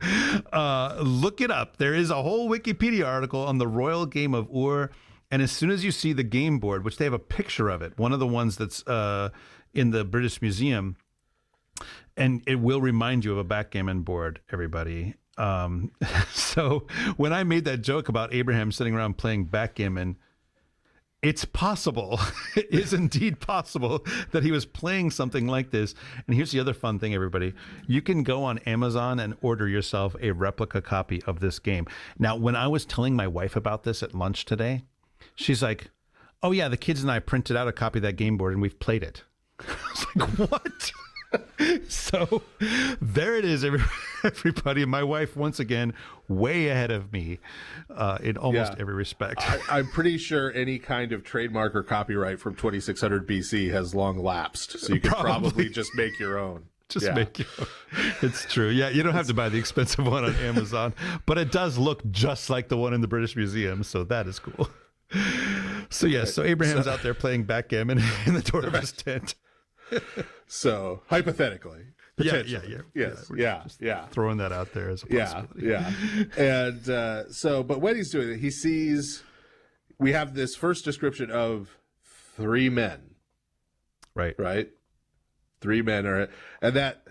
Speaker 5: look it up. There is a whole Wikipedia article on the Royal Game of Ur. And as soon as you see the game board, which they have a picture of it, one of the ones that's in the British Museum, and it will remind you of a backgammon board, everybody. So when I made that joke about Abraham sitting around playing backgammon, it's possible, it is indeed possible that he was playing something like this. And here's the other fun thing, everybody. You can go on Amazon and order yourself a replica copy of this game. Now, when I was telling my wife about this at lunch today, she's like, oh yeah, the kids and I printed out a copy of that game board and we've played it. I was like, what? So there it is, everybody. My wife, once again, way ahead of me in almost every respect.
Speaker 6: I'm pretty sure any kind of trademark or copyright from 2600 BC has long lapsed, so you can probably just make your own.
Speaker 5: Make your own. It's true. Yeah, you don't have to buy the expensive one on Amazon, but it does look just like the one in the British Museum, so that is cool. So yes, so Abraham's out there playing backgammon in the door of his tent.
Speaker 6: So hypothetically, potentially.
Speaker 5: Throwing that out there as a possibility.
Speaker 6: And so, but when he's doing it, he sees, we have this first description of 3 men. Right. 3 men are, and that,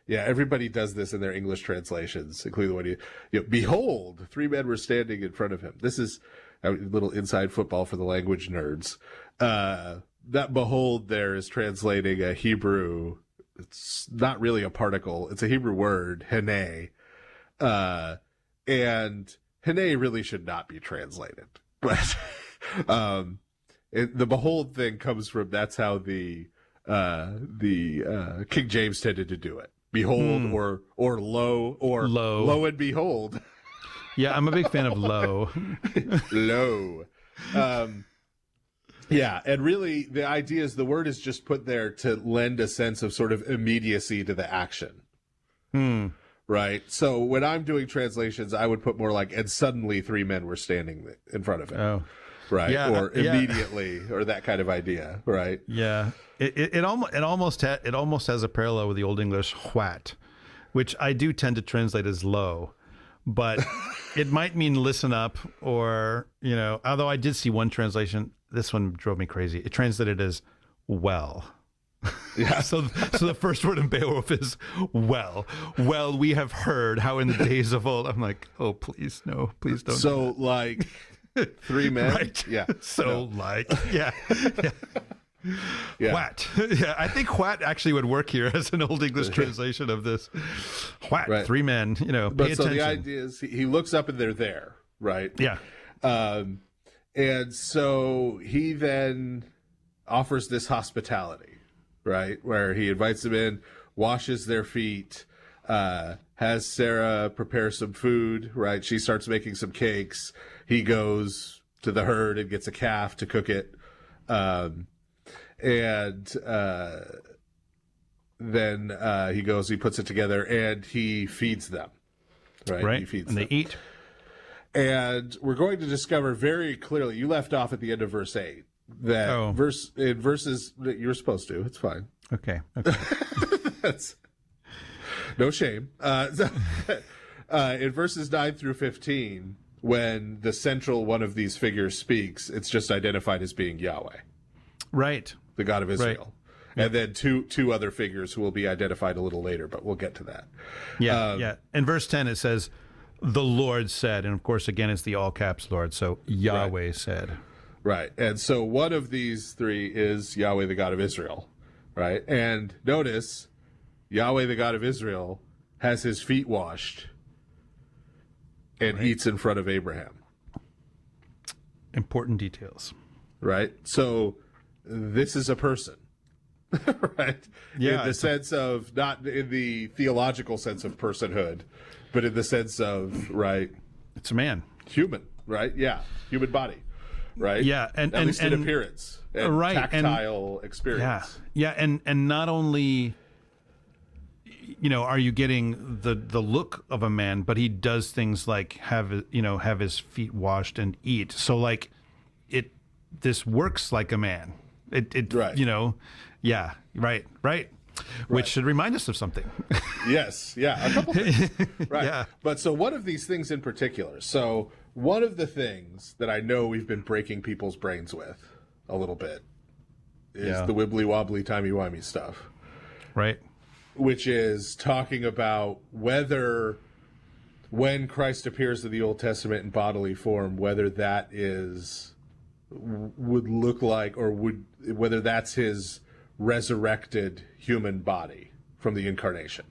Speaker 6: everybody does this in their English translations, including the one behold, 3 men were standing in front of him. This is a little inside football for the language nerds. That behold there is translating a Hebrew. It's not really a particle. It's a Hebrew word, hene. And hene really should not be translated. But the behold thing comes from, that's how the King James tended to do it. Behold or lo and behold.
Speaker 5: Yeah, I'm a big fan of lo.
Speaker 6: Lo. And really the idea is the word is just put there to lend a sense of sort of immediacy to the action. Right? So when I'm doing translations, I would put more like, and suddenly 3 men were standing in front of him.
Speaker 5: Oh.
Speaker 6: Right? Or immediately, or that kind of idea, right?
Speaker 5: Yeah. It almost has a parallel with the Old English what, which I do tend to translate as low. But it might mean listen up, or, although I did see one translation, this one drove me crazy. It translated as well. Yeah. So the first word in Beowulf is well. Well, we have heard how in the days of old. I'm like, oh, please, no, please don't.
Speaker 6: So like 3 men?
Speaker 5: Right.
Speaker 6: Yeah.
Speaker 5: So yeah. What? Yeah, I think what actually would work here as an Old English translation of this. What? Right. 3 men, pay
Speaker 6: but so
Speaker 5: attention.
Speaker 6: the idea is he looks up and they're there, right?
Speaker 5: Yeah.
Speaker 6: And so he then offers this hospitality, right? Where he invites them in, washes their feet, has Sarah prepare some food, right? She starts making some cakes. He goes to the herd and gets a calf to cook it. Then he goes, he puts it together, and he feeds them. Right. He feeds them.
Speaker 5: They eat.
Speaker 6: And we're going to discover very clearly, you left off at the end of verse 8, that verses that you're supposed to. It's fine.
Speaker 5: Okay.
Speaker 6: That's no shame. In verses 9 through 15, when the central one of these figures speaks, it's just identified as being Yahweh.
Speaker 5: Right.
Speaker 6: The God of Israel. Right. And then two other figures who will be identified a little later, but we'll get to that.
Speaker 5: Yeah. In verse 10, it says, the Lord said, and of course, again, it's the all caps Lord. So Yahweh said.
Speaker 6: Right. And so one of these 3 is Yahweh, the God of Israel. Right. And notice Yahweh, the God of Israel, has his feet washed and eats in front of Abraham.
Speaker 5: Important details.
Speaker 6: Right. So this is a person. Right.
Speaker 5: Yeah.
Speaker 6: In the sense of, not in the theological sense of personhood, but in the sense of, right,
Speaker 5: it's a man,
Speaker 6: human, right? Yeah, human body, right?
Speaker 5: Yeah, and
Speaker 6: at least in appearance, and tactile experience.
Speaker 5: Yeah, and not only, are you getting the look of a man, but he does things like have his feet washed and eat. So like, this works like a man. It right. Yeah, right. Which should remind us of something.
Speaker 6: Yes, yeah, a couple things. Right.
Speaker 5: Yeah.
Speaker 6: But so one of these things in particular. So one of the things that I know we've been breaking people's brains with a little bit is the wibbly wobbly timey wimey stuff.
Speaker 5: Right.
Speaker 6: Which is talking about whether when Christ appears in the Old Testament in bodily form, whether that would look like, or whether that's his resurrected human body from the Incarnation.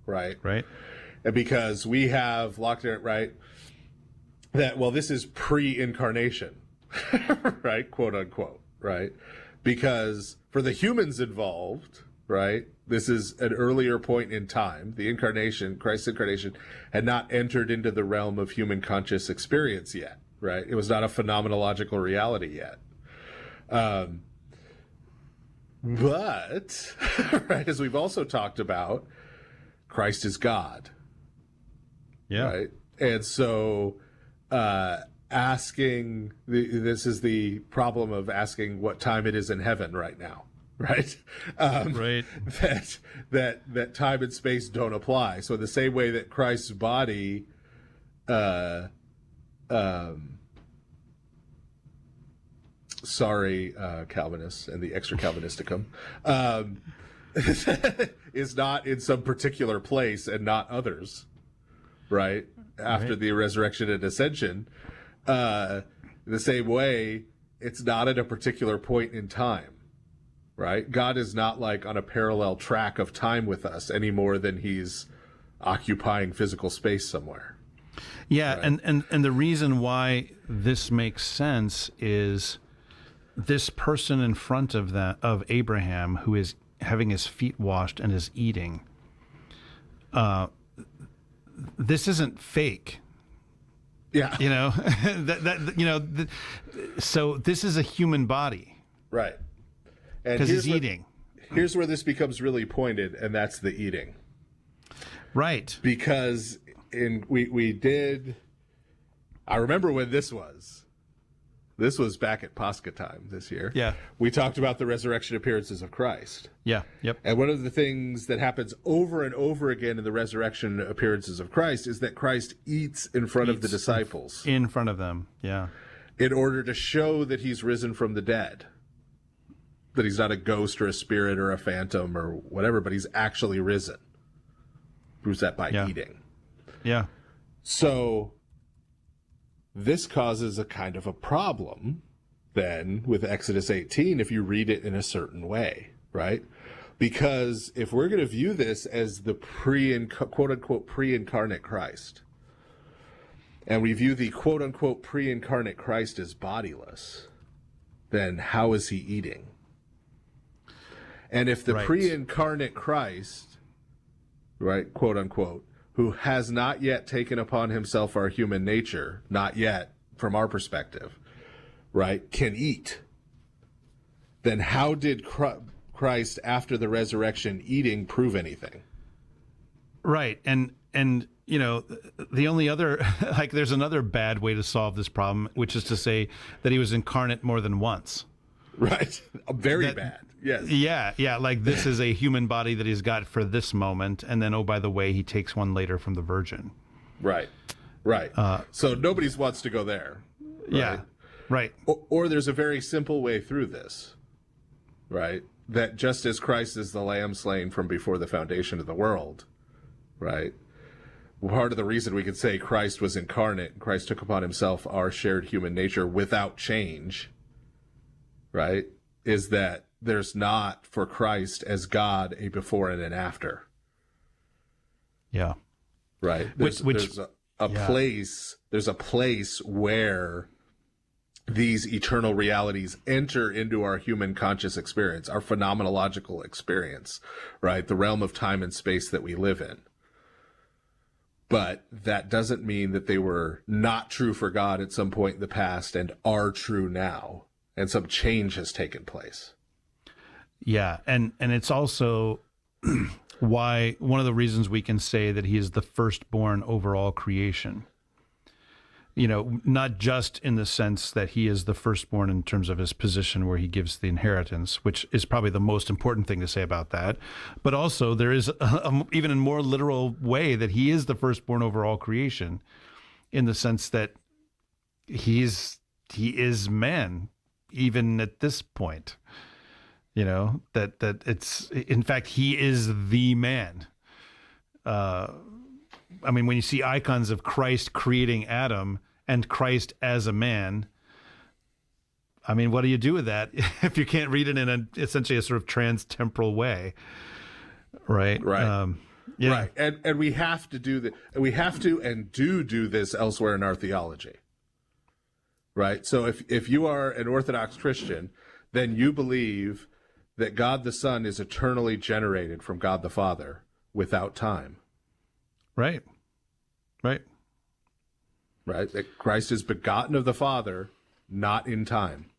Speaker 6: Right?
Speaker 5: Right.
Speaker 6: And because we have locked it, right, that, well, this is pre-incarnation, right, quote unquote, right? Because for the humans involved, right, this is an earlier point in time. The Incarnation, Christ's Incarnation, had not entered into the realm of human conscious experience yet, right? It was not a phenomenological reality yet. But, right, as we've also talked about, Christ is God.
Speaker 5: Yeah.
Speaker 6: Right? And so this is the problem of asking what time it is in heaven right now, right?
Speaker 5: Right.
Speaker 6: That time and space don't apply. So the same way that Christ's body Calvinists and the extra Calvinisticum, is not in some particular place and not others, right? After the resurrection and ascension, the same way, it's not at a particular point in time, right? God is not like on a parallel track of time with us any more than he's occupying physical space somewhere.
Speaker 5: Yeah,
Speaker 6: Right.
Speaker 5: and the reason why this makes sense is this person in front of Abraham, who is having his feet washed and is eating. This isn't fake.
Speaker 6: Yeah.
Speaker 5: You know, so this is a human body.
Speaker 6: Right. And
Speaker 5: Because he's eating.
Speaker 6: Here's where this becomes really pointed, and that's the eating.
Speaker 5: Right.
Speaker 6: Because we did, I remember when this was back at Pascha time this year.
Speaker 5: Yeah.
Speaker 6: We talked about the resurrection appearances of Christ.
Speaker 5: Yeah. Yep.
Speaker 6: And one of the things that happens over and over again in the resurrection appearances of Christ is that Christ eats in front of the disciples.
Speaker 5: In front of them. Yeah.
Speaker 6: In order to show that he's risen from the dead. That he's not a ghost or a spirit or a phantom or whatever, but he's actually risen. Proves that by eating.
Speaker 5: Yeah.
Speaker 6: So this causes a kind of a problem then with Exodus 18 if you read it in a certain way, right? Because if we're going to view this as the quote-unquote pre-incarnate Christ, and we view the quote-unquote pre-incarnate Christ as bodiless, then how is he eating? And if the pre-incarnate Christ, right, quote-unquote, who has not yet taken upon himself our human nature, not yet, from our perspective, right, can eat, then how did Christ, after the resurrection, eating prove anything?
Speaker 5: Right. And you know, the only other, like, there's another bad way to solve this problem, which is to say that he was incarnate more than once.
Speaker 6: Right. Very bad. Yes.
Speaker 5: Yeah. Like, this is a human body that he's got for this moment. And then, oh, by the way, he takes one later from the Virgin.
Speaker 6: Right. So nobody wants to go there. Right?
Speaker 5: Yeah. Right.
Speaker 6: Or there's a very simple way through this, right? That just as Christ is the lamb slain from before the foundation of the world, right? Part of the reason we could say Christ was incarnate, Christ took upon himself our shared human nature without change, right, is that there's not for Christ as God a before and an after.
Speaker 5: Yeah.
Speaker 6: Right. There's a place where these eternal realities enter into our human conscious experience, our phenomenological experience, right? The realm of time and space that we live in. But that doesn't mean that they were not true for God at some point in the past and are true now. And some change has taken place.
Speaker 5: Yeah. And it's also why one of the reasons we can say that he is the firstborn over all creation. not just in the sense that he is the firstborn in terms of his position where he gives the inheritance, which is probably the most important thing to say about that, but also there is even a more literal way that he is the firstborn over all creation, in the sense that he is man, even at this point. That it's, in fact, he is the man. When you see icons of Christ creating Adam and Christ as a man, what do you do with that if you can't read it in essentially a sort of trans-temporal way, right?
Speaker 6: Right. Right. And we have to do that. We have to and do this elsewhere in our theology. Right. So if you are an Orthodox Christian, then you believe that God the Son is eternally generated from God the Father without time.
Speaker 5: Right. Right.
Speaker 6: That Christ is begotten of the Father, not in time.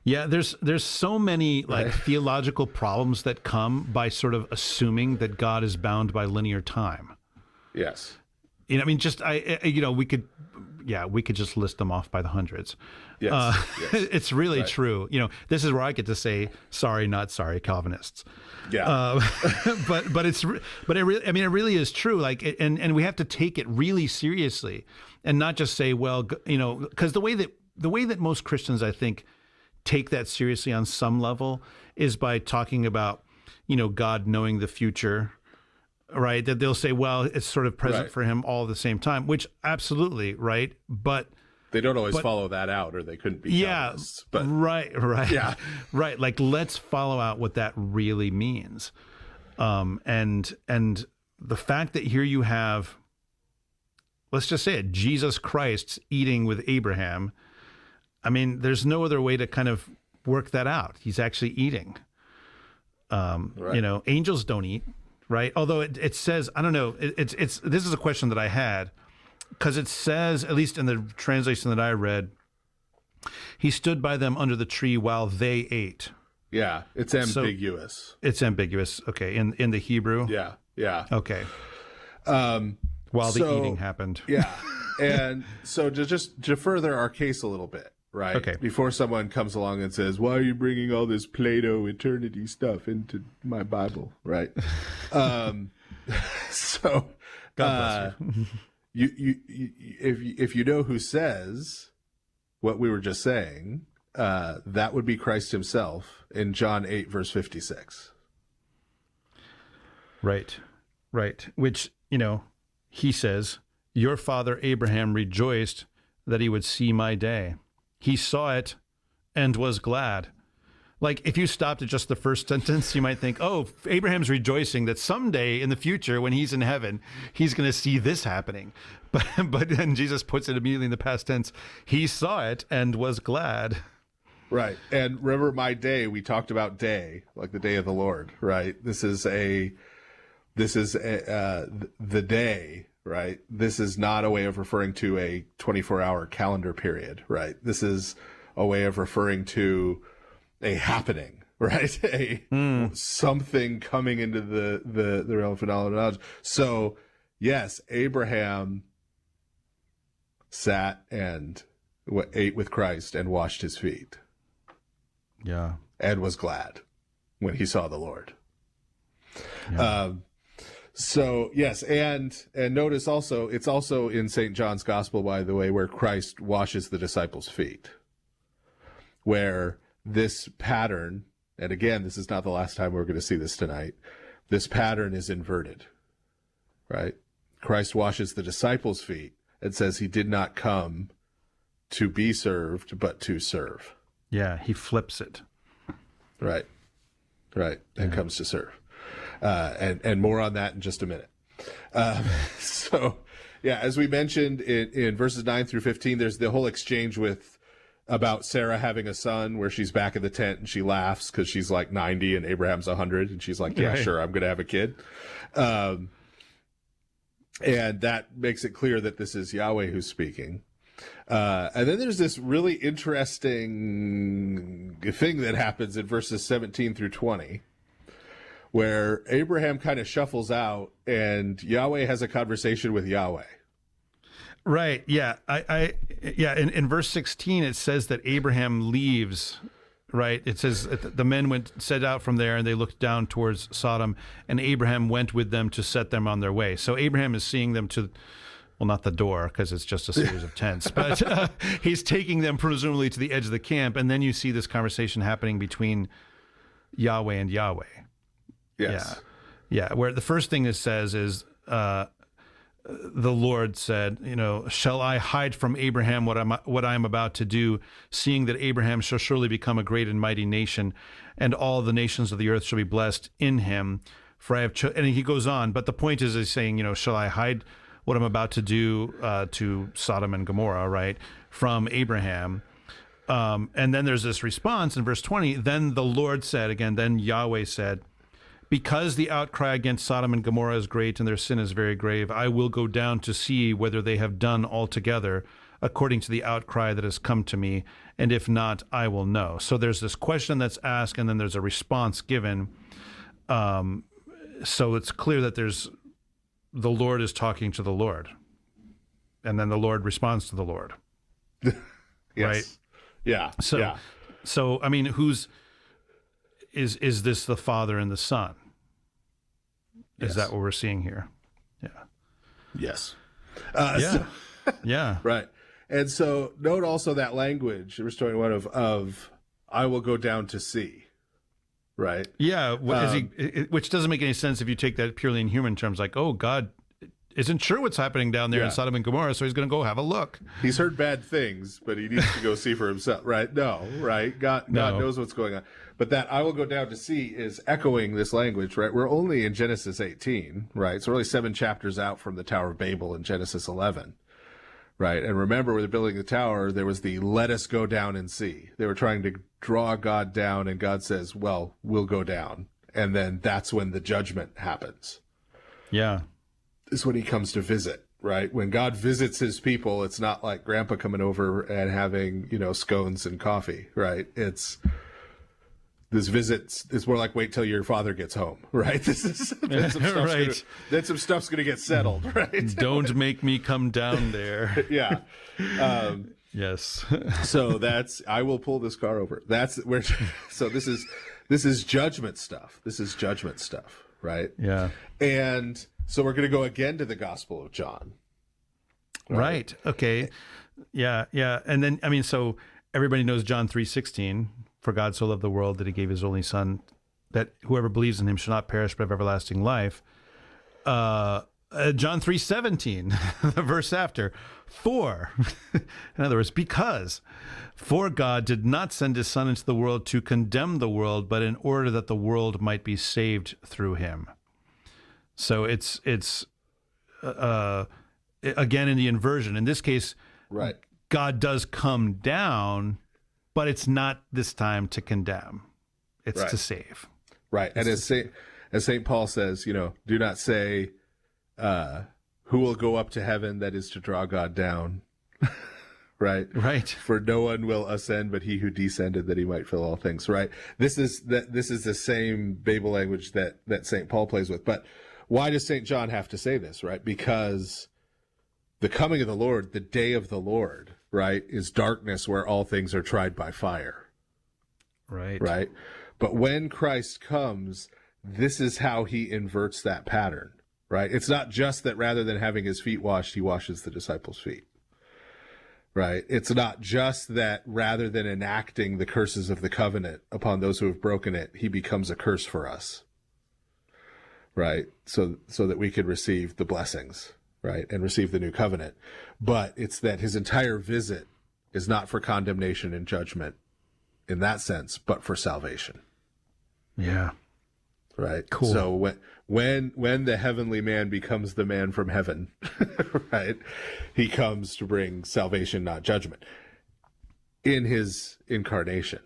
Speaker 5: Yeah, there's so many theological problems that come by sort of assuming that God is bound by linear time.
Speaker 6: Yes.
Speaker 5: We could just list them off by the hundreds.
Speaker 6: Yes.
Speaker 5: It's really true. This is where I get to say, sorry, not sorry, Calvinists.
Speaker 6: Yeah.
Speaker 5: But it really is true. And we have to take it really seriously, and not just say, well, because the way that most Christians, I think, take that seriously on some level is by talking about, God knowing the future, right? That they'll say, well, it's sort of present for him all at the same time, which absolutely, right? But
Speaker 6: they don't always follow that out, or they couldn't be Calvinists. But
Speaker 5: right. Yeah. Right. Let's follow out what that really means. And the fact that here you have, let's just say it, Jesus Christ eating with Abraham. There's no other way to kind of work that out. He's actually eating. Angels don't eat, right? Although it says, I don't know, this is a question that I had, because it says, at least in the translation that I read, he stood by them under the tree while they ate.
Speaker 6: Yeah, it's ambiguous.
Speaker 5: So it's ambiguous. Okay, in the Hebrew.
Speaker 6: Yeah.
Speaker 5: Okay. While the eating happened.
Speaker 6: Yeah, and so to further our case a little bit. Right.
Speaker 5: Okay.
Speaker 6: Before someone comes along and says, "Why are you bringing all this Plato eternity stuff into my Bible?" Right. So,
Speaker 5: God bless
Speaker 6: you. If you know who says what we were just saying, that would be Christ himself in John 8, verse 56.
Speaker 5: Right. Which, he says, "Your father Abraham rejoiced that he would see my day. He saw it and was glad." If you stopped at just the first sentence, you might think, oh, Abraham's rejoicing that someday in the future when he's in heaven, he's going to see this happening. But then Jesus puts it immediately in the past tense. He saw it and was glad.
Speaker 6: Right. And remember my day, we talked about day, like the day of the Lord, right? This is the day. Right. This is not a way of referring to a 24-hour calendar period. Right. This is a way of referring to a happening. Right. Something coming into the realm of phenomenology. So, yes, Abraham sat and ate with Christ and washed his feet.
Speaker 5: Yeah.
Speaker 6: And was glad when he saw the Lord.
Speaker 5: Yeah.
Speaker 6: So, yes, and notice also, it's also in St. John's Gospel, by the way, where Christ washes the disciples' feet, where this pattern, and again, this is not the last time we're going to see this tonight, this pattern is inverted, right? Christ washes the disciples' feet and says he did not come to be served, but to serve.
Speaker 5: Yeah, he flips it.
Speaker 6: Right, and comes to serve. And more on that in just a minute. So, yeah, as we mentioned in verses 9 through 15, there's the whole exchange about Sarah having a son where she's back in the tent and she laughs because she's like 90 and Abraham's 100. And she's like, yeah, sure, I'm going to have a kid. And that makes it clear that this is Yahweh who's speaking. And then there's this really interesting thing that happens in verses 17 through 20. Where Abraham kind of shuffles out and Yahweh has a conversation with Yahweh.
Speaker 5: Right. Yeah. Yeah. In verse 16, it says that Abraham leaves. Right. It says the men set out from there, and they looked down towards Sodom, and Abraham went with them to set them on their way. So Abraham is seeing them to, well, not the door, because it's just a series of tents, but he's taking them presumably to the edge of the camp. And then you see this conversation happening between Yahweh and Yahweh.
Speaker 6: Yes.
Speaker 5: Yeah. Where the first thing it says is, the Lord said, shall I hide from Abraham what I am about to do, seeing that Abraham shall surely become a great and mighty nation, and all the nations of the earth shall be blessed in him. For I have and he goes on, but the point is he's saying, shall I hide what I'm about to do to Sodom and Gomorrah, right, from Abraham? And then there's this response in verse 20. Then the Lord said, again, then Yahweh said, because the outcry against Sodom and Gomorrah is great and their sin is very grave, I will go down to see whether they have done altogether according to the outcry that has come to me, and if not, I will know. So there's this question that's asked, and then there's a response given. So it's clear that the Lord is talking to the Lord, and then the Lord responds to the Lord.
Speaker 6: Yes.
Speaker 5: Right?
Speaker 6: Yeah.
Speaker 5: So I mean, is this the Father and the Son? Is that what we're seeing here? Yeah.
Speaker 6: Yes.
Speaker 5: Yeah.
Speaker 6: Right. And so note also that language, verse 21 of I will go down to see. Right.
Speaker 5: Yeah. Which doesn't make any sense if you take that purely in human terms, like, oh, God isn't sure what's happening down there in Sodom and Gomorrah, so he's going to go have a look.
Speaker 6: He's heard bad things, but he needs to go see for himself. Right. No. Right. God knows what's going on. But that I will go down to see is echoing this language, right? We're only in Genesis 18, right? So we're only 7 chapters out from the Tower of Babel in Genesis 11, right? And remember, when they're building the tower, there was the let us go down and see. They were trying to draw God down, and God says, well, we'll go down. And then that's when the judgment happens.
Speaker 5: Yeah.
Speaker 6: Is when he comes to visit, right? When God visits his people, it's not like grandpa coming over and having, scones and coffee, right? This visit is more like wait till your father gets home, right? Then some stuff's gonna get settled, right?
Speaker 5: Don't make me come down there.
Speaker 6: Yeah.
Speaker 5: Yes.
Speaker 6: So I will pull this car over. That's where. So this is judgment stuff. This is judgment stuff, right?
Speaker 5: Yeah.
Speaker 6: And so we're gonna go again to the Gospel of John.
Speaker 5: Right. Okay. Yeah. Yeah. And then so everybody knows John 3:16. For God so loved the world that he gave his only son, that whoever believes in him shall not perish but have everlasting life. John 3:17, the verse after, in other words, because, for God did not send his son into the world to condemn the world, but in order that the world might be saved through him. So it's again in the inversion. In this case,
Speaker 6: right,
Speaker 5: God does come down, but it's not this time to condemn. It's to save.
Speaker 6: Right. And as St. Paul says, do not say, who will go up to heaven, that is to draw God down. Right.
Speaker 5: Right.
Speaker 6: For no one will ascend, but he who descended, that he might fill all things. Right. This is the same Babel language that St. Paul plays with. But why does St. John have to say this? Right. Because the coming of the Lord, the day of the Lord, right, is darkness where all things are tried by fire.
Speaker 5: Right.
Speaker 6: Right. But when Christ comes, this is how he inverts that pattern, right? It's not just that rather than having his feet washed, he washes the disciples' feet, right? It's not just that rather than enacting the curses of the covenant upon those who have broken it, he becomes a curse for us, right? So that we could receive the blessings, right, and receive the new covenant. But it's that his entire visit is not for condemnation and judgment in that sense, but for salvation.
Speaker 5: Yeah.
Speaker 6: Right.
Speaker 5: Cool.
Speaker 6: So when the heavenly man becomes the man from heaven, right, he comes to bring salvation, not judgment, in his incarnation.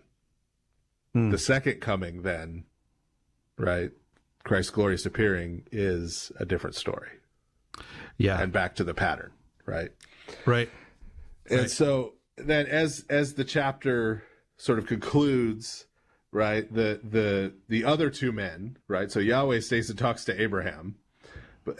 Speaker 6: The second coming then, right, Christ's glorious appearing, is a different story.
Speaker 5: Yeah.
Speaker 6: And back to the pattern, right?
Speaker 5: Right.
Speaker 6: And so then as the chapter sort of concludes, right, the other two men, right, so Yahweh stays and talks to Abraham,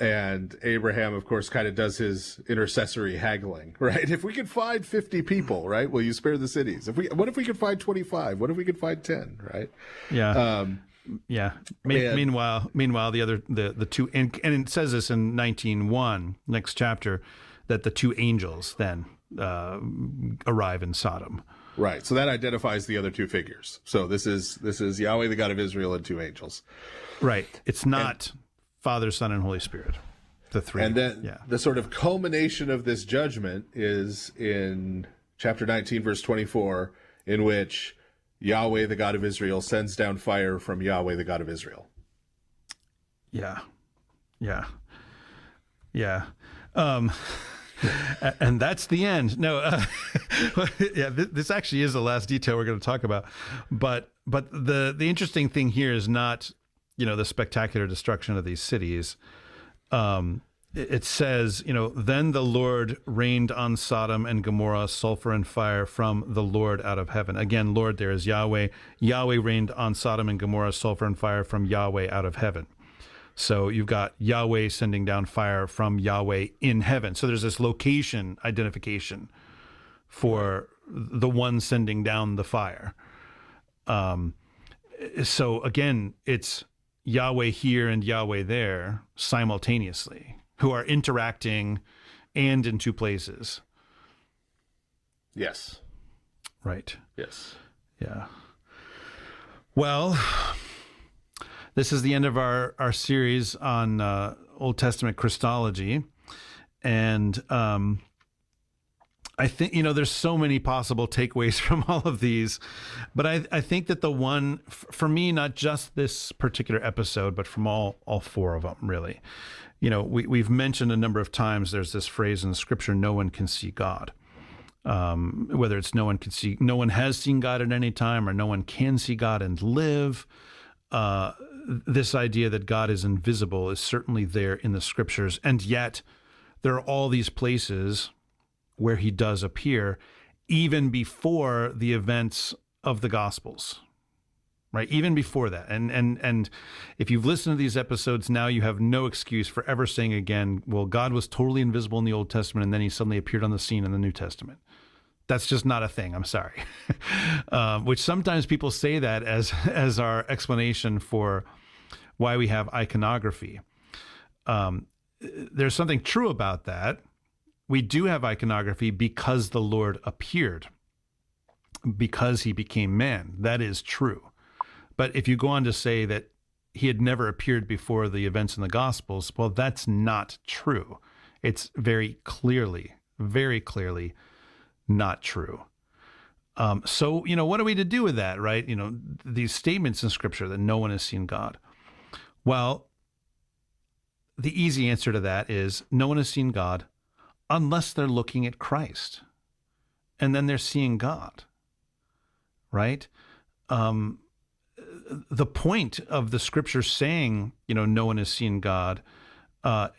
Speaker 6: And Abraham, of course, kind of does his intercessory haggling, right? If we could find 50 people, right, will you spare the cities? What if we could find 25? What if we could find 10, right?
Speaker 5: Yeah. Meanwhile, the two, and it says this in 19:1, next chapter, that the two angels then arrive in Sodom.
Speaker 6: Right. So that identifies the other two figures. So this is Yahweh, the God of Israel, and two angels.
Speaker 5: Right. It's not Father, Son, and Holy Spirit. The three.
Speaker 6: And then the sort of culmination of this judgment is in chapter 19, verse 24, in which Yahweh, the God of Israel, sends down fire from Yahweh, the God of Israel.
Speaker 5: Yeah. And that's the end. No, this actually is the last detail we're going to talk about. But the interesting thing here is not, the spectacular destruction of these cities. It says, then the Lord rained on Sodom and Gomorrah sulfur and fire from the Lord out of heaven. Again, Lord, there is Yahweh. Yahweh rained on Sodom and Gomorrah sulfur and fire from Yahweh out of heaven. So you've got Yahweh sending down fire from Yahweh in heaven. So there's this location identification for the one sending down the fire. So again, it's Yahweh here and Yahweh there simultaneously, who are interacting and in two places.
Speaker 6: Yes.
Speaker 5: Right.
Speaker 6: Yes.
Speaker 5: Yeah. Well, this is the end of our series on Old Testament Christology. And I think, there's so many possible takeaways from all of these. But I think that the one, for me, not just this particular episode, but from all four of them, really. We've mentioned a number of times there's this phrase in Scripture, no one can see God. Whether it's no one has seen God at any time, or no one can see God and live. This idea that God is invisible is certainly there in the Scriptures. And yet there are all these places where he does appear, even before the events of the Gospels, right? Even before that. And if you've listened to these episodes, now you have no excuse for ever saying again, well, God was totally invisible in the Old Testament, and then he suddenly appeared on the scene in the New Testament. That's just not a thing. I'm sorry. Which sometimes people say that as our explanation for why we have iconography. There's something true about that. We do have iconography because the Lord appeared, because he became man. That is true. But if you go on to say that he had never appeared before the events in the Gospels, well, that's not true. It's very clearly not true. So, what are we to do with that, right? These statements in Scripture that no one has seen God. Well, the easy answer to that is no one has seen God unless they're looking at Christ. And then they're seeing God, right? The point of the Scripture saying, no one has seen God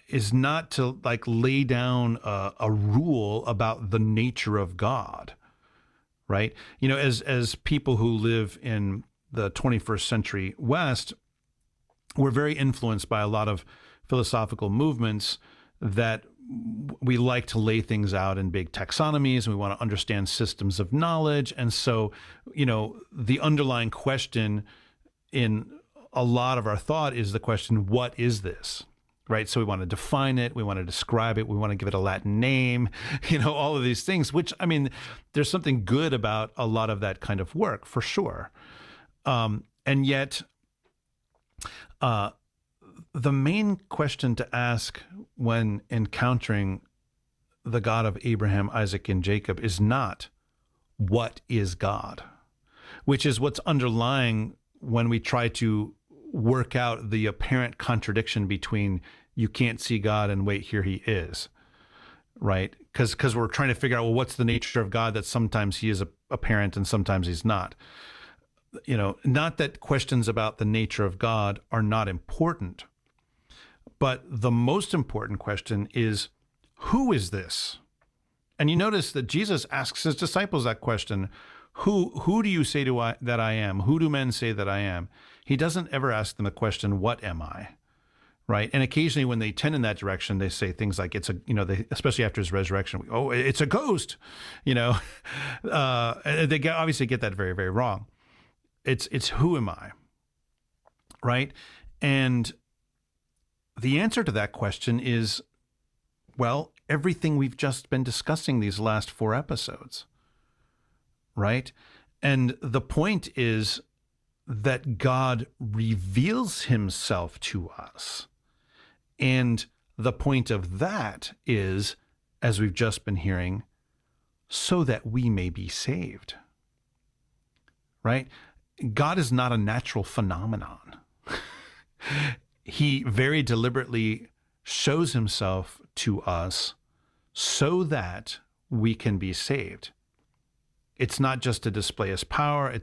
Speaker 5: is not to lay down a rule about the nature of God, right? As people who live in the 21st century West, we're very influenced by a lot of philosophical movements that we like to lay things out in big taxonomies, and we want to understand systems of knowledge. And so, the underlying question in a lot of our thought is the question, what is this? Right? So we want to define it. We want to describe it. We want to give it a Latin name, all of these things, which, there's something good about a lot of that kind of work for sure. And yet, the main question to ask when encountering the God of Abraham, Isaac, and Jacob is not, what is God? Which is what's underlying when we try to work out the apparent contradiction between you can't see God and wait, here he is, right? Because we're trying to figure out, well, what's the nature of God, that sometimes he is apparent and sometimes he's not. Not that questions about the nature of God are not important, but the most important question is, who is this? And you notice that Jesus asks his disciples that question, who do you say that I am? Who do men say that I am? He doesn't ever ask them the question, what am I? right? And occasionally when they tend in that direction, they say things like it's a, especially after his resurrection, oh, it's a ghost, they obviously get that very, very wrong. It's who am I, right? And the answer to that question is, well, everything we've just been discussing these last 4 episodes, right? And the point is that God reveals himself to us. And the point of that is, as we've just been hearing, so that we may be saved, right? God is not a natural phenomenon. He very deliberately shows himself to us so that we can be saved. It's not just to display his power. It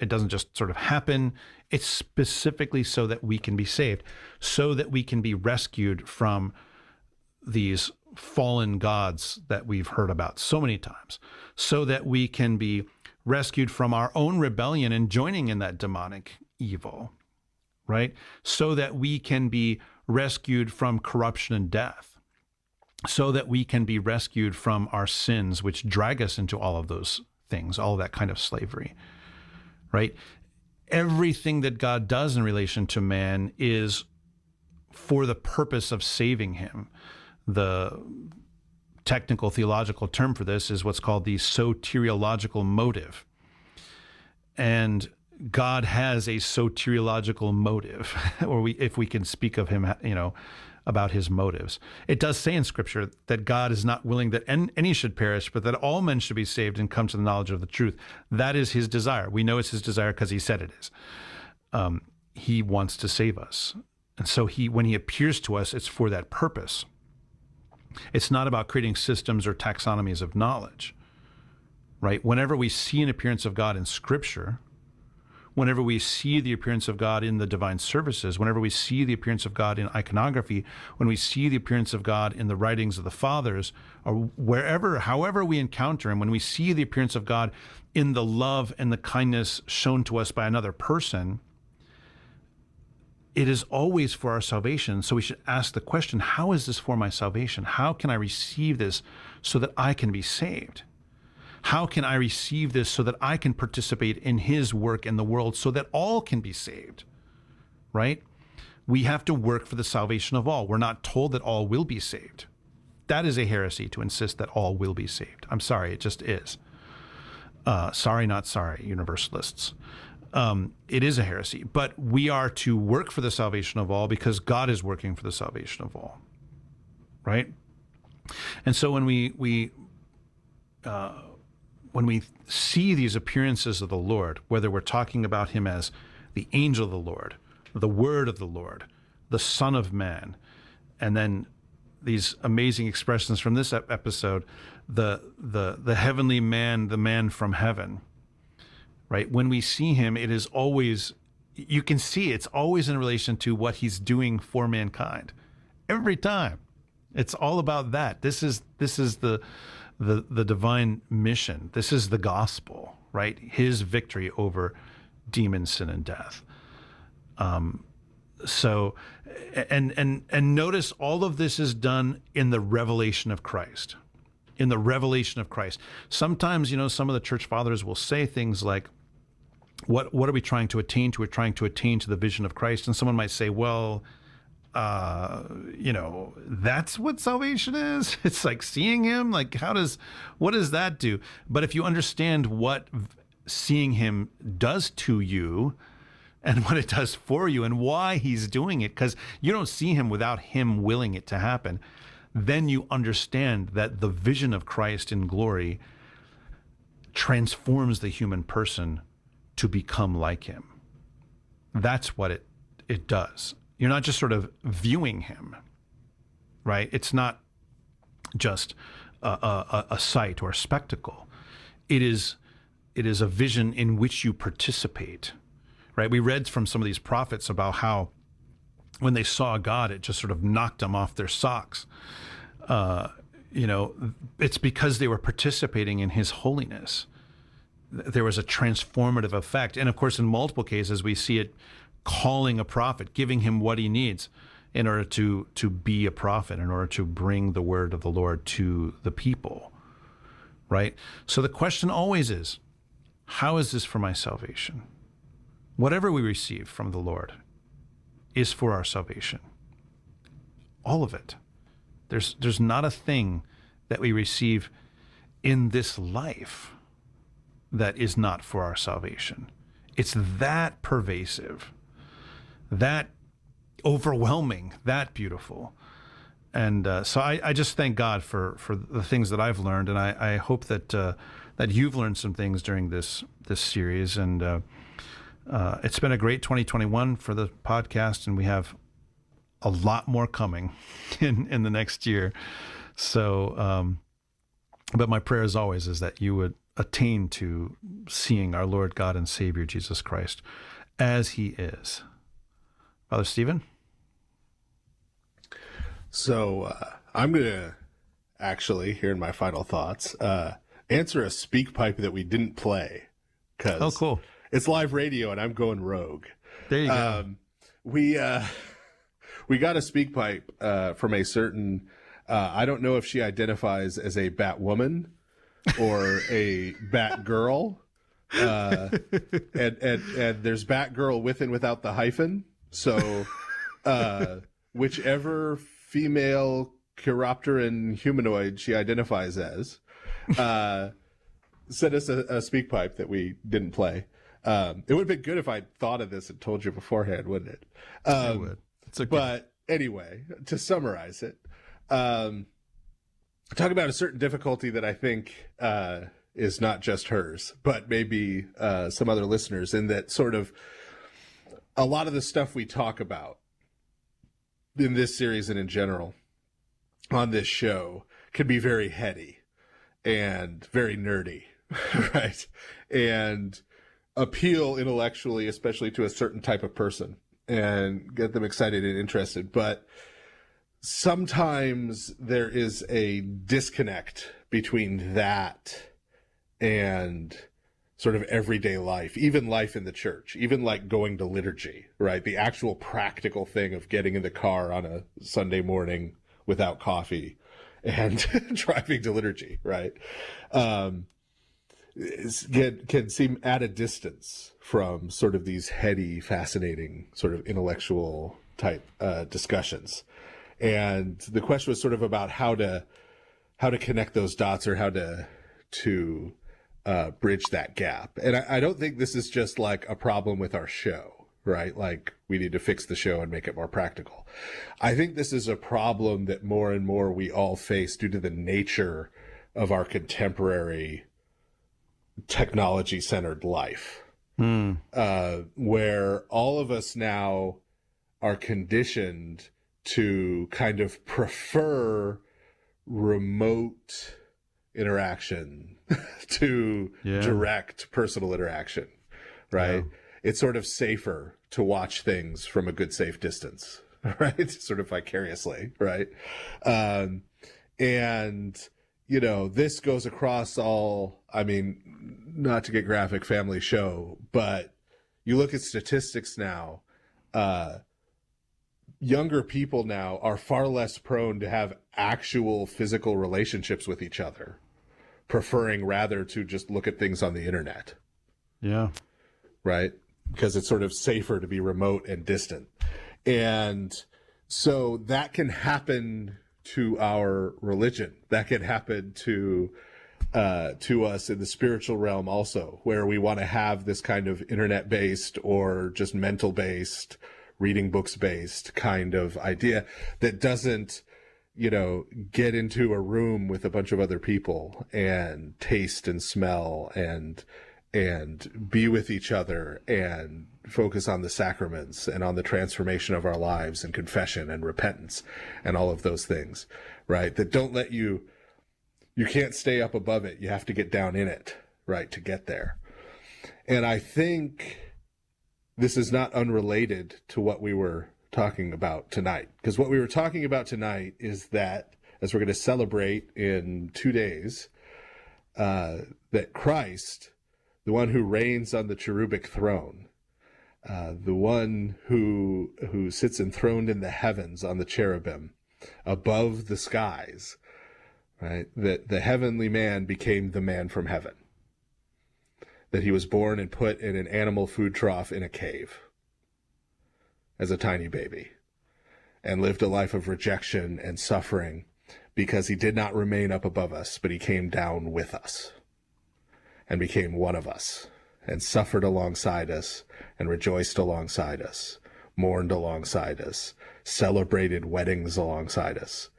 Speaker 5: doesn't just sort of happen. It's specifically so that we can be saved, so that we can be rescued from these fallen gods that we've heard about so many times, so that we can be rescued from our own rebellion and joining in that demonic evil, right? So that we can be rescued from corruption and death, so that we can be rescued from our sins, which drag us into all of those things, all of that kind of slavery, right? Everything that God does in relation to man is for the purpose of saving him. The technical theological term for this is what's called the soteriological motive. And God has a soteriological motive, or if we can speak of him, about his motives. It does say in Scripture that God is not willing that any should perish, but that all men should be saved and come to the knowledge of the truth. That is his desire. We know it's his desire because he said it is. He wants to save us. And so when he appears to us, it's for that purpose. It's not about creating systems or taxonomies of knowledge, right? Whenever we see an appearance of God in Scripture, whenever we see the appearance of God in the divine services, whenever we see the appearance of God in iconography, when we see the appearance of God in the writings of the fathers, or however we encounter him, when we see the appearance of God in the love and the kindness shown to us by another person, it is always for our salvation. So we should ask the question, how is this for my salvation? How can I receive this so that I can be saved? How can I receive this so that I can participate in his work in the world so that all can be saved, right? We have to work for the salvation of all. We're not told that all will be saved. That is a heresy to insist that all will be saved. I'm sorry, it just is. Sorry, not sorry, universalists. It is a heresy, but we are to work for the salvation of all because God is working for the salvation of all, right? And so when we see these appearances of the Lord, whether we're talking about him as the angel of the Lord, the word of the Lord, the Son of Man, and then these amazing expressions from this episode, the heavenly man, the man from heaven, right? When we see him, it is always, you can see it's always in relation to what he's doing for mankind. Every time. It's all about that. This is the divine mission. This is the gospel, right? His victory over demon, sin, and death. So notice all of this is done in the revelation of Christ. In the revelation of Christ. Sometimes, some of the church fathers will say things like, what are we trying to attain to? We're trying to attain to the vision of Christ. And someone might say, well, that's what salvation is. It's like seeing him. Like, what does that do? But if you understand what seeing him does to you and what it does for you and why he's doing it, because you don't see him without him willing it to happen, then you understand that the vision of Christ in glory transforms the human person to become like him. That's what it does. You're not just sort of viewing him, right? It's not just a sight or a spectacle. It is a vision in which you participate, right? We read from some of these prophets about how when they saw God, it just sort of knocked them off their socks. It's because they were participating in his holiness. There was a transformative effect. And of course, in multiple cases, we see it calling a prophet, giving him what he needs in order to be a prophet, in order to bring the word of the Lord to the people, right? So the question always is, how is this for my salvation? Whatever we receive from the Lord is for our salvation. All of it. There's not a thing that we receive in this life that is not for our salvation. It's that pervasive, that overwhelming, that beautiful. And so I just thank God for the things that I've learned, and I hope that that you've learned some things during this series. And it's been a great 2021 for the podcast, and we have a lot more coming in the next year. So, but my prayer as always is that you would attain to seeing our Lord God and Savior Jesus Christ as he is. Father Stephen?
Speaker 6: So I'm going to actually, here in my final thoughts, answer a speak pipe that we didn't play.
Speaker 5: Oh, cool.
Speaker 6: It's live radio and I'm going rogue.
Speaker 5: There you go.
Speaker 6: We got a speak pipe from a certain, I don't know if she identifies as a bat woman or a bat girl. And there's bat girl with and without the hyphen. So whichever female chiropteran humanoid she identifies as, sent us a speak pipe that we didn't play. It would have been good if I'd thought of this and told you beforehand, wouldn't it?
Speaker 5: It would. It's okay.
Speaker 6: But anyway, to summarize it, talk about a certain difficulty that I think is not just hers, but maybe some other listeners, in that sort of a lot of the stuff we talk about in this series and in general on this show can be very heady and very nerdy, right? And appeal intellectually, especially to a certain type of person, and get them excited and interested. But sometimes there is a disconnect between that and sort of everyday life, even life in the church, even like going to liturgy, right? The actual practical thing of getting in the car on a Sunday morning without coffee and driving to liturgy, right? Can seem at a distance from sort of these heady, fascinating, sort of intellectual type discussions. And the question was sort of about how to connect those dots, or how to bridge that gap. And I don't think this is just like a problem with our show, right? Like we need to fix the show and make it more practical. I think this is a problem that more and more we all face due to the nature of our contemporary technology-centered life, where all of us now are conditioned to kind of prefer remote interaction to direct personal interaction, right? Yeah. It's sort of safer to watch things from a good, safe distance, right? Sort of vicariously, right? And, you know, this goes across all, I mean, not to get graphic, family show, but you look at statistics now, younger people now are far less prone to have actual physical relationships with each other, preferring rather to just look at things on the internet.
Speaker 5: Yeah.
Speaker 6: Right? Because it's sort of safer to be remote and distant. And so that can happen to our religion. That can happen to us in the spiritual realm also, where we want to have this kind of internet-based or just mental-based, reading books-based kind of idea that doesn't, you know, get into a room with a bunch of other people and taste and smell and be with each other and focus on the sacraments and on the transformation of our lives and confession and repentance and all of those things, right? That don't let you can't stay up above it. You have to get down in it, right, to get there. And I think this is not unrelated to what we were talking about tonight, because what we were talking about tonight is that, as we're going to celebrate in 2 days, that Christ, the one who reigns on the cherubic throne, the one who sits enthroned in the heavens on the cherubim above the skies, right? That the heavenly man became the man from heaven. That he was born and put in an animal food trough in a cave as a tiny baby and lived a life of rejection and suffering because he did not remain up above us, but he came down with us and became one of us and suffered alongside us and rejoiced alongside us, mourned alongside us, celebrated weddings alongside us,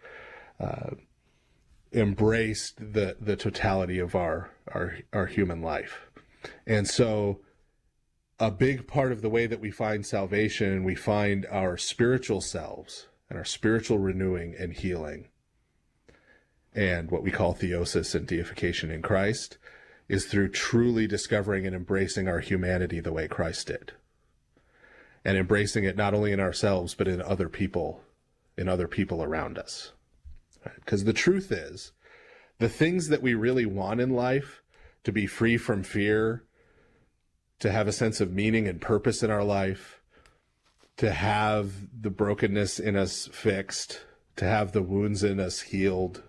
Speaker 6: embraced the totality of our human life. And so a big part of the way that we find salvation, we find our spiritual selves and our spiritual renewing and healing, and what we call theosis and deification in Christ, is through truly discovering and embracing our humanity the way Christ did. And embracing it not only in ourselves, but in other people around us. Because the truth is, the things that we really want in life, to be free from fear, to have a sense of meaning and purpose in our life, to have the brokenness in us fixed, to have the wounds in us healed,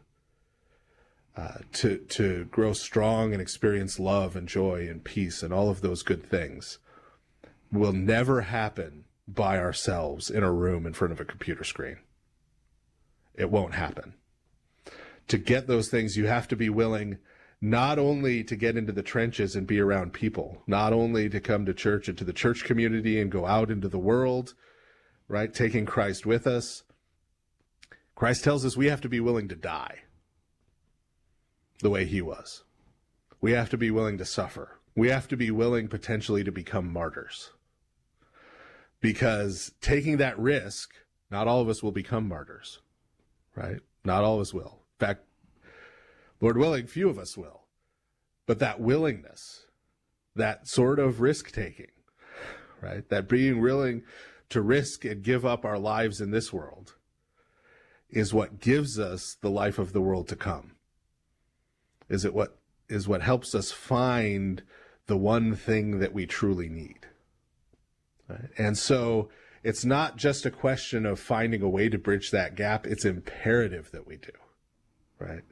Speaker 6: to grow strong and experience love and joy and peace and all of those good things, will never happen by ourselves in a room in front of a computer screen. It won't happen. To get those things, you have to be willing not only to get into the trenches and be around people, not only to come to church and to the church community and go out into the world, right, taking Christ with us. Christ tells us we have to be willing to die the way he was. We have to be willing to suffer. We have to be willing potentially to become martyrs. Because taking that risk, not all of us will become martyrs, right? Not all of us will. In fact, Lord willing, few of us will. But that willingness, that sort of risk-taking, right? That being willing to risk and give up our lives in this world is what gives us the life of the world to come. Is what helps us find the one thing that we truly need. Right? And so it's not just a question of finding a way to bridge that gap. It's imperative that we do, right?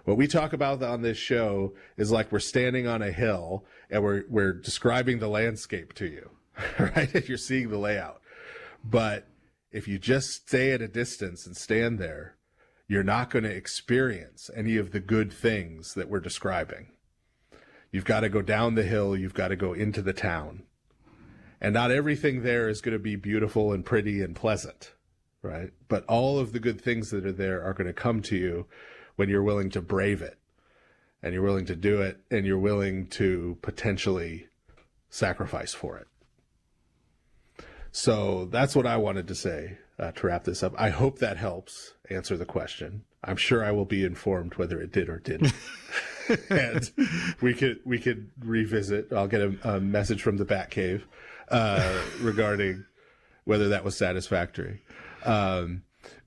Speaker 6: What we talk about on this show is like we're standing on a hill and we're describing the landscape to you, right? And you're seeing the layout. But if you just stay at a distance and stand there, you're not going to experience any of the good things that we're describing. You've got to go down the hill. You've got to go into the town. And not everything there is going to be beautiful and pretty and pleasant, right? But all of the good things that are there are going to come to you when you're willing to brave it, and you're willing to do it, and you're willing to potentially sacrifice for it. So that's what I wanted to say to wrap this up. I hope that helps answer the question. I'm sure I will be informed whether it did or didn't. And we could revisit. I'll get a message from the Batcave regarding whether that was satisfactory.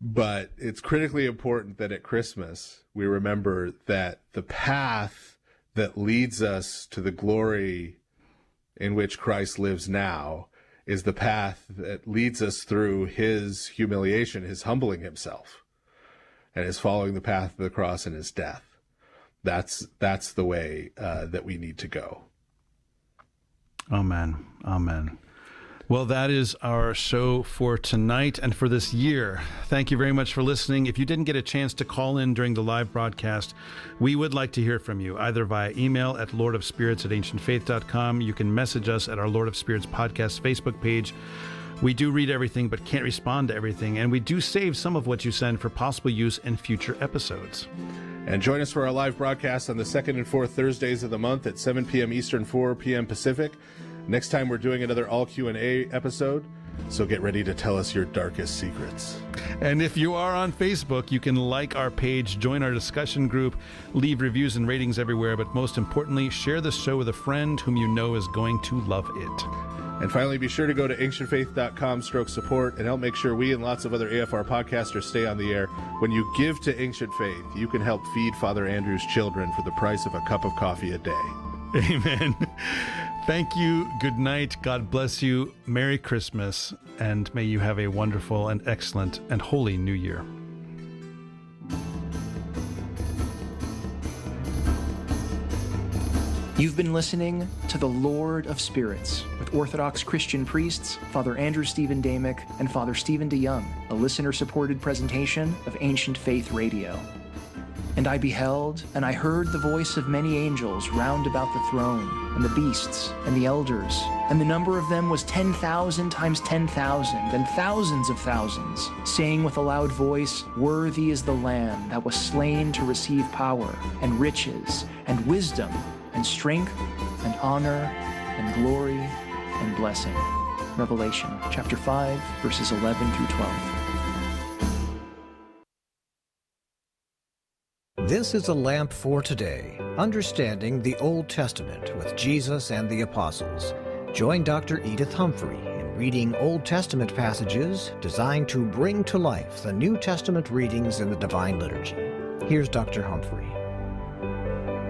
Speaker 6: But it's critically important that at Christmas we remember that the path that leads us to the glory in which Christ lives now is the path that leads us through his humiliation, his humbling himself, and his following the path of the cross and his death. That's the way that we need to go.
Speaker 5: Amen. Amen. Well, that is our show for tonight and for this year. Thank you very much for listening. If you didn't get a chance to call in during the live broadcast, we would like to hear from you, either via email at lordofspirits@ancientfaith.com. You can message us at our Lord of Spirits podcast Facebook page. We do read everything, but can't respond to everything, and we do save some of what you send for possible use in future episodes.
Speaker 6: And join us for our live broadcast on the second and fourth Thursdays of the month at 7 p.m. Eastern, 4 p.m. Pacific. Next time we're doing another all Q&A episode, so get ready to tell us your darkest secrets.
Speaker 5: And if you are on Facebook, you can like our page, join our discussion group, leave reviews and ratings everywhere, but most importantly, share the show with a friend whom you know is going to love it.
Speaker 6: And finally, be sure to go to ancientfaith.com/support and help make sure we and lots of other AFR podcasters stay on the air. When you give to Ancient Faith, you can help feed Father Andrew's children for the price of a cup of coffee a day.
Speaker 5: Amen. Thank you. Good night. God bless you. Merry Christmas. And may you have a wonderful and excellent and holy New Year.
Speaker 4: You've been listening to the Lord of Spirits with Orthodox Christian priests, Father Andrew Stephen Damick and Father Stephen DeYoung, a listener-supported presentation of Ancient Faith Radio. And I beheld, and I heard the voice of many angels round about the throne, and the beasts, and the elders, and the number of them was 10,000 times 10,000, and thousands of thousands, saying with a loud voice, Worthy is the Lamb that was slain to receive power, and riches, and wisdom, and strength, and honor, and glory, and blessing. Revelation chapter 5, verses 11 through 12.
Speaker 3: This is a lamp for today, understanding the Old Testament with Jesus and the Apostles. Join Dr. Edith Humphrey in reading Old Testament passages designed to bring to life the New Testament readings in the Divine Liturgy. Here's Dr. Humphrey.